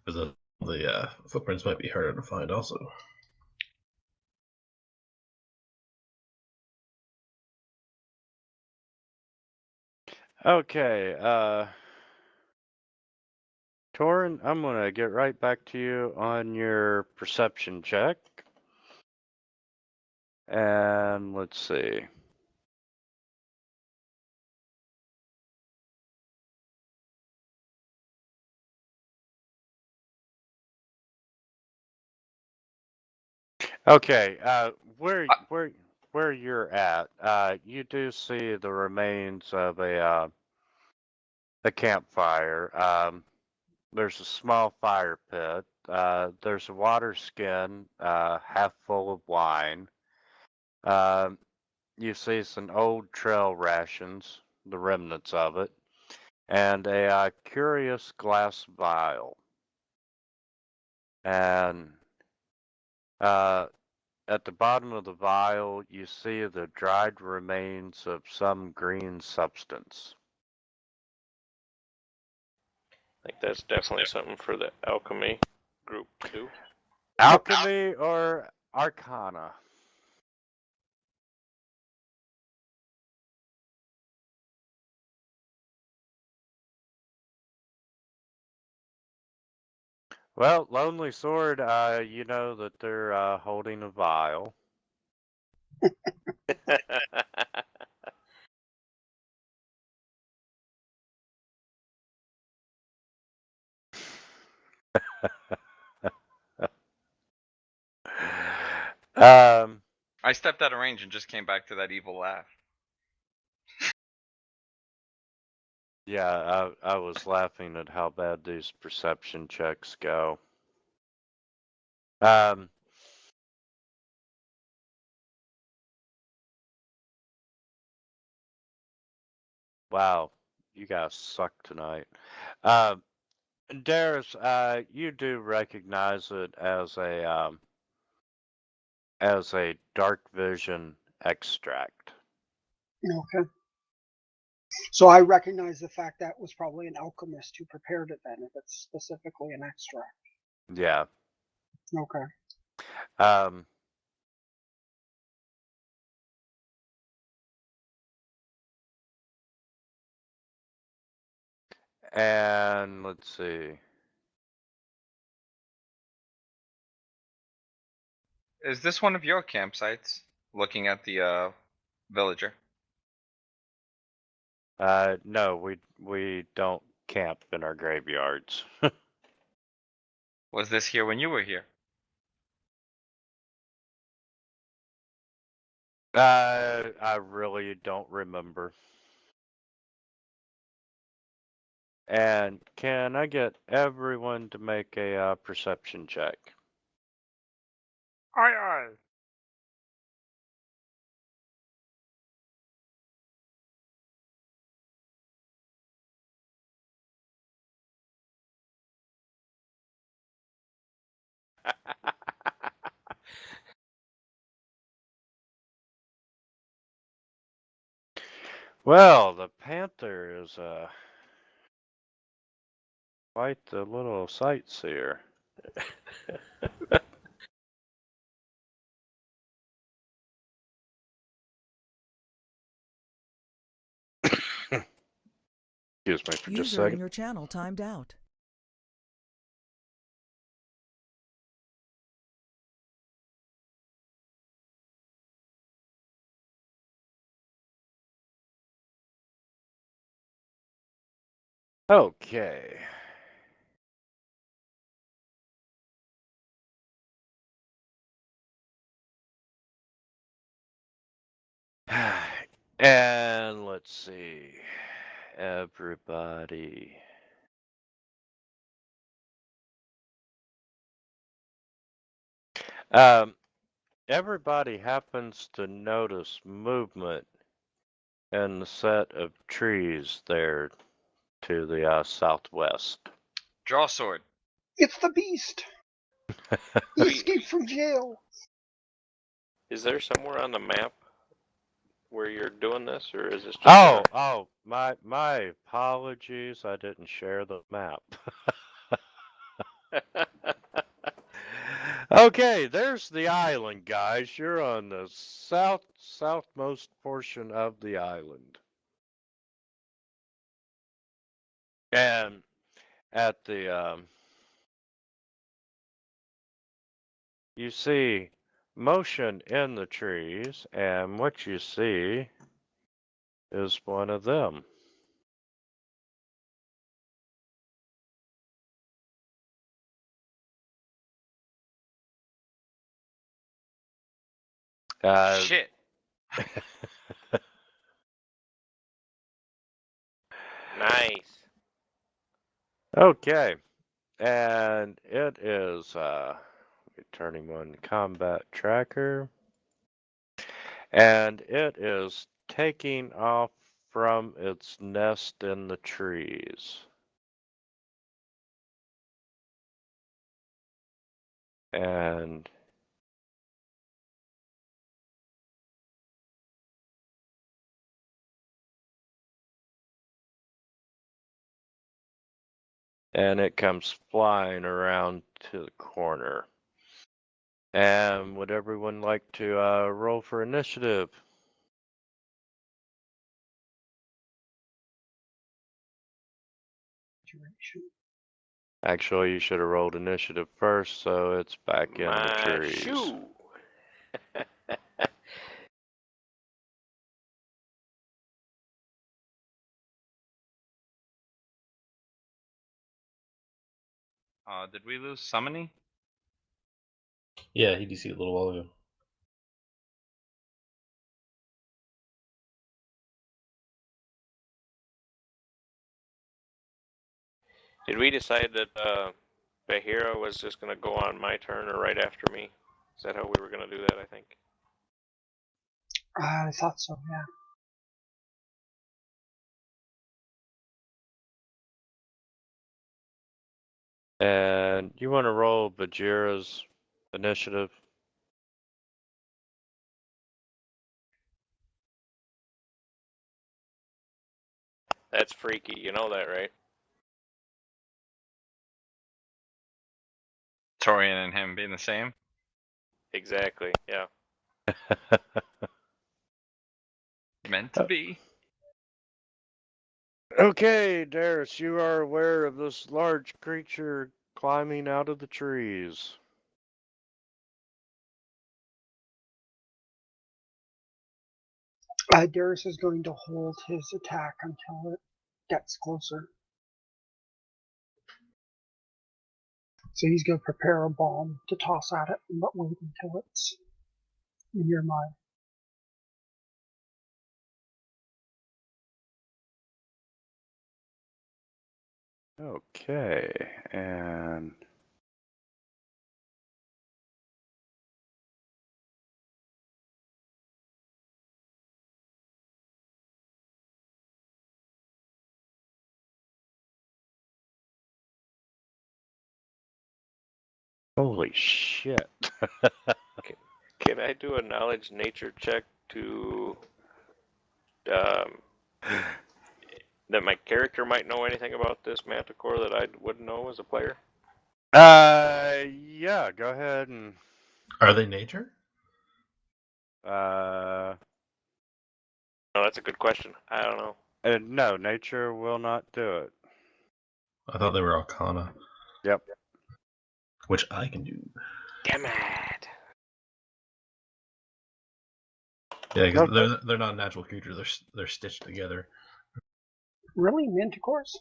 Because the footprints might be harder to find also. Okay, Torin, I'm gonna get right back to you on your perception check. And let's see. Okay, where you're at, you do see the remains of a campfire. There's a small fire pit. There's a water skin, half full of wine. You see some old trail rations, the remnants of it, and a curious glass vial. And at the bottom of the vial, you see the dried remains of some green substance. I think that's definitely something for the alchemy group to do. Alchemy or Arcana? Well, Lonely Sword, you know that they're holding a vial. um, I stepped out of range and just came back to that evil laugh. Yeah, I was laughing at how bad these perception checks go. Wow, you guys suck tonight. Darius, you do recognize it as a dark vision extract. Okay. So I recognize the fact that was probably an alchemist who prepared it then, if it's specifically an extract. Yeah. Okay. And let's see. Is this one of your campsites? Looking at the villager. No, we don't camp in our graveyards. Was this here when you were here? I really don't remember. And can I get everyone to make a perception check? Aye, aye. Well, the panther is quite the little sightseer. Excuse me for just a User in second. your channel timed out. Okay. And let's see. Everybody. Everybody happens to notice movement in the set of trees there to the southwest. Draw sword. It's the beast! He escaped from jail! Is there somewhere on the map where you're doing this, or is this just? Oh, my apologies. I didn't share the map. Okay, there's the island, guys. You're on the southmost portion of the island. And at the you see motion in the trees, and what you see is one of them. Shit. Nice. Okay, and it is turning on combat tracker, and it is taking off from its nest in the trees. And it comes flying around to the corner. And would everyone like to roll for initiative? Actually, you should have rolled initiative first, so it's back in the trees. Shoe. Did we lose summoning? Yeah, he DC'd a little while ago. Did we decide that Bahira was just going to go on my turn or right after me? Is that how we were going to do that, I think? I thought so, yeah. And you want to roll Bajira's initiative? That's freaky. You know that, right? Torian and him being the same. Exactly, yeah. Meant to be. Okay, Darius, you are aware of this large creature climbing out of the trees. Darius is going to hold his attack until it gets closer. So he's going to prepare a bomb to toss at it, but wait until it's near my. Okay, and holy shit. Can I do a knowledge nature check to that my character might know anything about this manticore that I wouldn't know as a player? Yeah, go ahead and Are they nature? Oh, that's a good question. I don't know. no, nature will not do it. I thought they were Arcana. Yep. Which I can do. Damn it! Yeah, because Okay. they're not natural creatures. They're stitched together. Really? Manticores?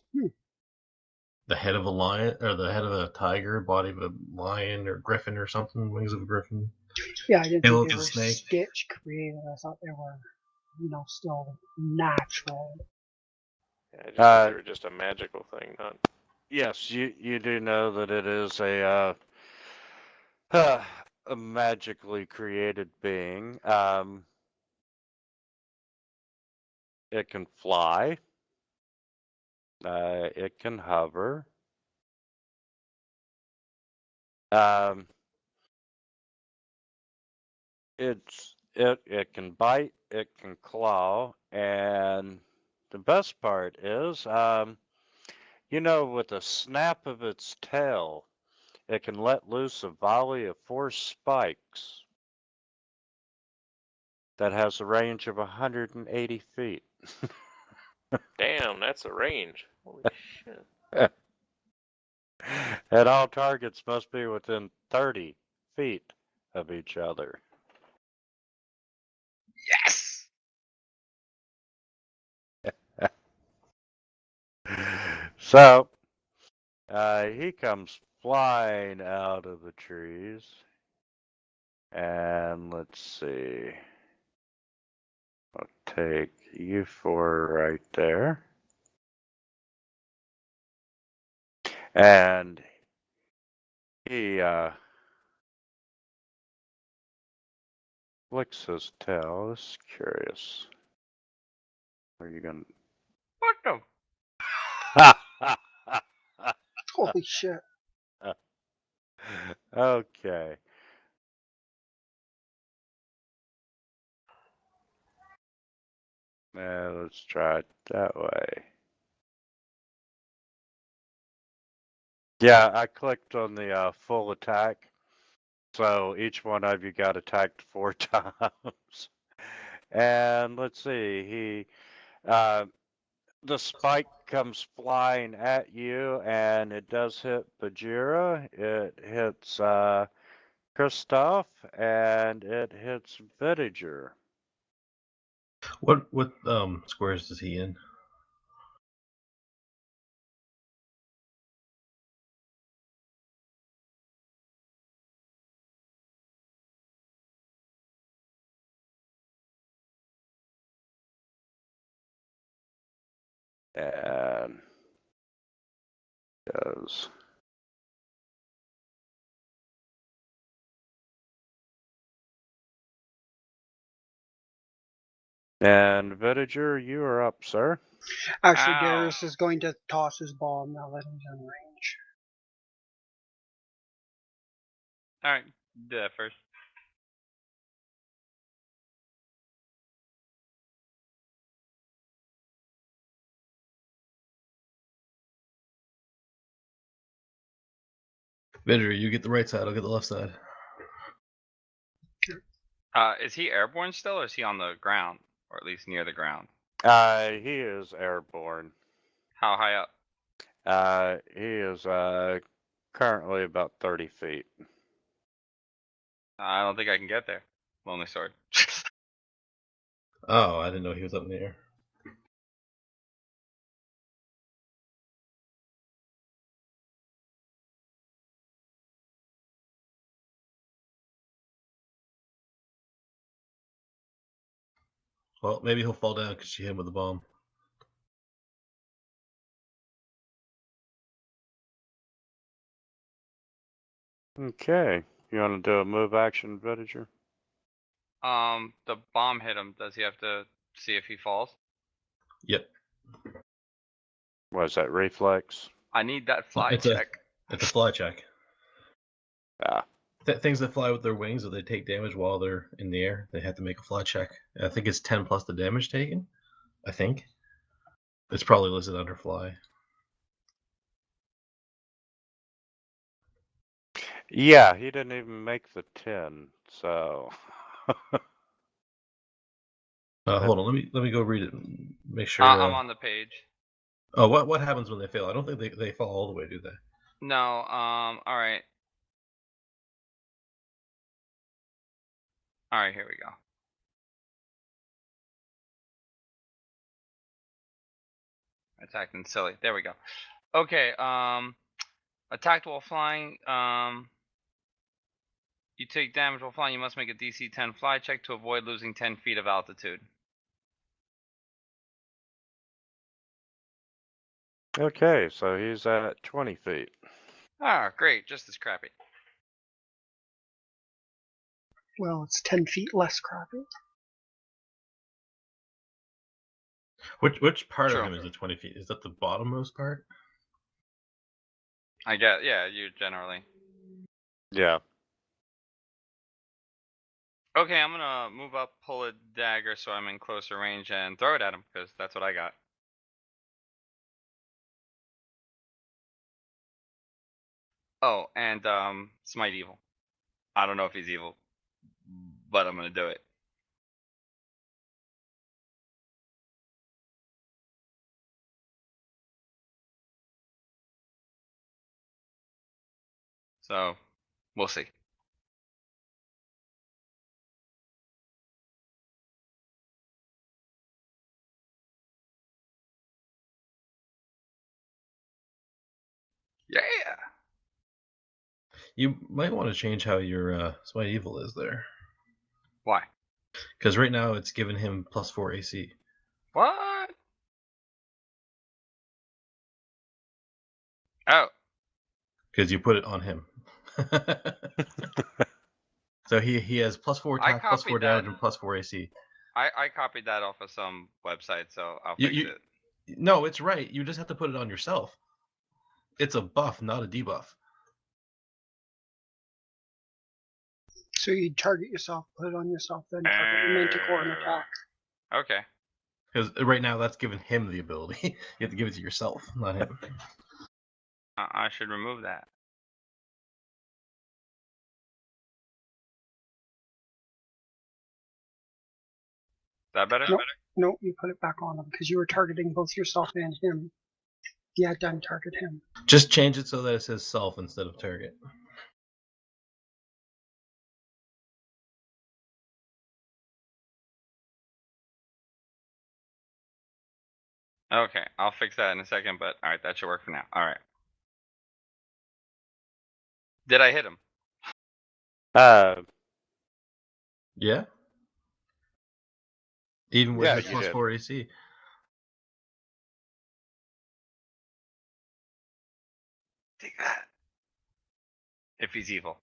The head of a lion, or the head of a tiger, body of a lion or griffin or something, wings of a griffin. Yeah, I didn't Tail think of they a were snake. Stitch created. I thought they were, still natural. I just thought they were just a magical thing, not. Yes, you do know that it is a magically created being. It can fly. It can hover. It can bite. It can claw, and the best part is, with a snap of its tail, it can let loose a volley of 4 spikes that has a range of 180 feet. Damn, that's a range. Holy shit. And all targets must be within 30 feet of each other. Yes. So, he comes flying out of the trees. And let's see. I'll take you 4 right there. And he flicks his tail. This is curious. Are you gonna? What the? Holy shit. Okay. Let's try it that way. Yeah, I clicked on the full attack. So each one of you got attacked 4 times. And let's see, the spike comes flying at you, and it does hit Bajira. It hits Kristoff, and it hits Vidiger. What squares is he in? And does. And Villager, you are up, sir. Actually, Ow. Darius is going to toss his bomb now that he's in range. All right, do that first. Vidri, you get the right side, I'll get the left side. Is he airborne still, or is he on the ground, or at least near the ground? He is airborne. How high up? He is currently about 30 feet. I don't think I can get there. Lonely sword. Oh, I didn't know he was up in the air. Well, maybe he'll fall down because she hit him with a bomb. Okay. You want to do a move action, Villager? The bomb hit him. Does he have to see if he falls? Yep. What is that, reflex? I need that fly It's check. It's a fly check. Ah. Things that fly with their wings, or they take damage while they're in the air, they have to make a fly check. I think it's 10 plus the damage taken. I think. It's probably listed under fly. Yeah, he didn't even make the 10, so. Hold on, let me go read it. Make sure. I'm on the page. Oh, what happens when they fail? I don't think they fall all the way, do they? No. All right. All right. Here we go. Attacked and silly. There we go. Okay. Attacked while flying. You take damage while flying. You must make a DC 10 fly check to avoid losing 10 feet of altitude. Okay, so he's at 20 feet. Ah, great. Just as crappy. Well, it's 10 feet less crappy. Which part True. of him is the 20 feet? Is that the bottommost part? I guess. Yeah. You generally. Yeah. Okay, I'm gonna move up, pull a dagger so I'm in closer range, and throw it at him, because that's what I got. Oh, and smite evil. I don't know if he's evil, but I'm gonna do it. So, we'll see. Yeah. You might want to change how your smite evil is there, Why? because right now it's giving him +4 AC. What? Oh. Because you put it on him. So he has +4 I attack, +4 copied that. damage, and +4 AC. I copied that off of some website, so I'll You, fix you, it. no, it's right. You just have to put it on yourself. It's a buff, not a debuff. So you target yourself, put it on yourself, then target your manticore and attack. Okay. Because right now that's giving him the ability. You have to give it to yourself, not him. I should remove that. Is that better? Nope. No, you put it back on him because you were targeting both yourself and him. Yeah, done. Target him. Just change it so that it says self instead of target. Okay, I'll fix that in a second, but alright, that should work for now. Alright. Did I hit him? Yeah. Even with Yeah, his you did. +4 AC. if he's evil.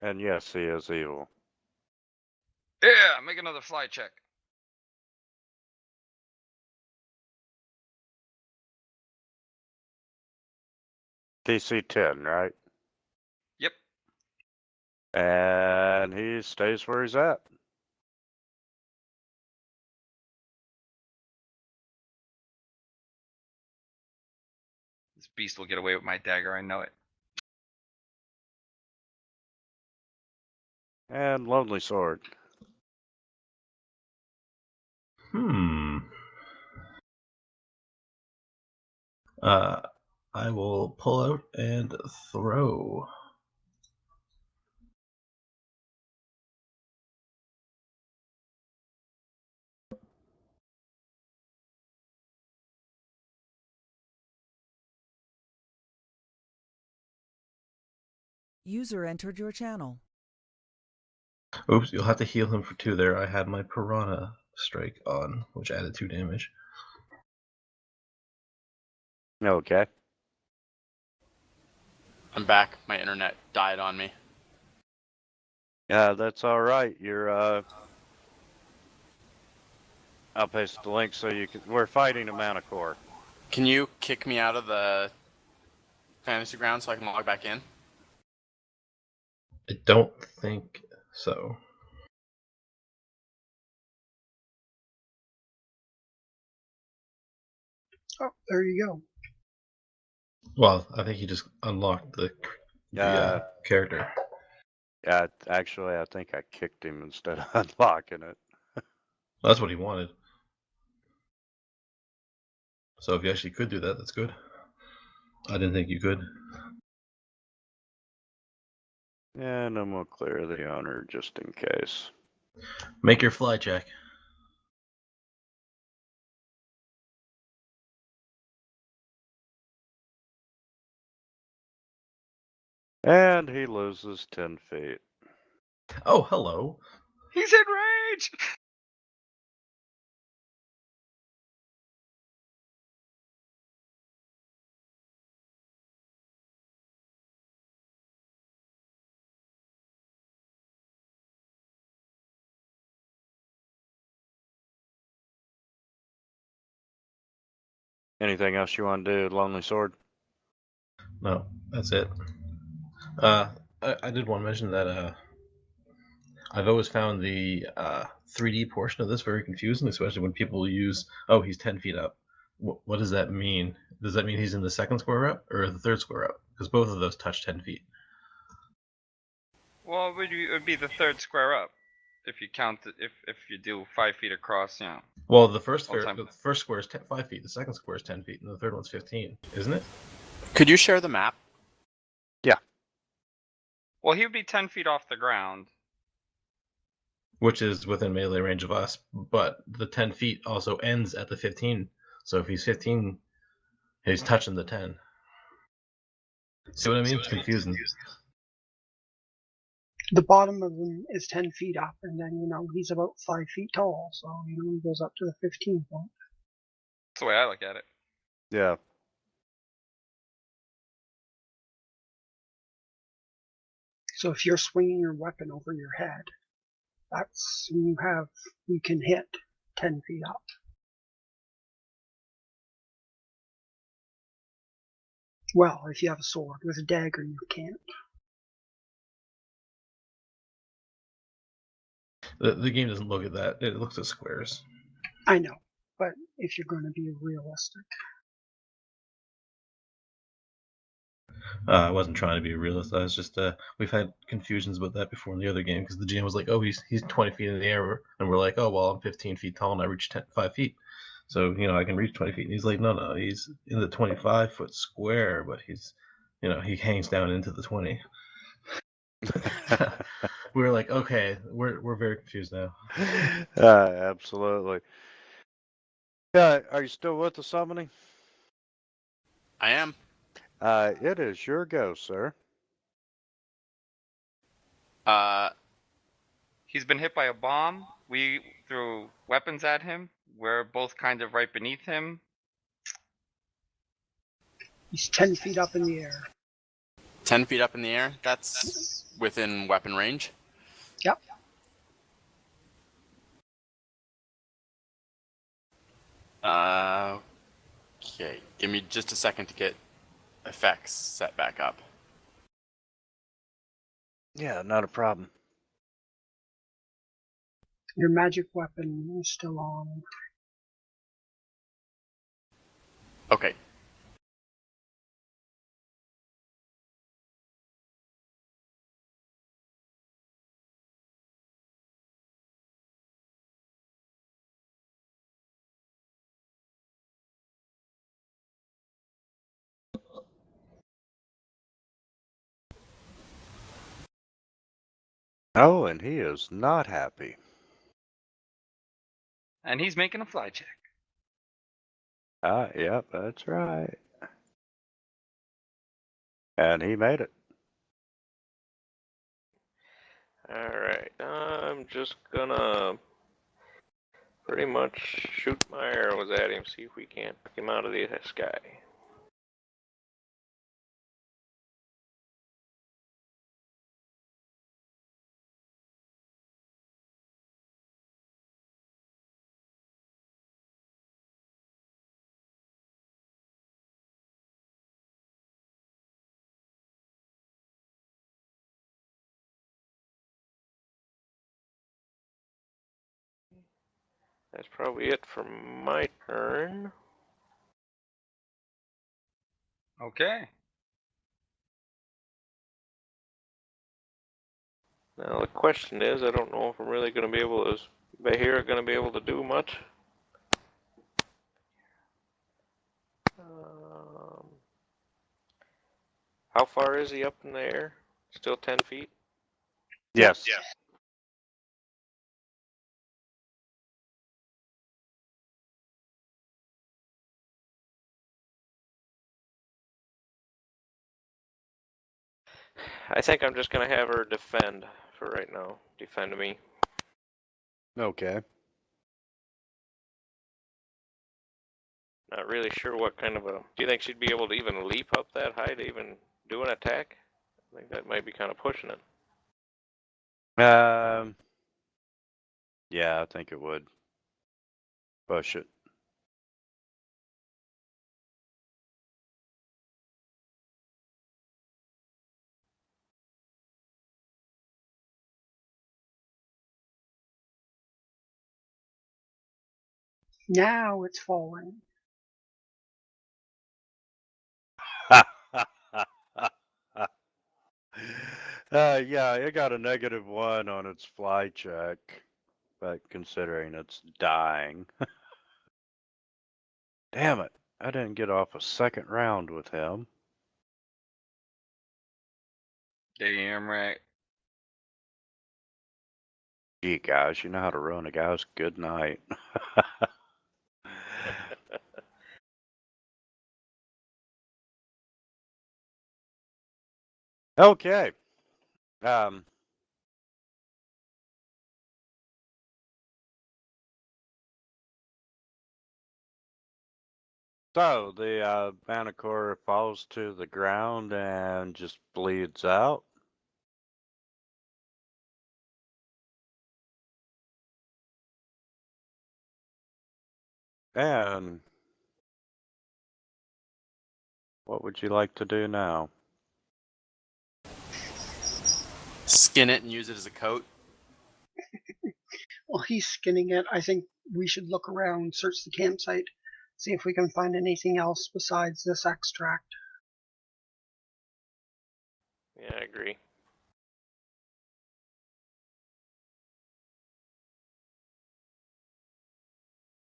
And yes, he is evil. Yeah, make another fly check. DC 10, right? Yep. And he stays where he's at. This beast will get away with my dagger, I know it. And Lonely Sword. I will pull out and throw. User entered your channel. Oops, you'll have to heal him for 2 there. I had my Piranha Strike on, which added 2 damage. Okay. I'm back. My internet died on me. Yeah, that's all right. You're I'll paste the link so you can. We're fighting a Mana Core. Can you kick me out of the fantasy ground so I can log back in? I don't think so. Oh, there you go. Well, I think he just unlocked the character. Yeah, actually, I think I kicked him instead of unlocking it. That's what he wanted. So if you actually could do that, that's good. I didn't think you could. And I'm gonna clear the owner just in case. Make your fly check. And he loses 10 feet. Oh, hello. He's in rage! Anything else you want to do, Lonely Sword? No, that's it. I did want to mention that I've always found the 3D portion of this very confusing, especially when people use, oh, he's 10 feet up. What does that mean? Does that mean he's in the second square up or the third square up? Because both of those touch 10 feet. Well, it would be the third square up. If you count it, if you do 5 feet across, you know. Well, the first All time. the first square is 5 feet, the second square is 10 feet, and the third one's 15, isn't it? Could you share the map? Yeah. Well, he would be 10 feet off the ground. Which is within melee range of us, but the 10 feet also ends at the 15. So if he's 15, he's touching the 10. See what I mean? It's confusing. The bottom of him is 10 feet up, and then, he's about 5 feet tall, so, he goes up to the 15 point. That's the way I look at it. Yeah. So if you're swinging your weapon over your head, that's when you can hit 10 feet up. Well, if you have a sword. With a dagger, you can't. The game doesn't look at that. It looks at squares. I know, but if you're going to be realistic. I wasn't trying to be a realist. I was just we've had confusions about that before in the other game because the GM was like, "Oh, he's 20 feet in the air," and we're like, "Oh, well, I'm 15 feet tall and I reach 5 feet, so I can reach 20 feet." And he's like, "No, he's in the 25-foot square, but he's, he hangs down into the 20." We were like, "Okay, we're very confused now." Absolutely. Yeah, are you still with the summoning? I am. It is your go, sir. He's been hit by a bomb. We threw weapons at him. We're both kind of right beneath him. He's 10 feet up in the air. 10 feet up in the air? That's within weapon range? Yep. Okay. Give me just a second to get effects set back up. Yeah, not a problem. Your magic weapon is still on. Okay. Oh, and he is not happy. And he's making a fly check. Yep, that's right. And he made it. Alright, I'm just gonna pretty much shoot my arrows at him, see if we can't pick him out of the sky. That's probably it for my turn. Okay. Now the question is, I don't know if I'm really going to be able to, Bahira going to be able to do much. How far is he up in the air? Still 10 feet? Yes. Yeah. I think I'm just going to have her defend for right now. Defend me. Okay. Not really sure what kind of a... Do you think she'd be able to even leap up that high to even do an attack? I think that might be kind of pushing it. Yeah, I think it would. Push it. Now it's falling. Yeah, it got a -1 on its fly check, but considering it's dying. Damn it, I didn't get off a second round with him. Damn right. Gee, guys, you know how to ruin a guy's good night. Okay. So the Manticore falls to the ground and just bleeds out. And what would you like to do now? Skin it and use it as a coat. While he's skinning it, I think we should look around, search the campsite, see if we can find anything else besides this extract. Yeah, I agree.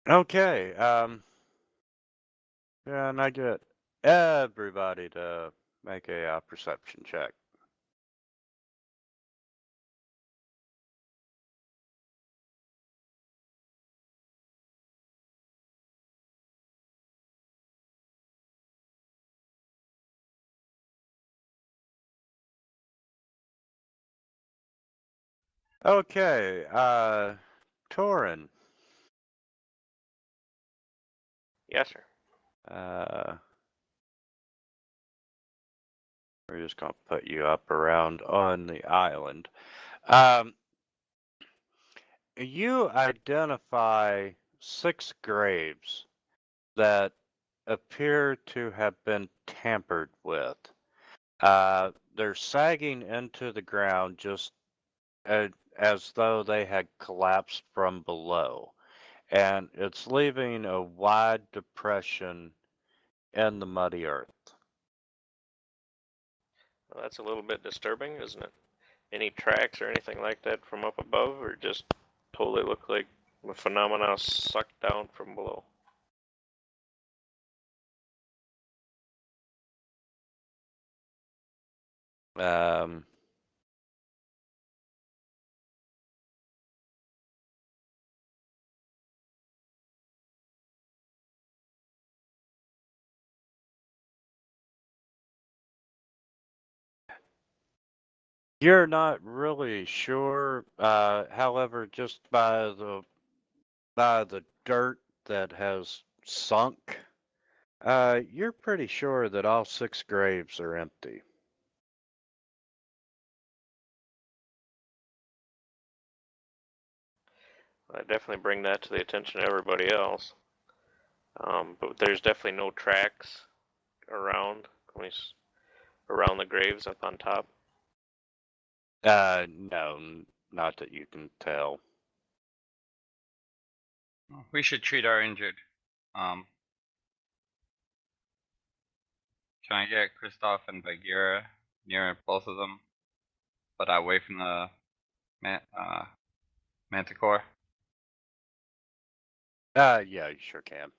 Okay. Yeah, and I get everybody to make a perception check. Okay, Torin. Yes, sir. We're just gonna put you up around on the island. You identify 6 graves that appear to have been tampered with. They're sagging into the ground just as though they had collapsed from below, and it's leaving a wide depression in the muddy earth. Well, that's a little bit disturbing, isn't it? Any tracks or anything like that from up above, or just totally look like a phenomena sucked down from below? You're not really sure, however, just by the dirt that has sunk, you're pretty sure that all 6 graves are empty. I definitely bring that to the attention of everybody else. But there's definitely no tracks around around the graves up on top. No, not that you can tell. We should treat our injured. Can I get Kristoff and Bagheera near both of them, but away from the Manticore? Yeah, you sure can.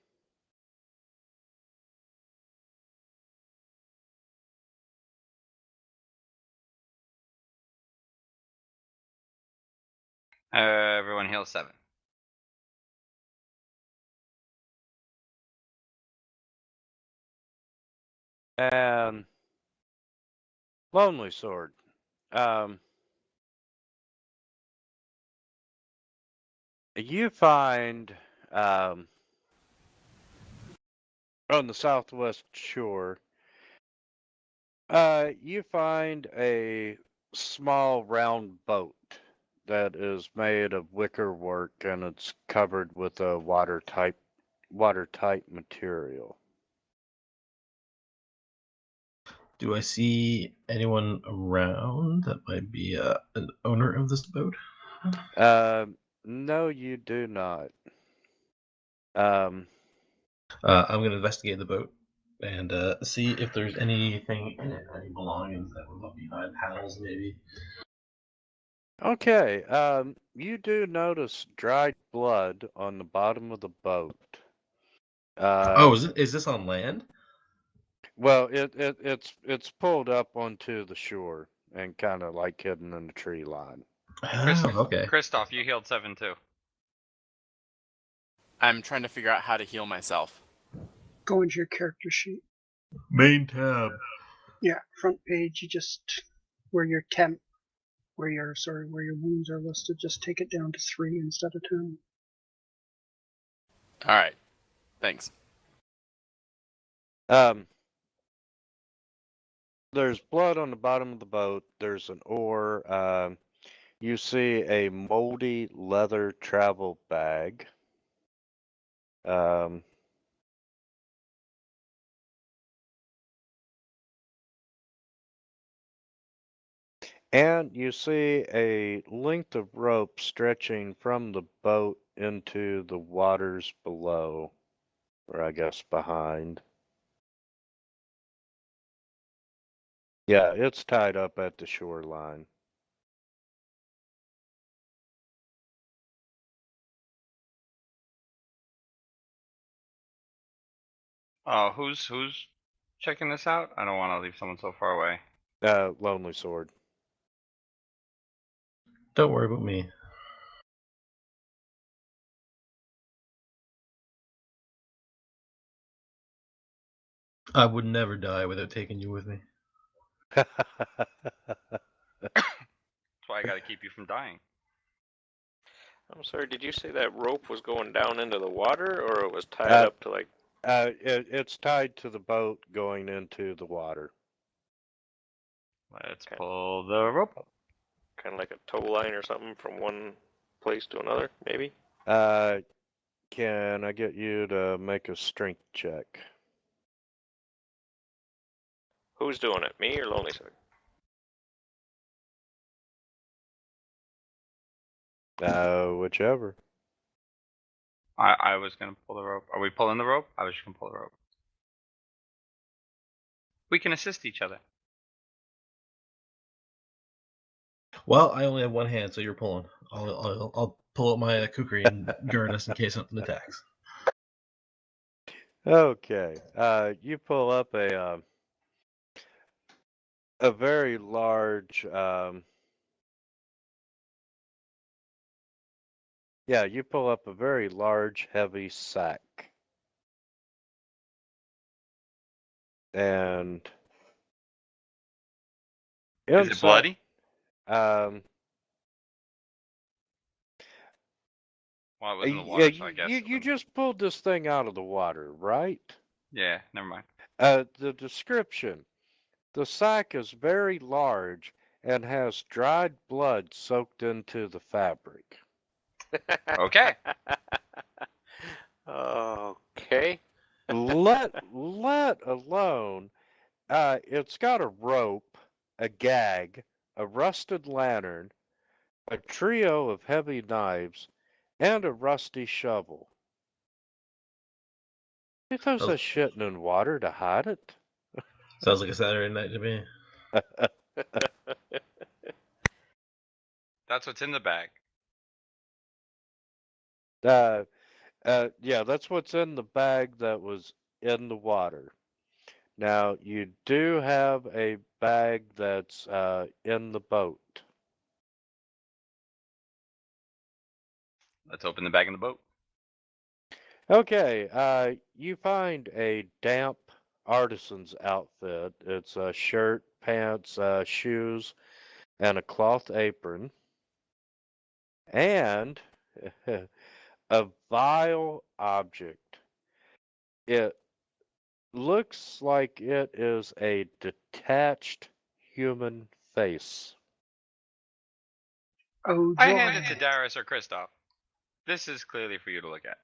Everyone heal 7. And Lonely Sword. You find on the southwest shore, you find a small round boat that is made of wicker work, and it's covered with a watertight material. Do I see anyone around that might be an owner of this boat? No, you do not. I'm going to investigate the boat and see if there's anything in it, any belongings that were left behind, paddles maybe. Okay, you do notice dried blood on the bottom of the boat. Is this on land? Well, it's pulled up onto the shore and kind of like hidden in the tree line. Oh, okay. Kristoff, you healed 7 too. I'm trying to figure out how to heal myself. Go into your character sheet. Main tab. Yeah, front page. You just where your wounds are listed. Just take it down to 3 instead of 10. All right, thanks. There's blood on the bottom of the boat. There's an oar. You see a moldy leather travel bag. And you see a length of rope stretching from the boat into the waters below, or I guess behind. Yeah, it's tied up at the shoreline. Who's checking this out? I don't want to leave someone so far away. Lonely Sword. Don't worry about me. I would never die without taking you with me. That's why I got to keep you from dying. I'm sorry, did you say that rope was going down into the water, or it was tied up to like... It's tied to the boat going into the water. Let's Okay. pull the rope up. Kind of like a tow line or something from one place to another, maybe? Can I get you to make a strength check? Who's doing it, me or Lonely Side? Whichever. I was gonna pull the rope. Are we pulling the rope? I was just gonna pull the rope. We can assist each other. Well, I only have one hand, so you're pulling. I'll pull out my kukri and guard us in case something attacks. Okay. You pull up a very large. Yeah, you pull up a very large, heavy sack. And Is it bloody? Um, Well, it was in the yeah, water, so I guess. you just pulled this thing out of the water, right? Yeah, never mind. The description. The sack is very large and has dried blood soaked into the fabric. Okay. Okay. let alone, it's got a rope, a gag, a rusted lantern, a trio of heavy knives, and a rusty shovel. Who throws that shit in water to hide it? Sounds like a Saturday night to me. That's what's in the bag. Yeah, that's what's in the bag that was in the water. Now, you do have a bag that's in the boat. Let's open the bag in the boat. Okay, you find a damp artisan's outfit. It's a shirt, pants, shoes, and a cloth apron. And a vile object. It looks like it is a detached human face. Oh I joy. hand it to Darius or Kristoff. This is clearly for you to look at.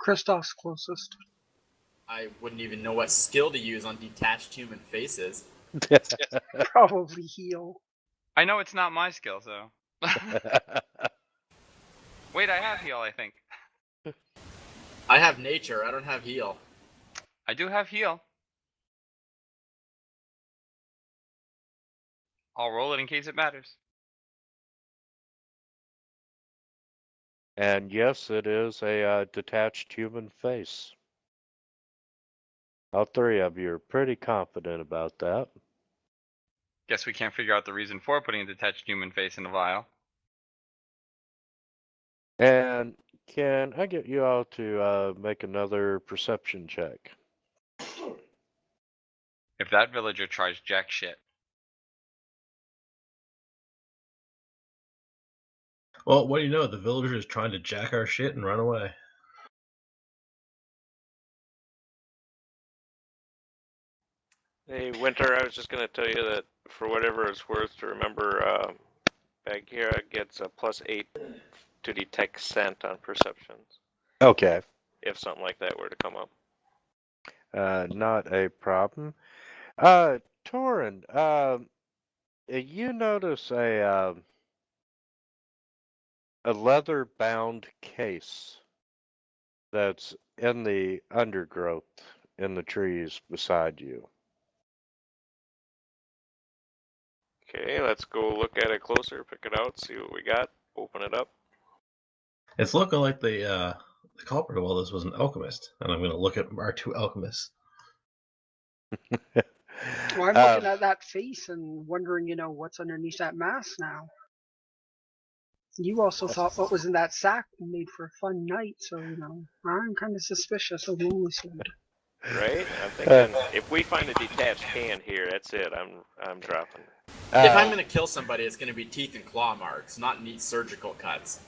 Kristoff's closest. I wouldn't even know what skill to use on detached human faces. Probably heal. I know it's not my skill, so. Wait, I have heal, I think. I have nature, I don't have heal. I do have heal. I'll roll it in case it matters. And yes, it is a detached human face. All three of you are pretty confident about that. Guess we can't figure out the reason for putting a detached human face in a vial. And can I get you all to make another perception check? If that villager tries jack shit. Well, what do you know? The villager is trying to jack our shit and run away. Hey, Winter, I was just going to tell you that for whatever it's worth, to remember Bagheera gets a +8 to detect scent on perceptions, Okay. if something like that were to come up. Not a problem. Torin, you notice a leather-bound case that's in the undergrowth in the trees beside you. Okay, let's go look at it closer, pick it out, see what we got, open it up. It's looking like the culprit of all this was an alchemist, and I'm going to look at our two alchemists. Well, I'm looking at that face and wondering, what's underneath that mask now. You also thought what was in that sack made for a fun night, so, I'm kind of suspicious of Lonely Sword. Right? I'm thinking, if we find a detached hand here, that's it, I'm dropping. If I'm gonna kill somebody, it's gonna be teeth and claw marks, not neat surgical cuts.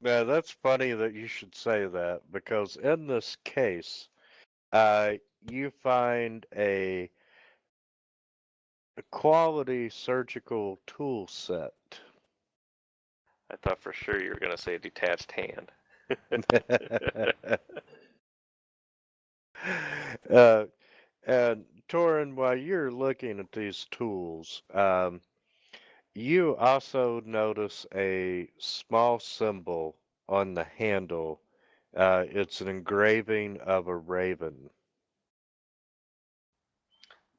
Yeah, that's funny that you should say that, because in this case, you find a quality surgical tool set. I thought for sure you were going to say detached hand. And Torin, while you're looking at these tools, you also notice a small symbol on the handle. It's an engraving of a raven.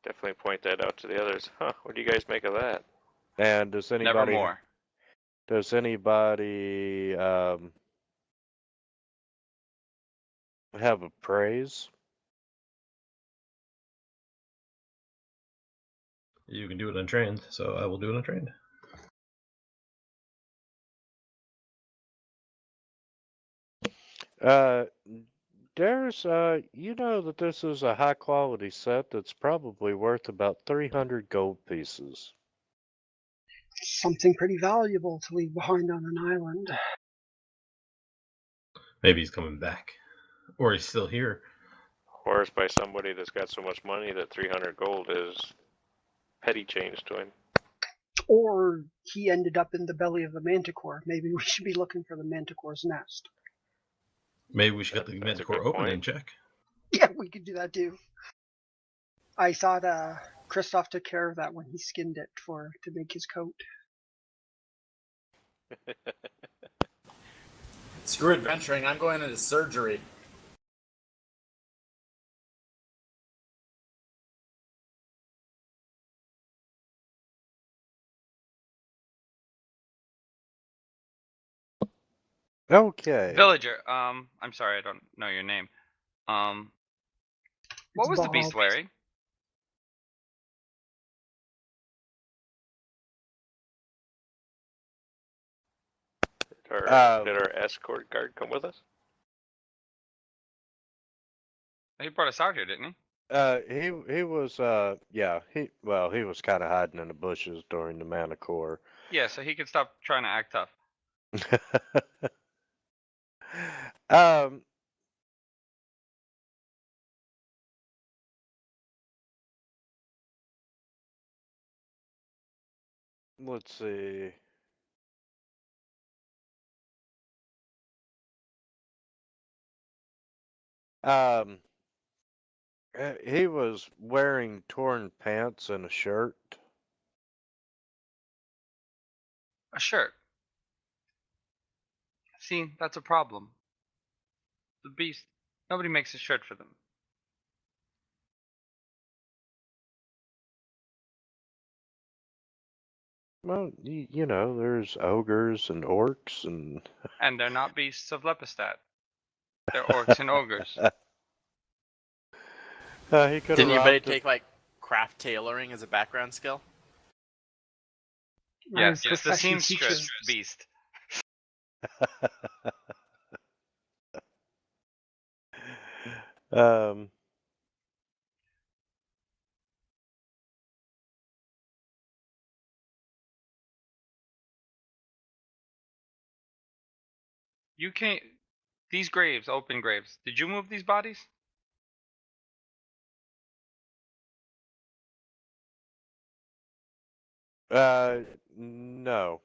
Definitely point that out to the others. Huh, what do you guys make of that? And does anybody Nevermore. have a praise? You can do it untrained, so I will do it untrained. Darius, you know that this is a high quality set that's probably worth about 300 gold pieces. Something pretty valuable to leave behind on an island. Maybe he's coming back, or he's still here. Or it's by somebody that's got so much money that 300 gold is petty change to him. Or he ended up in the belly of the manticore. Maybe we should be looking for the manticore's nest. Maybe we should get the That's a manticore good open point. and check. Yeah, we could do that too. I thought Christoph took care of that when he skinned it to make his coat. Screw adventuring, I'm going into surgery. Okay. Villager, I'm sorry, I don't know your name. What It's was the Bob. beast wearing? Did our escort guard come with us? He brought us out here, didn't he? He was he was kind of hiding in the bushes during the Manicore. Yeah, so he could stop trying to act tough. Let's see. He was wearing torn pants and a shirt. A shirt. See, that's a problem. The beast. Nobody makes a shirt for them. Well, you know, there's ogres and orcs and. And they're not beasts of Lepidstadt. They're orcs and ogres. He could Didn't have anybody robbed. take like craft tailoring as a background skill? Yes, Our it's the profession seamstress teaches- beast. um. You can't. These graves, open graves. Did you move these bodies? No.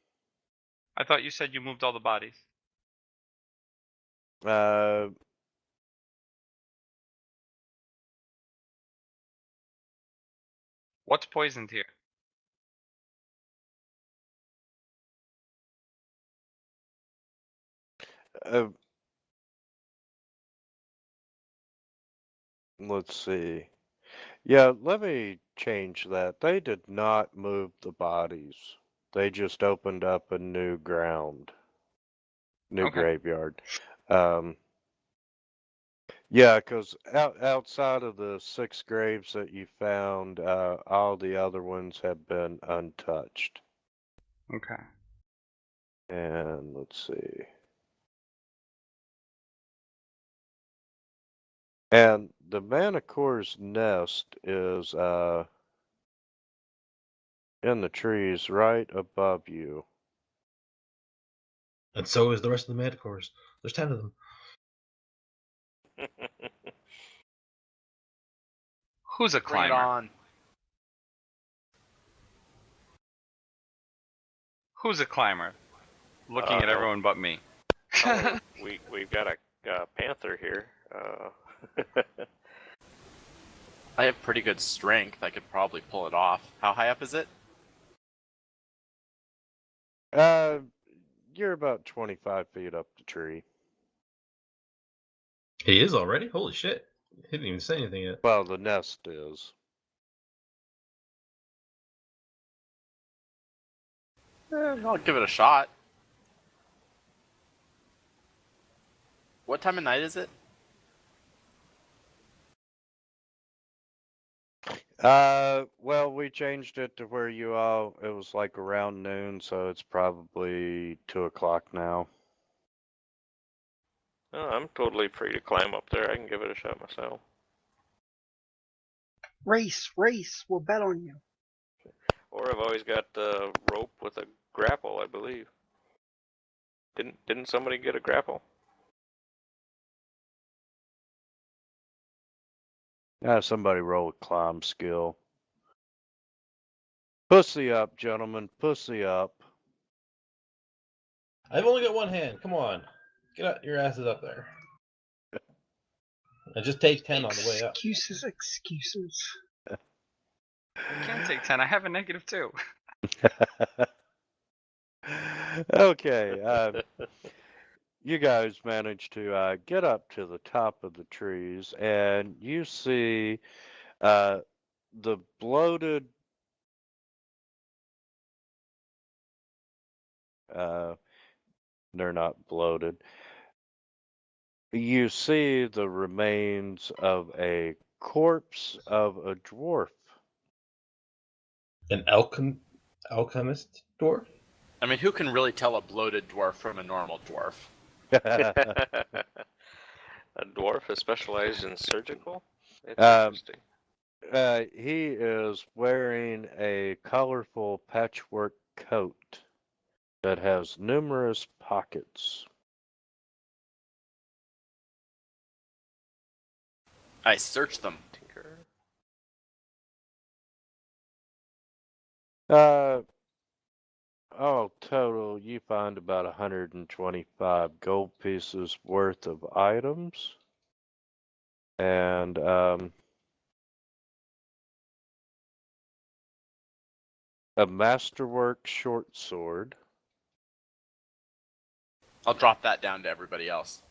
I thought you said you moved all the bodies. What's poisoned here? Let's see. Yeah, let me change that. They did not move the bodies. They just opened up a new new Okay. graveyard. Yeah, because outside of the 6 graves that you found, all the other ones have been untouched. Okay. And let's see. And the Manicore's nest is in the trees right above you. And so is the rest of the manticores. There's 10 of them. Who's a Bring it climber? on. Who's a climber? Looking at everyone but me. Oh, we've got a panther here. I have pretty good strength. I could probably pull it off. How high up is it? You're about 25 feet up the tree. He is already? Holy shit. He didn't even say anything yet. Well, the nest is. I'll give it a shot. What time of night is it? Well, we changed it to where you all, it was like around noon, so it's probably 2 o'clock now. Oh, I'm totally free to climb up there. I can give it a shot myself. Race, we'll bet on you. Or I've always got the rope with a grapple, I believe. Didn't somebody get a grapple? Somebody roll a climb skill. Pussy up, gentlemen, pussy up. I've only got one hand. Come on. Get your asses up there. And just take 10 on the way up. Excuses. I can't take 10. I have a -2. Okay, you guys managed to get up to the top of the trees, and you see the bloated they're not bloated. You see the remains of a corpse of a dwarf. An alchemist dwarf? I mean, who can really tell a bloated dwarf from a normal dwarf? A dwarf is specialized in surgical? It's interesting. He is wearing a colorful patchwork coat that has numerous pockets. I search them. Tinker. Total, you find about 125 gold pieces worth of items. And, a masterwork short sword. I'll drop that down to everybody else.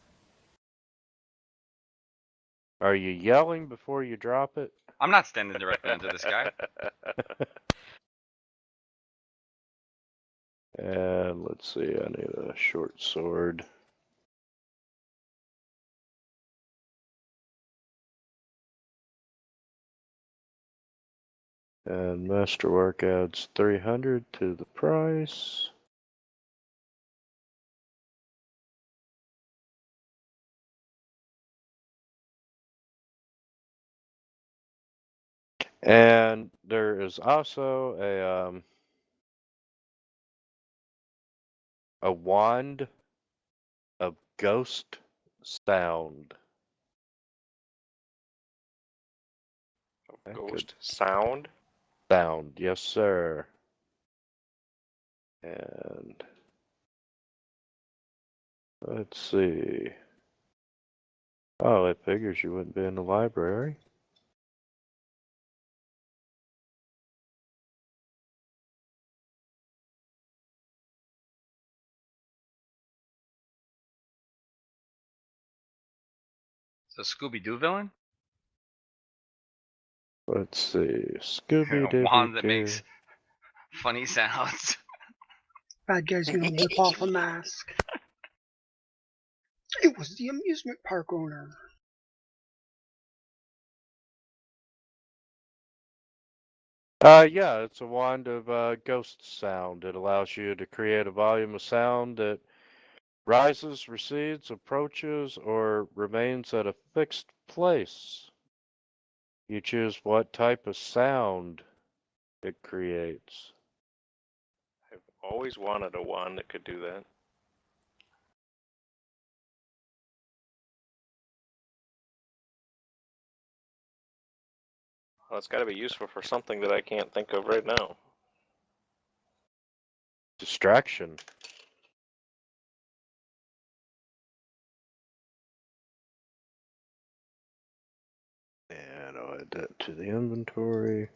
Are you yelling before you drop it? I'm not standing directly under this guy. And let's see, I need a short sword. And masterwork adds 300 to the price. And there is also a wand of ghost sound. Ghost sound? Sound, yes sir. And let's see. Oh, it figures you wouldn't be in the library. So Scooby-Doo villain? Let's see. Scooby A wand that Dooby makes funny sounds. Bad guy's gonna rip off a mask. It was the amusement park owner. Yeah, it's a wand of ghost sound. It allows you to create a volume of sound that rises, recedes, approaches, or remains at a fixed place. You choose what type of sound it creates. I've always wanted a wand that could do that. Well, it's got to be useful for something that I can't think of right now. Distraction. And I'll add that to the inventory.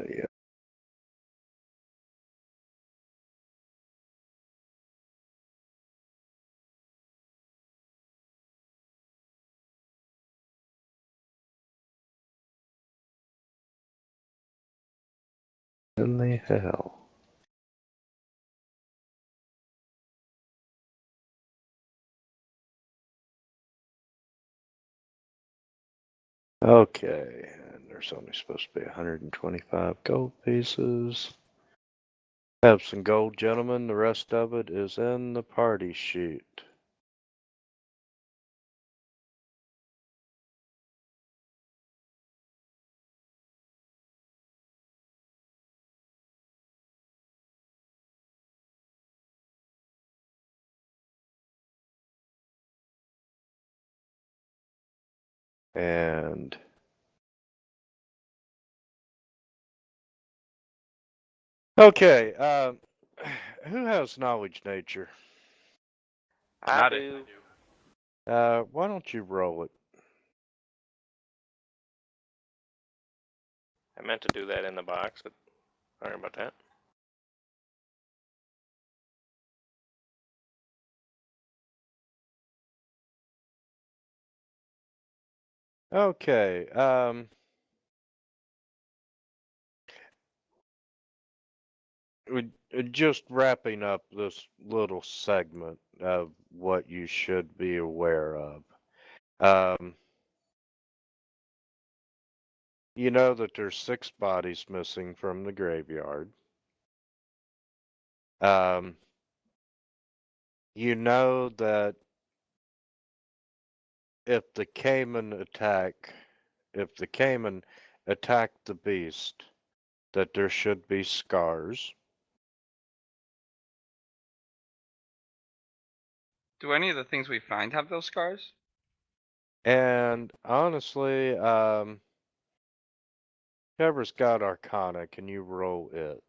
Yeah. In the hell. Okay, and there's only supposed to be 125 gold pieces. Have some gold, gentlemen. The rest of it is in the party sheet. And okay, who has knowledge nature? I Got do. Why don't you roll it? I meant to do that in the box, but sorry about that. Okay, just wrapping up this little segment of what you should be aware of. You know that there's 6 bodies missing from the graveyard. You know that if the Cayman attack the beast, that there should be scars. Do any of the things we find have those scars? And honestly, whoever's got Arcana, can you roll it?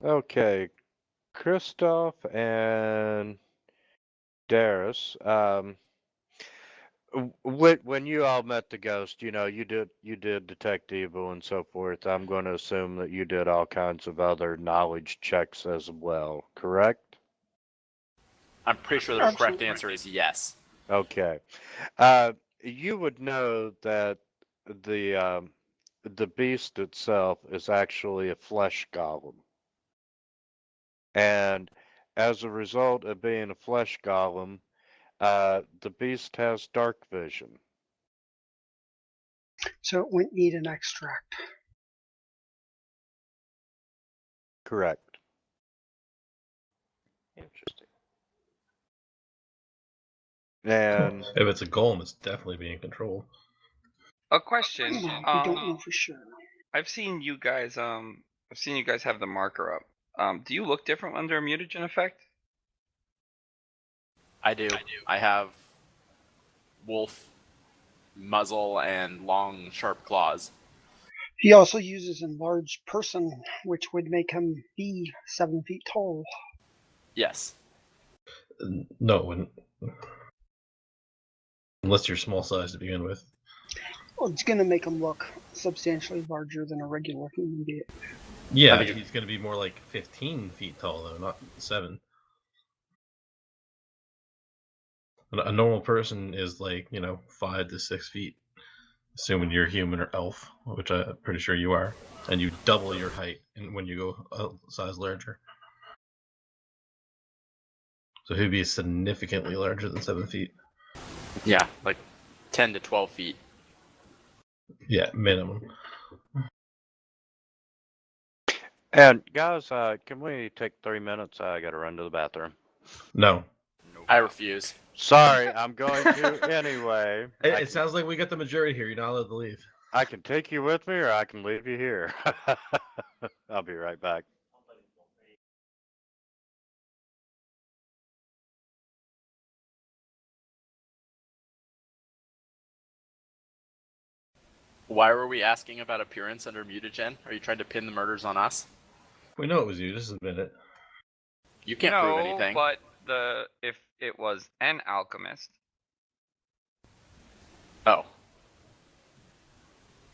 Okay, Christoph and Darius, when you all met the ghost, you know, you did detect evil and so forth. I'm going to assume that you did all kinds of other knowledge checks as well, correct? I'm pretty sure the correct Absolutely. answer is yes. Okay. You would know that the beast itself is actually a flesh golem. And as a result of being a flesh golem, the beast has dark vision. So it wouldn't need an extract. Correct. Interesting. And If it's a golem, it's definitely being controlled. A question. We don't know for sure. I've seen you guys have the marker up. Do you look different under a mutagen effect? I do. I have wolf muzzle and long, sharp claws. He also uses enlarged person, which would make him be 7 feet tall. Yes. No, it wouldn't. Unless you're small size to begin with. Well, it's going to make him look substantially larger than a regular human being. Yeah, I think he's going to be more like 15 feet tall, though, not 7. A normal person is like, 5 to 6 feet, assuming you're human or elf, which I'm pretty sure you are, and you double your height when you go a size larger. So he'd be significantly larger than 7 feet. Yeah, like 10 to 12 feet. Yeah, minimum. And guys, can we take 3 minutes? I gotta run to the bathroom. No. I refuse. Sorry, I'm going to anyway. It sounds like we got the majority here. You're not allowed to leave. I can take you with me, or I can leave you here. I'll be right back. Why were we asking about appearance under mutagen? Are you trying to pin the murders on us? We know it was you. Just admit it. You can't prove anything. But if it was an alchemist, Oh.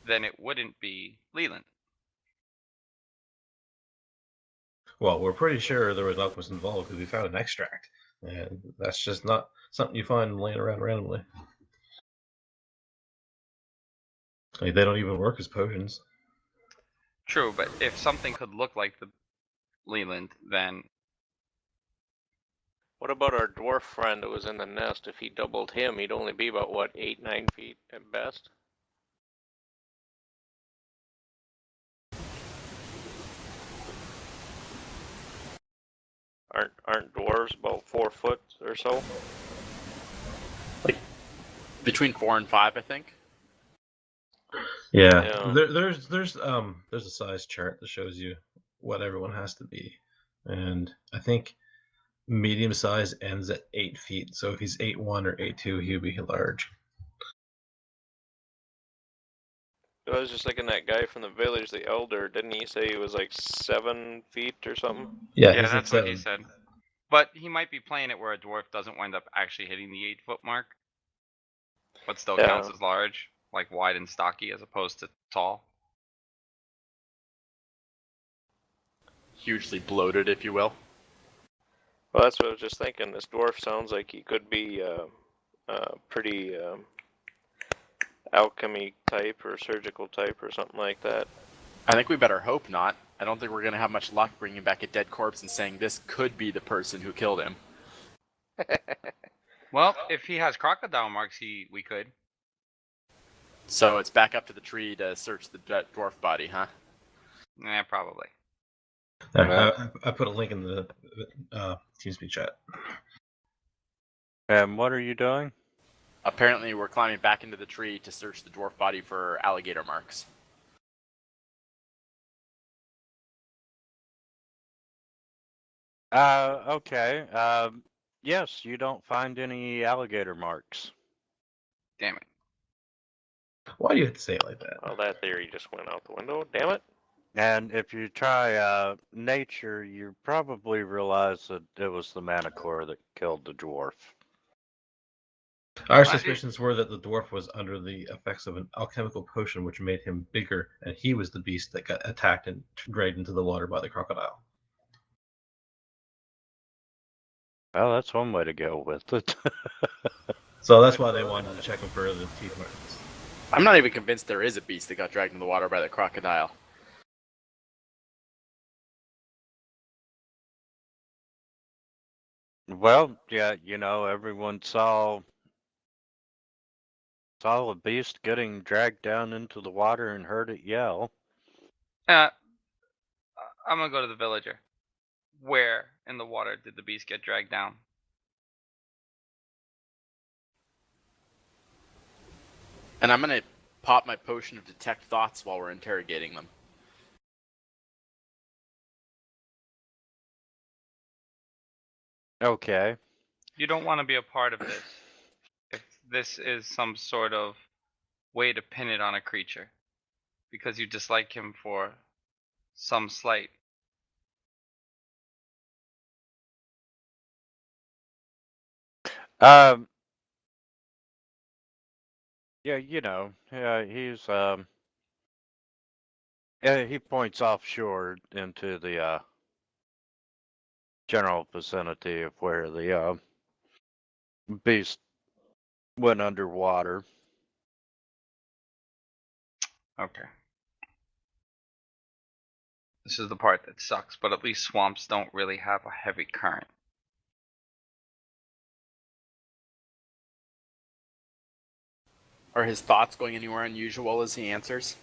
then it wouldn't be Leland. Well, we're pretty sure there was an alchemist involved because we found an extract, and that's just not something you find laying around randomly. Like, they don't even work as potions. True, but if something could look like the Leland, then What about our dwarf friend that was in the nest? If he doubled him, he'd only be about, what, 8, 9 feet at best? Aren't dwarves about 4 foot or so? Like, between 4 and 5, I think. Yeah. Yeah. There's a size chart that shows you what everyone has to be, and I think medium size ends at 8 feet. So if he's 8'1" or 8'2", he would be large. I was just thinking that guy from the village, the elder, didn't he say he was like 7 feet or something? Yeah, yeah, he's that's at what he 7. said. But he might be playing it where a dwarf doesn't wind up actually hitting the 8-foot mark, but still counts Yeah. as large, like wide and stocky as opposed to tall. Hugely bloated, if you will. Well, that's what I was just thinking. This dwarf sounds like he could be pretty alchemy type or surgical type or something like that. I think we better hope not. I don't think we're going to have much luck bringing back a dead corpse and saying this could be the person who killed him. Well, if he has crocodile marks, we could. So it's back up to the tree to search the dwarf body, huh? Yeah, probably. I put a link in the TeamSpeak chat. And what are you doing? Apparently we're climbing back into the tree to search the dwarf body for alligator marks. Okay. Yes, you don't find any alligator marks. Damn it. Why do you have to say it like that? Well, that theory just went out the window. Damn it. And if you try nature, you probably realize that it was the manicore that killed the dwarf. Our suspicions were that the dwarf was under the effects of an alchemical potion which made him bigger, and he was the beast that got attacked and dragged into the water by the crocodile. Well, that's one way to go with it. So that's why they wanted to check him for the teeth marks. I'm not even convinced there is a beast that got dragged in the water by the crocodile. Well, yeah, everyone saw a beast getting dragged down into the water and heard it yell. I'm gonna go to the villager. Where in the water did the beast get dragged down? And I'm going to pop my potion of detect thoughts while we're interrogating them. Okay. You don't want to be a part of this. If this is some sort of way to pin it on a creature, because you dislike him for some slight. Yeah, he's he points offshore into the general vicinity of where the beast went underwater. Okay. This is the part that sucks, but at least swamps don't really have a heavy current. Are his thoughts going anywhere unusual as he answers?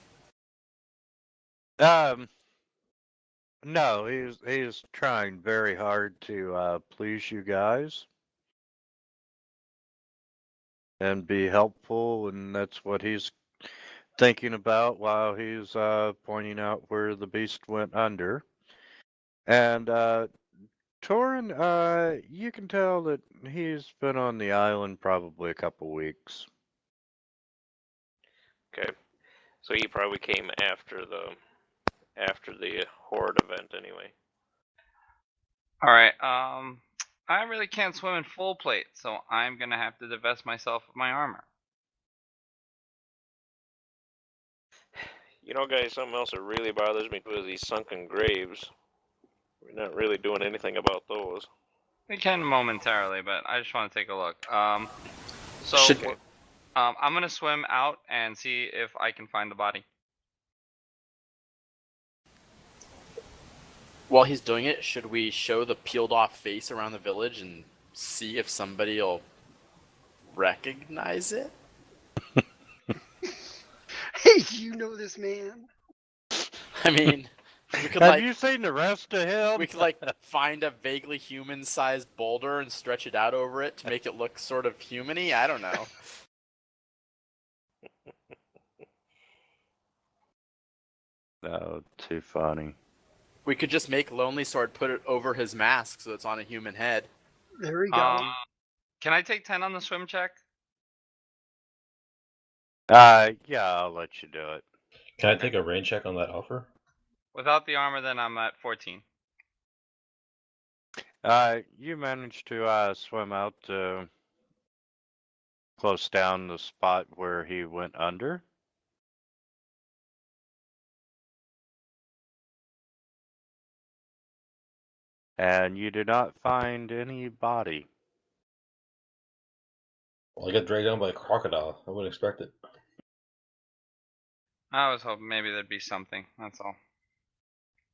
No, he's trying very hard to please you guys and be helpful, and that's what he's thinking about while he's pointing out where the beast went under. And Torin, you can tell that he's been on the island probably a couple weeks. Okay, so he probably came after the horde event anyway. All right. I really can't swim in full plate, so I'm gonna have to divest myself of my armor. You know, guys, something else that really bothers me too is these sunken graves. We're not really doing anything about those. We can momentarily, but I just want to take a look. So Should- I'm gonna swim out and see if I can find the body. While he's doing it, should we show the peeled off face around the village and see if somebody will recognize it? Hey, do you know this man? I mean, we could Have you seen the rest of him? we could find a vaguely human-sized boulder and stretch it out over it to make it look sort of human-y. I don't know. No, too funny. We could just make Lonely Sword put it over his mask so it's on a human head. There we go. Can I take 10 on the swim check? Yeah, I'll let you do it. Can I take a rain check on that offer? Without the armor, then I'm at 14. You managed to swim out to close down the spot where he went under. And you do not find any body. Well, I got dragged down by a crocodile. I wouldn't expect it. I was hoping maybe there'd be something, that's all.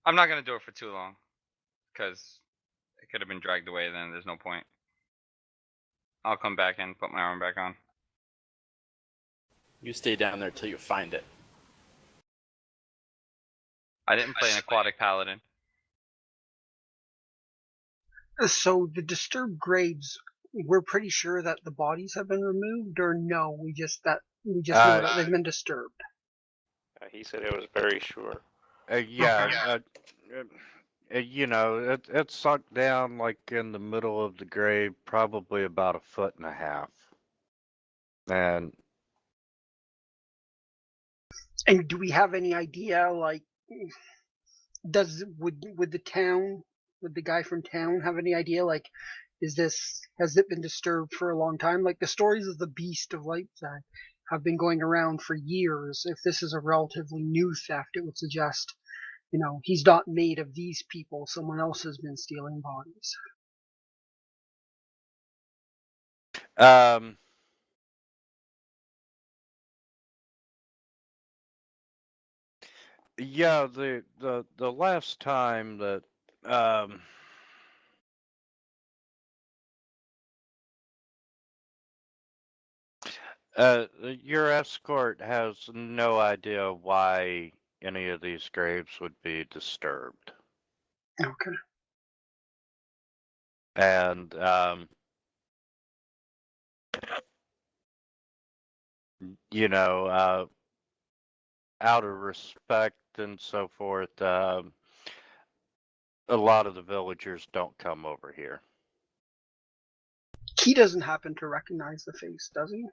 I'm not gonna do it for too long, because it could have been dragged away, then there's no point. I'll come back and put my armor back on. You stay down there till you find it. I didn't play an aquatic paladin. So the disturbed graves, we're pretty sure that the bodies have been removed, or no? We just know that they've been disturbed. He said it was very sure. You know, it's sunk down like in the middle of the grave, probably about 1.5 feet. And do we have any idea, like, would the guy from town have any idea, like, has it been disturbed for a long time? Like, the stories of the Beast of Lightside have been going around for years. If this is a relatively new theft, it would suggest, he's not made of these people. Someone else has been stealing bodies. Yeah, the last time that your escort has no idea why any of these graves would be disturbed. Okay. And out of respect and so forth, a lot of the villagers don't come over here. He doesn't happen to recognize the face, does he?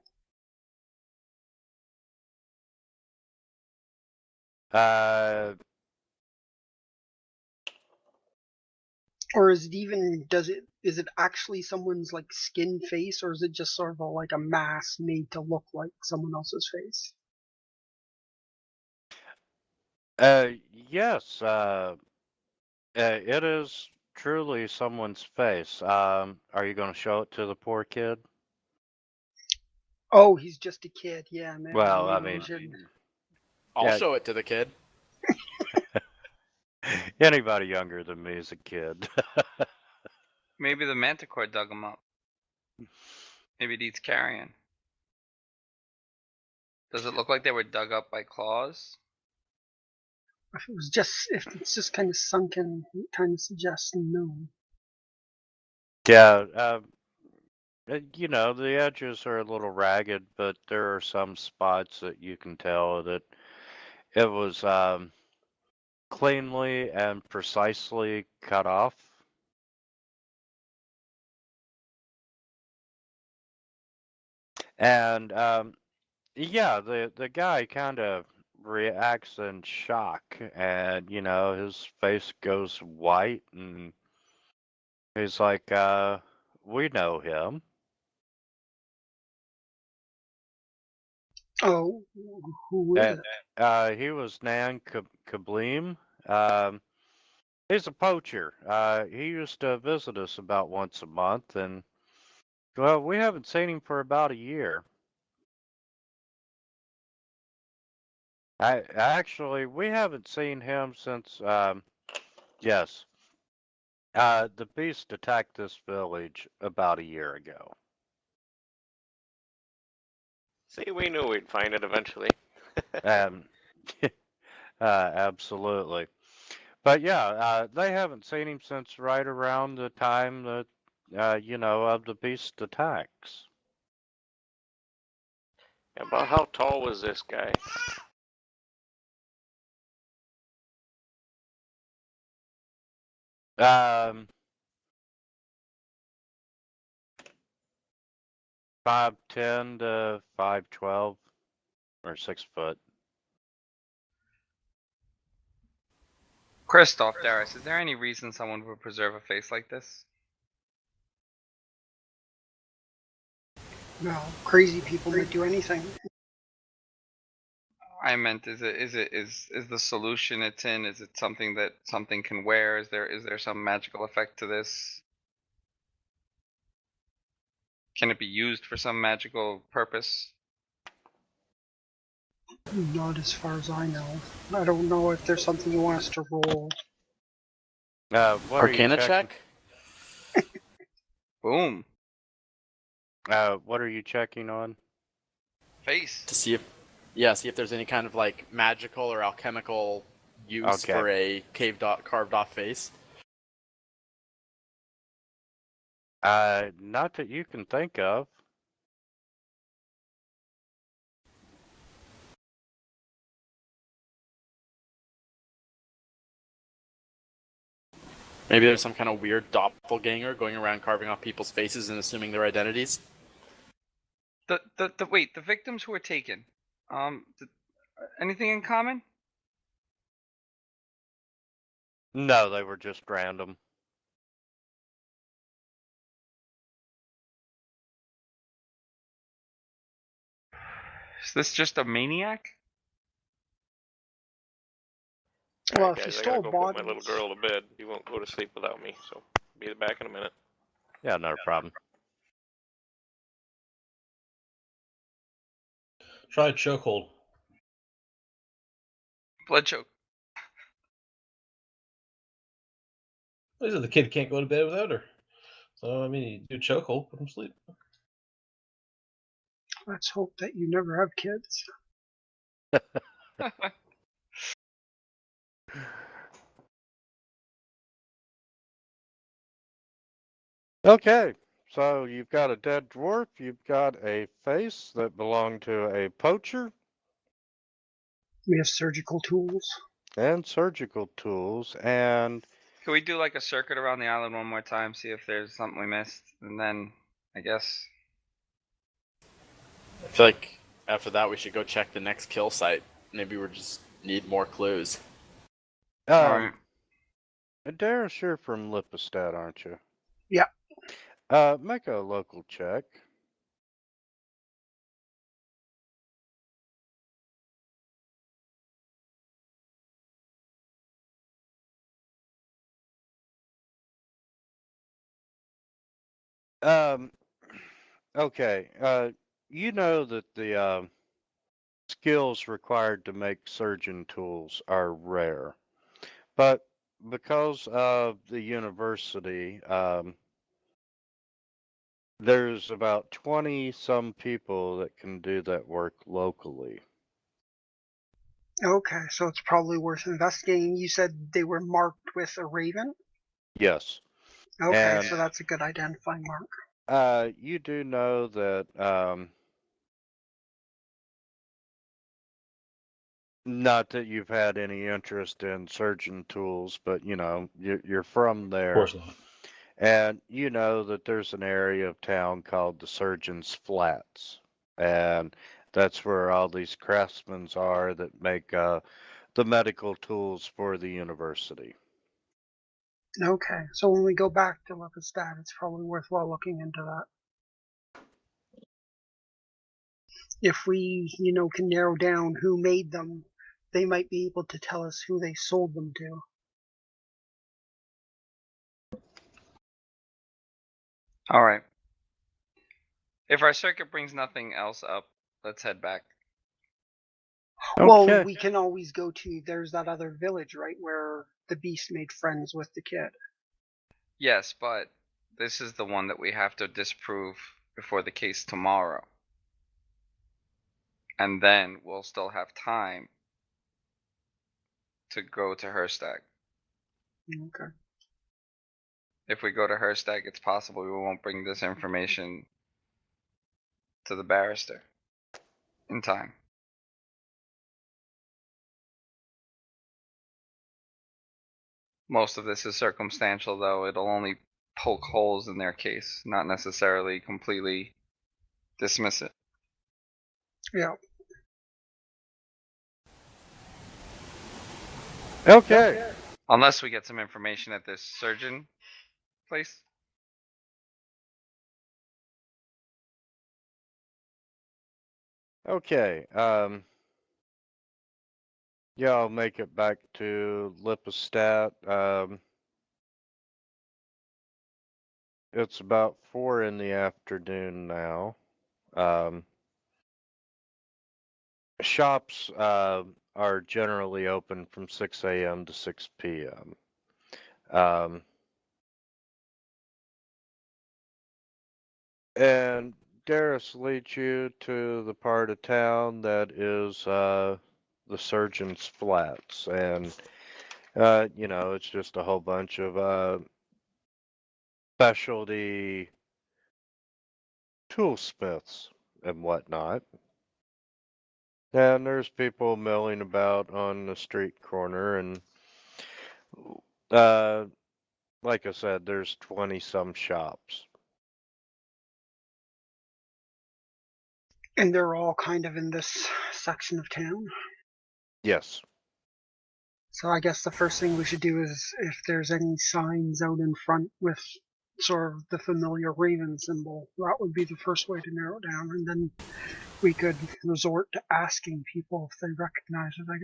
Or is it actually someone's like skin face, or is it just sort of like a mask made to look like someone else's face? Yes, it is truly someone's face. Are you going to show it to the poor kid? Oh, he's just a kid. Yeah, man. Well, I maybe we mean, should. I'll show it to the kid. Anybody younger than me is a kid. Maybe the manticore dug him up. Maybe it eats carrion. Does it look like they were dug up by claws? If it's just kind of sunken, it kind of suggests no. Yeah, you know, the edges are a little ragged, but there are some spots that you can tell that it was cleanly and precisely cut off. And yeah, the guy kind of reacts in shock, and you know, his face goes white, and he's like, "We know him." Oh, who is And it? he was Nan Kablim. He's a poacher. He used to visit us about once a month, and well, we haven't seen him for about a year. Actually, we haven't seen him since, yes, the beast attacked this village about a year ago. See, we knew we'd find it eventually. Um, absolutely. But yeah, they haven't seen him since right around the time that, you know, of the beast attacks. About how tall was this guy? Um, 5'10" to 5'12", or 6 foot. Christoph, Darius, is there any reason someone would preserve a face like this? No, crazy people might do anything. I meant, is the solution it's in? Is it something that something can wear? Is there some magical effect to this? Can it be used for some magical purpose? Not as far as I know. I don't know if there's something you want us to roll. What are you Arcana checking? check? Boom. What are you checking on? Face. To see if there's any kind of like magical or alchemical use Okay. for a carved off face. Not that you can think of. Maybe there's some kind of weird doppelganger going around carving off people's faces and assuming their identities. Wait, the victims who were taken, anything in common? No, they were just random. Is this just a maniac? Well, Alright, if you guys, I gotta stole go put my little bodies, girl to bed. You won't go to sleep without me, so be back in a minute. Yeah, no problem. Try a chokehold. Blood choke. Like I said, the kid can't go to bed without her. So, I mean, you do a chokehold, put him to sleep. let's hope that you never have kids. Okay, so you've got a dead dwarf, you've got a face that belonged to a poacher, We have surgical tools. and surgical tools, and Can we do like a circuit around the island one more time, see if there's something we missed, and then I guess. I feel like after that we should go check the next kill site. Maybe we just need more clues. Alright. Darius, you're from Lipstadt, aren't you? Yeah. Make a local check. Okay. You know that the skills required to make surgeon tools are rare, but because of the university, there's about 20 some people that can do that work locally. Okay, so it's probably worth investigating. You said they were marked with a raven? Yes. Okay, And so that's a good identifying mark. you do know that not that you've had any interest in surgeon tools, but you know, you're from Of there. course not. And you know that there's an area of town called the Surgeon's Flats. And that's where all these craftsmen are that make the medical tools for the university. Okay, so when we go back to look at that, it's probably worthwhile looking into that. If we, can narrow down who made them, they might be able to tell us who they sold them to. All right. If our circuit brings nothing else up, let's head back. Well, Okay. we can always go to, there's that other village, right, where the beast made friends with the kid. Yes, but this is the one that we have to disprove before the case tomorrow. And then we'll still have time to go to Herstag. Okay. If we go to Herstag, it's possible we won't bring this information to the barrister in time. Most of this is circumstantial, though. It'll only poke holes in their case, not necessarily completely dismiss it. Yeah. Okay. Unless we get some information at this surgeon place. Okay. Yeah, I'll make it back to Lippestadt. It's about 4 in the afternoon now. Shops are generally open from 6 a.m. to 6 p.m. And Darius leads you to the part of town that is the Surgeon's Flats. And, it's just a whole bunch of specialty toolsmiths and whatnot. And there's people milling about on the street corner, and like I said, there's 20 some shops. And they're all kind of in this section of town. Yes. So I guess the first thing we should do is if there's any signs out in front with sort of the familiar raven symbol, that would be the first way to narrow it down. And then we could resort to asking people if they recognize it, I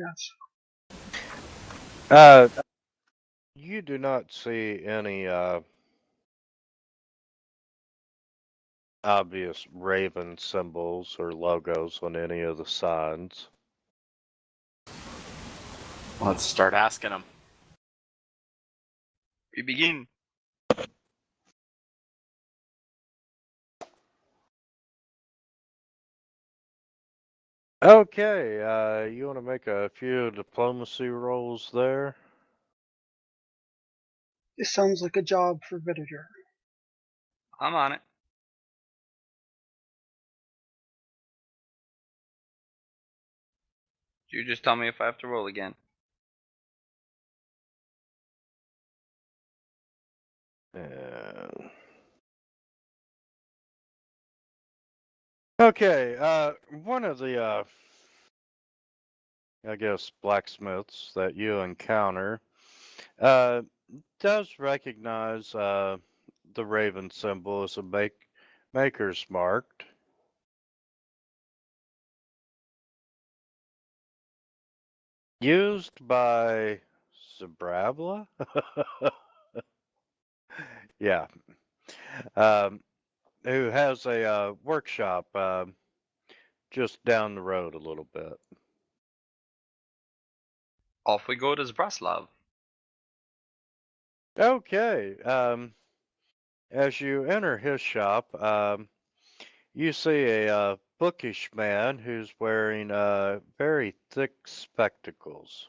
guess. You do not see any obvious raven symbols or logos on any of the signs. Let's start asking them. We begin. Okay, you want to make a few diplomacy rolls there? This sounds like a job for Villager. I'm on it. You just tell me if I have to roll again. Okay, one of the, I guess, blacksmiths that you encounter does recognize the raven symbol as a maker's mark. Used by Zabravla? Yeah. Who has a workshop just down the road a little bit. Off we go to Zbraslav. Okay. As you enter his shop, you see a bookish man who's wearing very thick spectacles.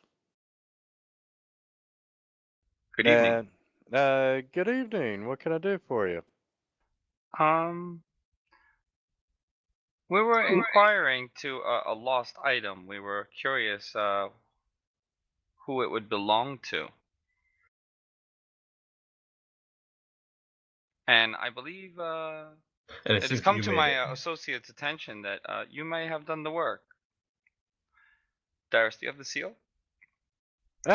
Good evening. And good evening. What can I do for you? We were inquiring to a lost item. We were curious who it would belong to. And I believe And it has seems come you to made my it. associate's attention that you may have done the work. Darius, do you have the seal?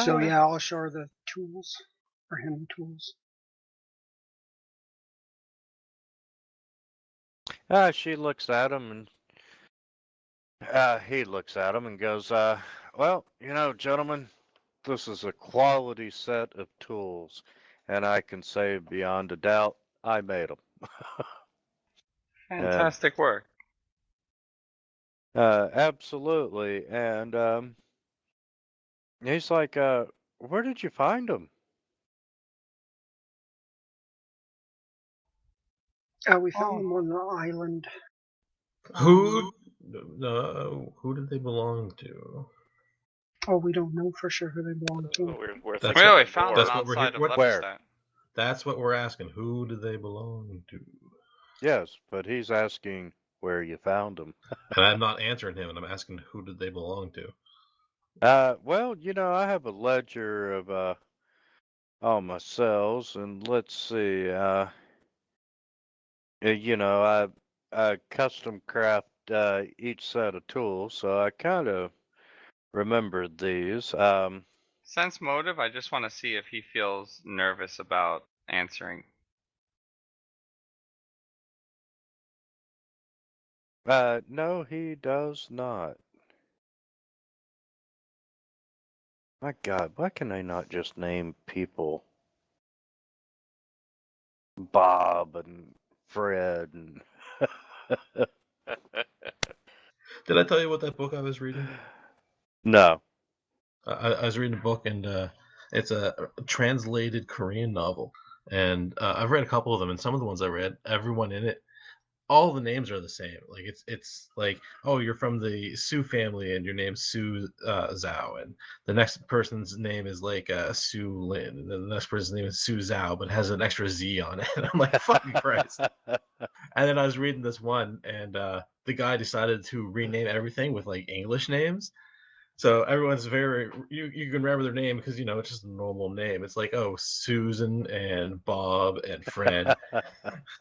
So Ah, yeah, I'll show her the tools, or him tools. She looks at him and he looks at him and goes, well, gentlemen, this is a quality set of tools, and I can say beyond a doubt, I made them. Fantastic work. Absolutely. And he's like, where did you find them? We found them on the island. Who? No, who did they belong to? Oh, we don't know for sure who they belong to. We're That's thinking Well, the we found door. them That's what we're outside here- of what- Where? Lepidstadt. That's what we're asking. Who do they belong to? Yes, but he's asking where you found them. And I'm not answering him, and I'm asking who did they belong to? Well, I have a ledger of all my cells, and let's see, I custom craft each set of tools, so I kind of remembered these. Sense motive, I just want to see if he feels nervous about answering. No, he does not. My God, why can I not just name people Bob and Fred and Did I tell you what that book I was reading? No. I was reading a book, and it's a translated Korean novel. And I've read a couple of them, and some of the ones I read, everyone in it, all the names are the same. Like it's like, oh, you're from the Su family, and your name's Su Zhao, and the next person's name is like Su Lin, and then the next person's name is Su Zhao, but has an extra Z on it. And I'm like, fucking Christ. And then I was reading this one, and the guy decided to rename everything with like English names. So everyone's you can remember their name because it's just a normal name. It's like, oh, Susan and Bob and Fred.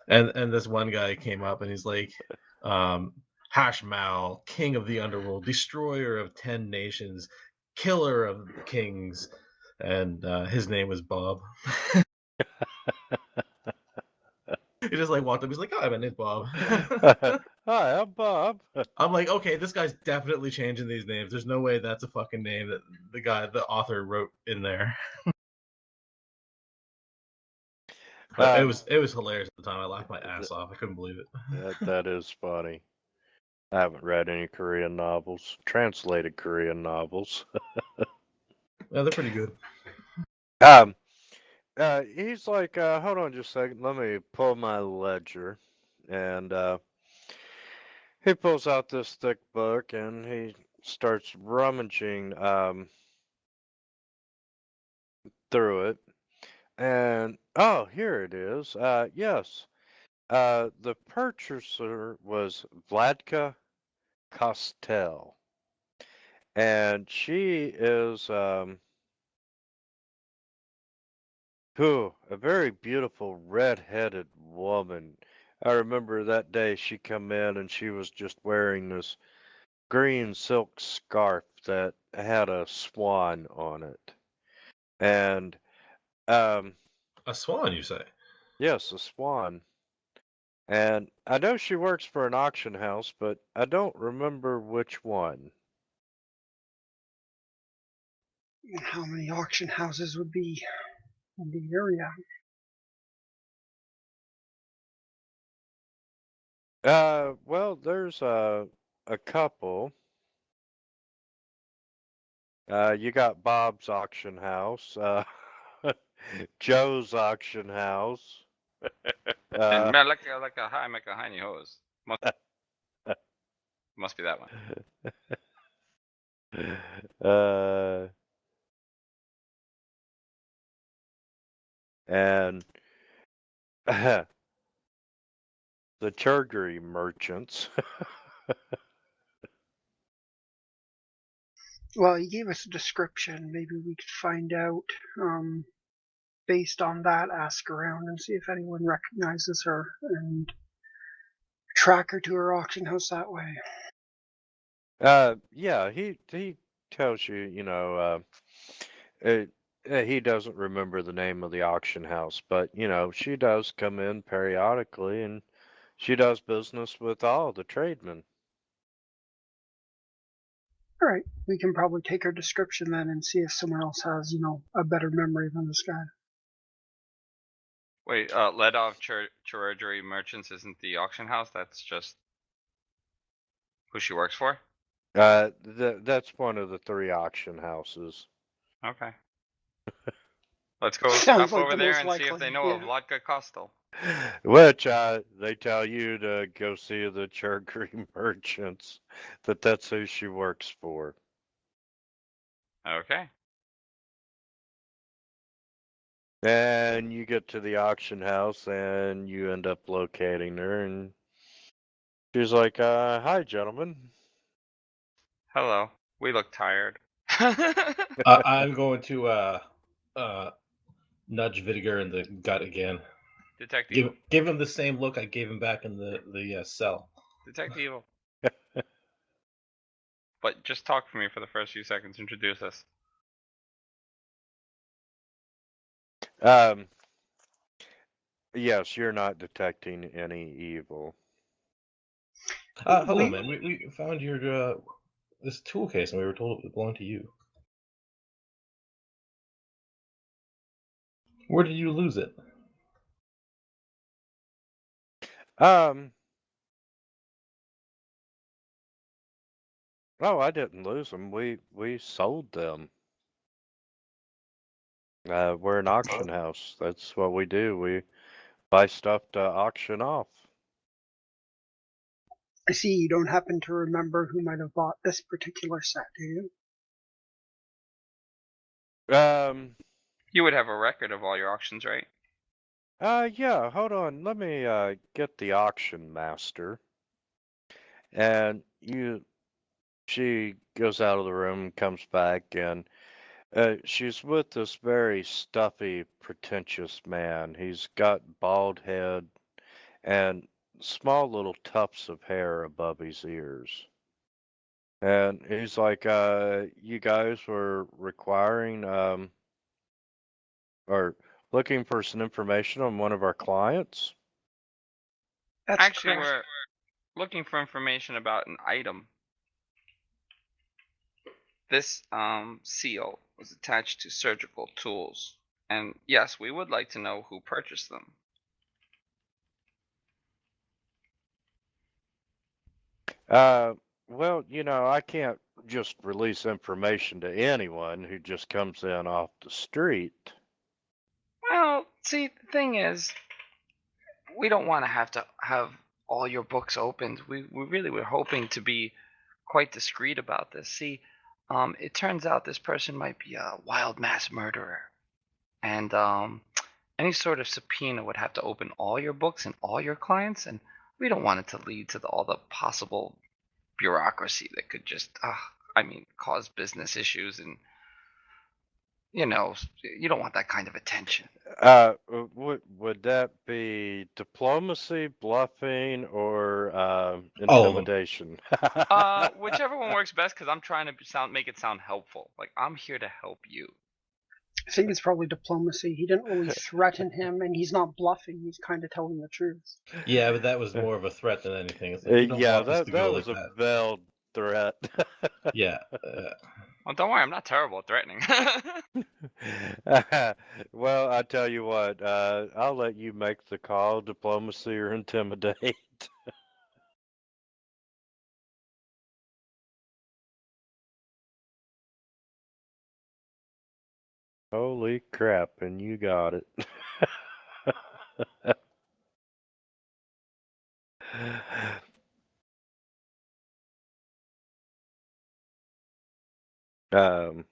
And this one guy came up and he's like, Hashmal, king of the underworld, destroyer of 10 nations, killer of kings, and his name was Bob. He just like walked up. He's like, "Hi, my name's Bob." Hi, I'm Bob. I'm like, okay, this guy's definitely changing these names. There's no way that's a fucking name that the author wrote in there. But it was hilarious at the time. I laughed my ass off. I couldn't believe it. That is funny. I haven't read any Korean novels, translated Korean novels. Yeah, they're pretty good. He's like, hold on just a second, let me pull my ledger. And he pulls out this thick book and he starts rummaging through it. And oh, here it is. Yes. The purchaser was Vladka Kostel. And she is a very beautiful red-headed woman. I remember that day she come in and she was just wearing this green silk scarf that had a swan on it. And A swan, you say? yes, a swan. And I know she works for an auction house, but I don't remember which one. How many auction houses would be in the area? Well, there's a couple. You got Bob's auction house, Joe's auction house. And Meleka High Meka Hiney Hose. Must be that one. And the Chargery merchants. Well, he gave us a description. Maybe we could find out, based on that, ask around and see if anyone recognizes her and track her to her auction house that way. Yeah, he tells you, you know, he doesn't remember the name of the auction house, but you know, she does come in periodically, and she does business with all the tradesmen. All right, we can probably take her description then and see if someone else has, a better memory than this guy. Wait, Led Off Chargery Merchants isn't the auction house. That's just who she works for. That's one of the 3 auction houses. Okay. Let's go Sounds up like over the there most and see if likely, they know of yeah. Vodka Costo. Which they tell you to go see the Chargery merchants. That's who she works for. Okay. And you get to the auction house and you end up locating her, and she's like, "Hi, gentlemen." Hello. We look tired. I'm going to nudge Vidiger in the gut again. Detect Evil. Give him the same look I gave him back in the cell. Detect Evil. But just talk for me for the first few seconds. Introduce us. Yes, you're not detecting any evil. Hello, man. We found your this tool case, and we were told it belonged to you. Where did you lose it? Oh, I didn't lose them. We sold them. We're an auction house. That's what we do. We buy stuff to auction off. I see you don't happen to remember who might have bought this particular set, do you? You would have a record of all your auctions, right? Yeah, hold on. Let me get the auction master. And she goes out of the room, comes back, and she's with this very stuffy, pretentious man. He's got bald head and small little tufts of hair above his ears. And he's like, you guys were requiring, or looking for some information on one of our clients? That's Actually, correct. we're looking for information about an item. This seal was attached to surgical tools. And yes, we would like to know who purchased them. Well, you know, I can't just release information to anyone who just comes in off the street. Well, see, the thing is, we don't want to have all your books opened. We really were hoping to be quite discreet about this. See, it turns out this person might be a wild mass murderer. And any sort of subpoena would have to open all your books and all your clients, and we don't want it to lead to all the possible bureaucracy that could just, cause business issues, and you don't want that kind of attention. Would that be diplomacy, bluffing, or All of them. intimidation? Whichever one works best, because I'm trying to make it sound helpful. Like I'm here to help you. I think it's probably diplomacy. He didn't really threaten him, and he's not bluffing. He's kind of telling the truth. Yeah, but that was more of a threat than anything. It's like you don't Yeah, want this to go that like was a that. veiled threat. Yeah. Well, don't worry, I'm not terrible at threatening. Well, I tell you what, I'll let you make the call, diplomacy or intimidate. Holy crap, and you got it. Um,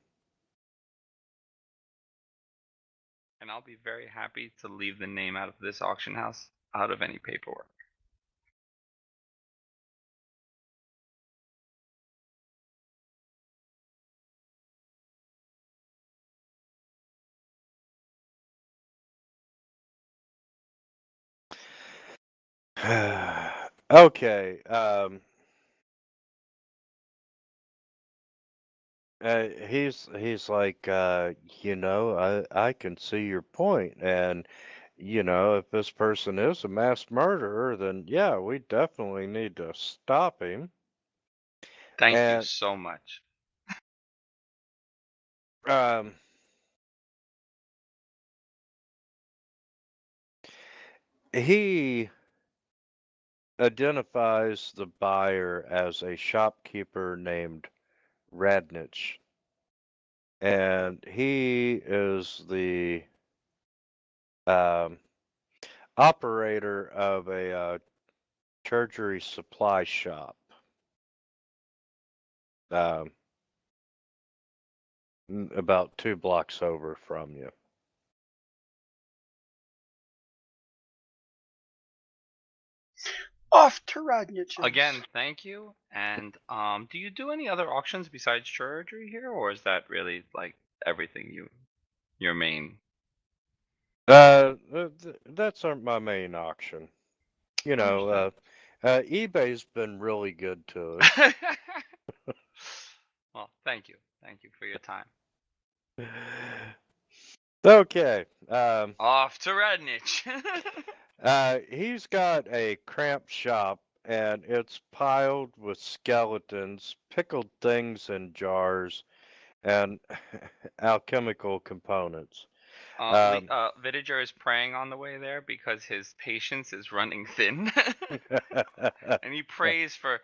And I'll be very happy to leave the name out of this auction house out of any paperwork. okay. He's like, I can see your point, and if this person is a mass murderer, then yeah, we definitely need to stop him. Thank you And so much. He identifies the buyer as a shopkeeper named Radnich, and he is the um, operator of a surgery supply shop. Um, about 2 blocks over from you. Off to Radnich's. Again, thank you. And do you do any other auctions besides surgery here, or is that really like everything your main? That's my main auction. Understood. eBay's been really good to us. Well, thank you. Thank you for your time. Okay. Off to Radnich. He's got a cramped shop, and it's piled with skeletons, pickled things in jars, and alchemical components. Villager is praying on the way there because his patience is running thin, and he prays for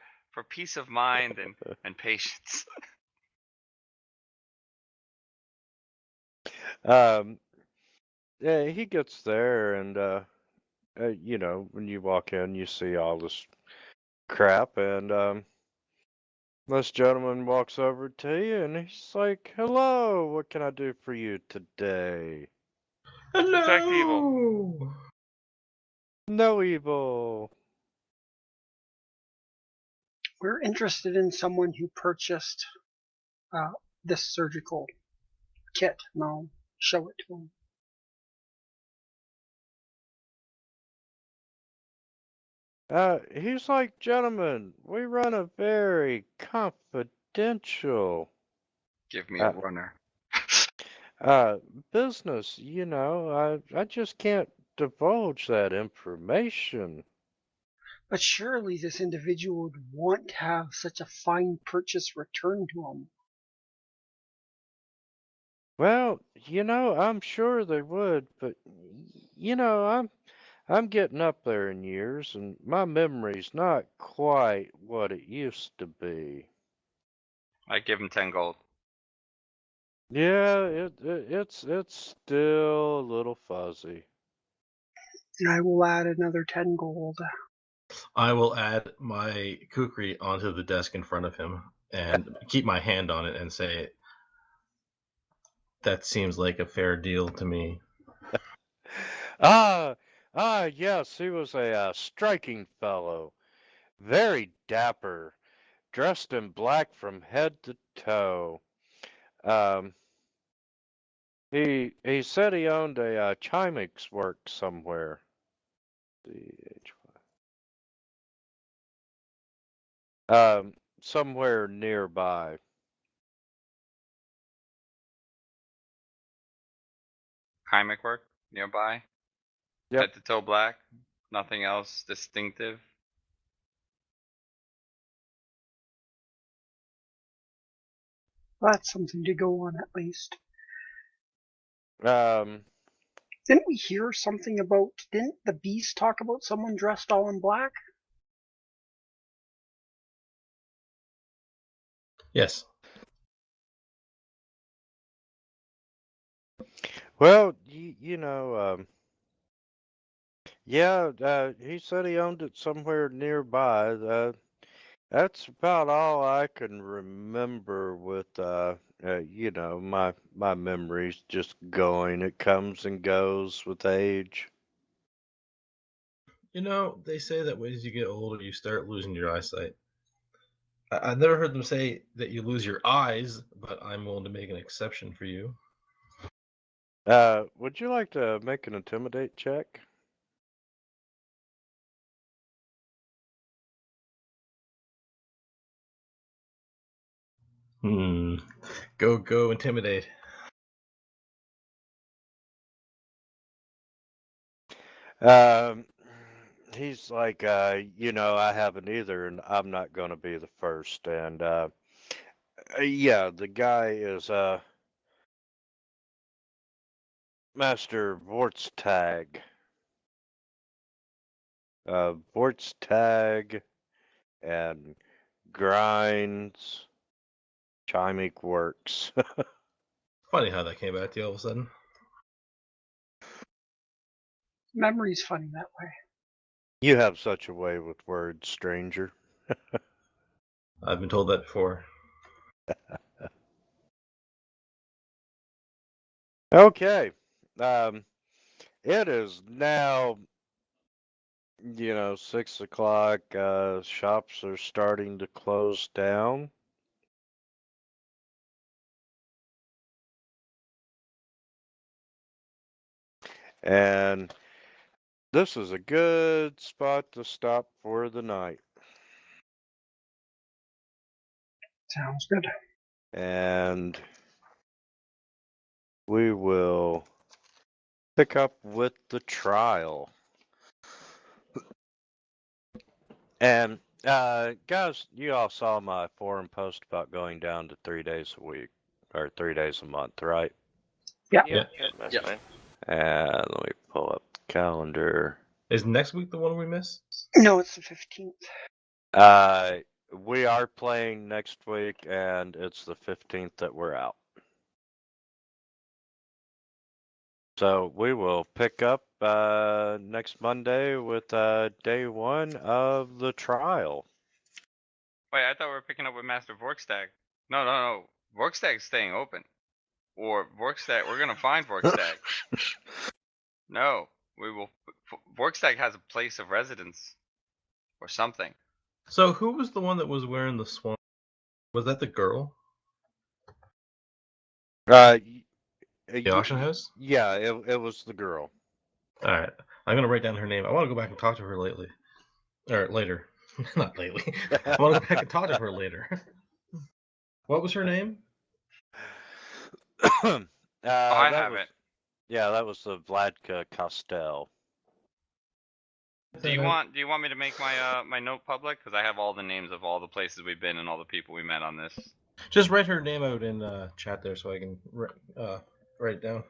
peace of mind and patience. Yeah, he gets there, and when you walk in, you see all this crap, and this gentleman walks over to you, and he's like, "Hello, what can I do for you today?" Detect evil. Hello. No evil. We're interested in someone who purchased this surgical kit, and I'll show it to him. He's like, "Gentlemen, we run a very confidential Give me a uh, runner. business. I just can't divulge that information." But surely this individual would want to have such a fine purchase returned to him. Well, I'm sure they would, but I'm getting up there in years, and my memory's not quite what it used to be. I give him 10 gold. Yeah, it's still a little fuzzy. And I will add another 10 gold. I will add my kukri onto the desk in front of him and keep my hand on it and say, "That seems like a fair deal to me." Ah, yes, he was a striking fellow, very dapper, dressed in black from head to toe. Um, he said he owned a Chimix work somewhere. Somewhere nearby. Chymic work nearby. Yep. Head to toe black. Nothing else distinctive. That's something to go on at least. Um, Didn't we hear something about, didn't the beast talk about someone dressed all in black? Yes. well, yeah, he said he owned it somewhere nearby. That's about all I can remember with You know, my memory's just going. It comes and goes with age. You know, they say that as you get older, you start losing your eyesight. I've never heard them say that you lose your eyes, but I'm willing to make an exception for you. Would you like to make an intimidate check? Go intimidate. He's like, you know, I haven't either, and I'm not gonna be the first. And yeah, the guy is Master Vortstag. Vortstag and Grinds Chimic Works. Funny how that came back to you all of a sudden. Memory's funny that way. You have such a way with words, stranger. I've been told that before. Okay. It is now, you know, 6 o'clock. Shops are starting to close down. And this is a good spot to stop for the night. Sounds good. And we will pick up with the trial. And guys, you all saw my forum post about going down to 3 days a week or 3 days a month, right? Yeah. Yeah. That's Yep. fine. And let me pull up the calendar. Is next week the one we miss? No, it's the 15th. We are playing next week, and it's the 15th that we're out. So we will pick up next Monday with day 1 of the trial. Wait, I thought we were picking up with Master Vorkstag. No. Vorkstag's staying open. Or Vorkstag, we're gonna find Vorkstag. No, we will. Vorkstag has a place of residence. Or something. So who was the one that was wearing the swan? Was that the girl? The auction house? Yeah, it was the girl. All right, I'm gonna write down her name. I want to go back and talk to her later. Not lately. I want to go back and talk to her later. What was her name? I have it. Yeah, that was the Vladka Kostel. Do you want me to make my my note public? Because I have all the names of all the places we've been and all the people we met on this. Just write her name out in chat there so I can write it down.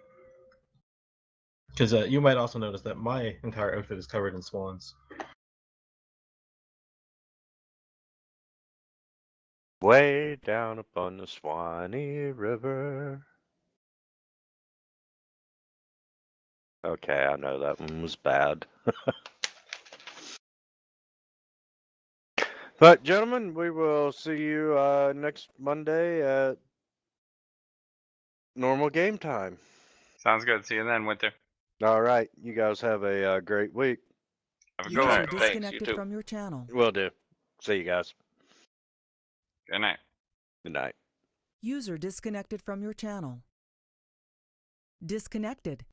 Because you might also notice that my entire outfit is covered in swans. Way down upon the Swanee River. Okay, I know that one was bad. But gentlemen, we will see you next Monday at normal game time. Sounds good. See you then, Winter. All right, you guys have a great week. Have a User good one. Thanks, you disconnected too. from your channel. Will do. See you guys. Good night. Good night. User disconnected from your channel. Disconnected.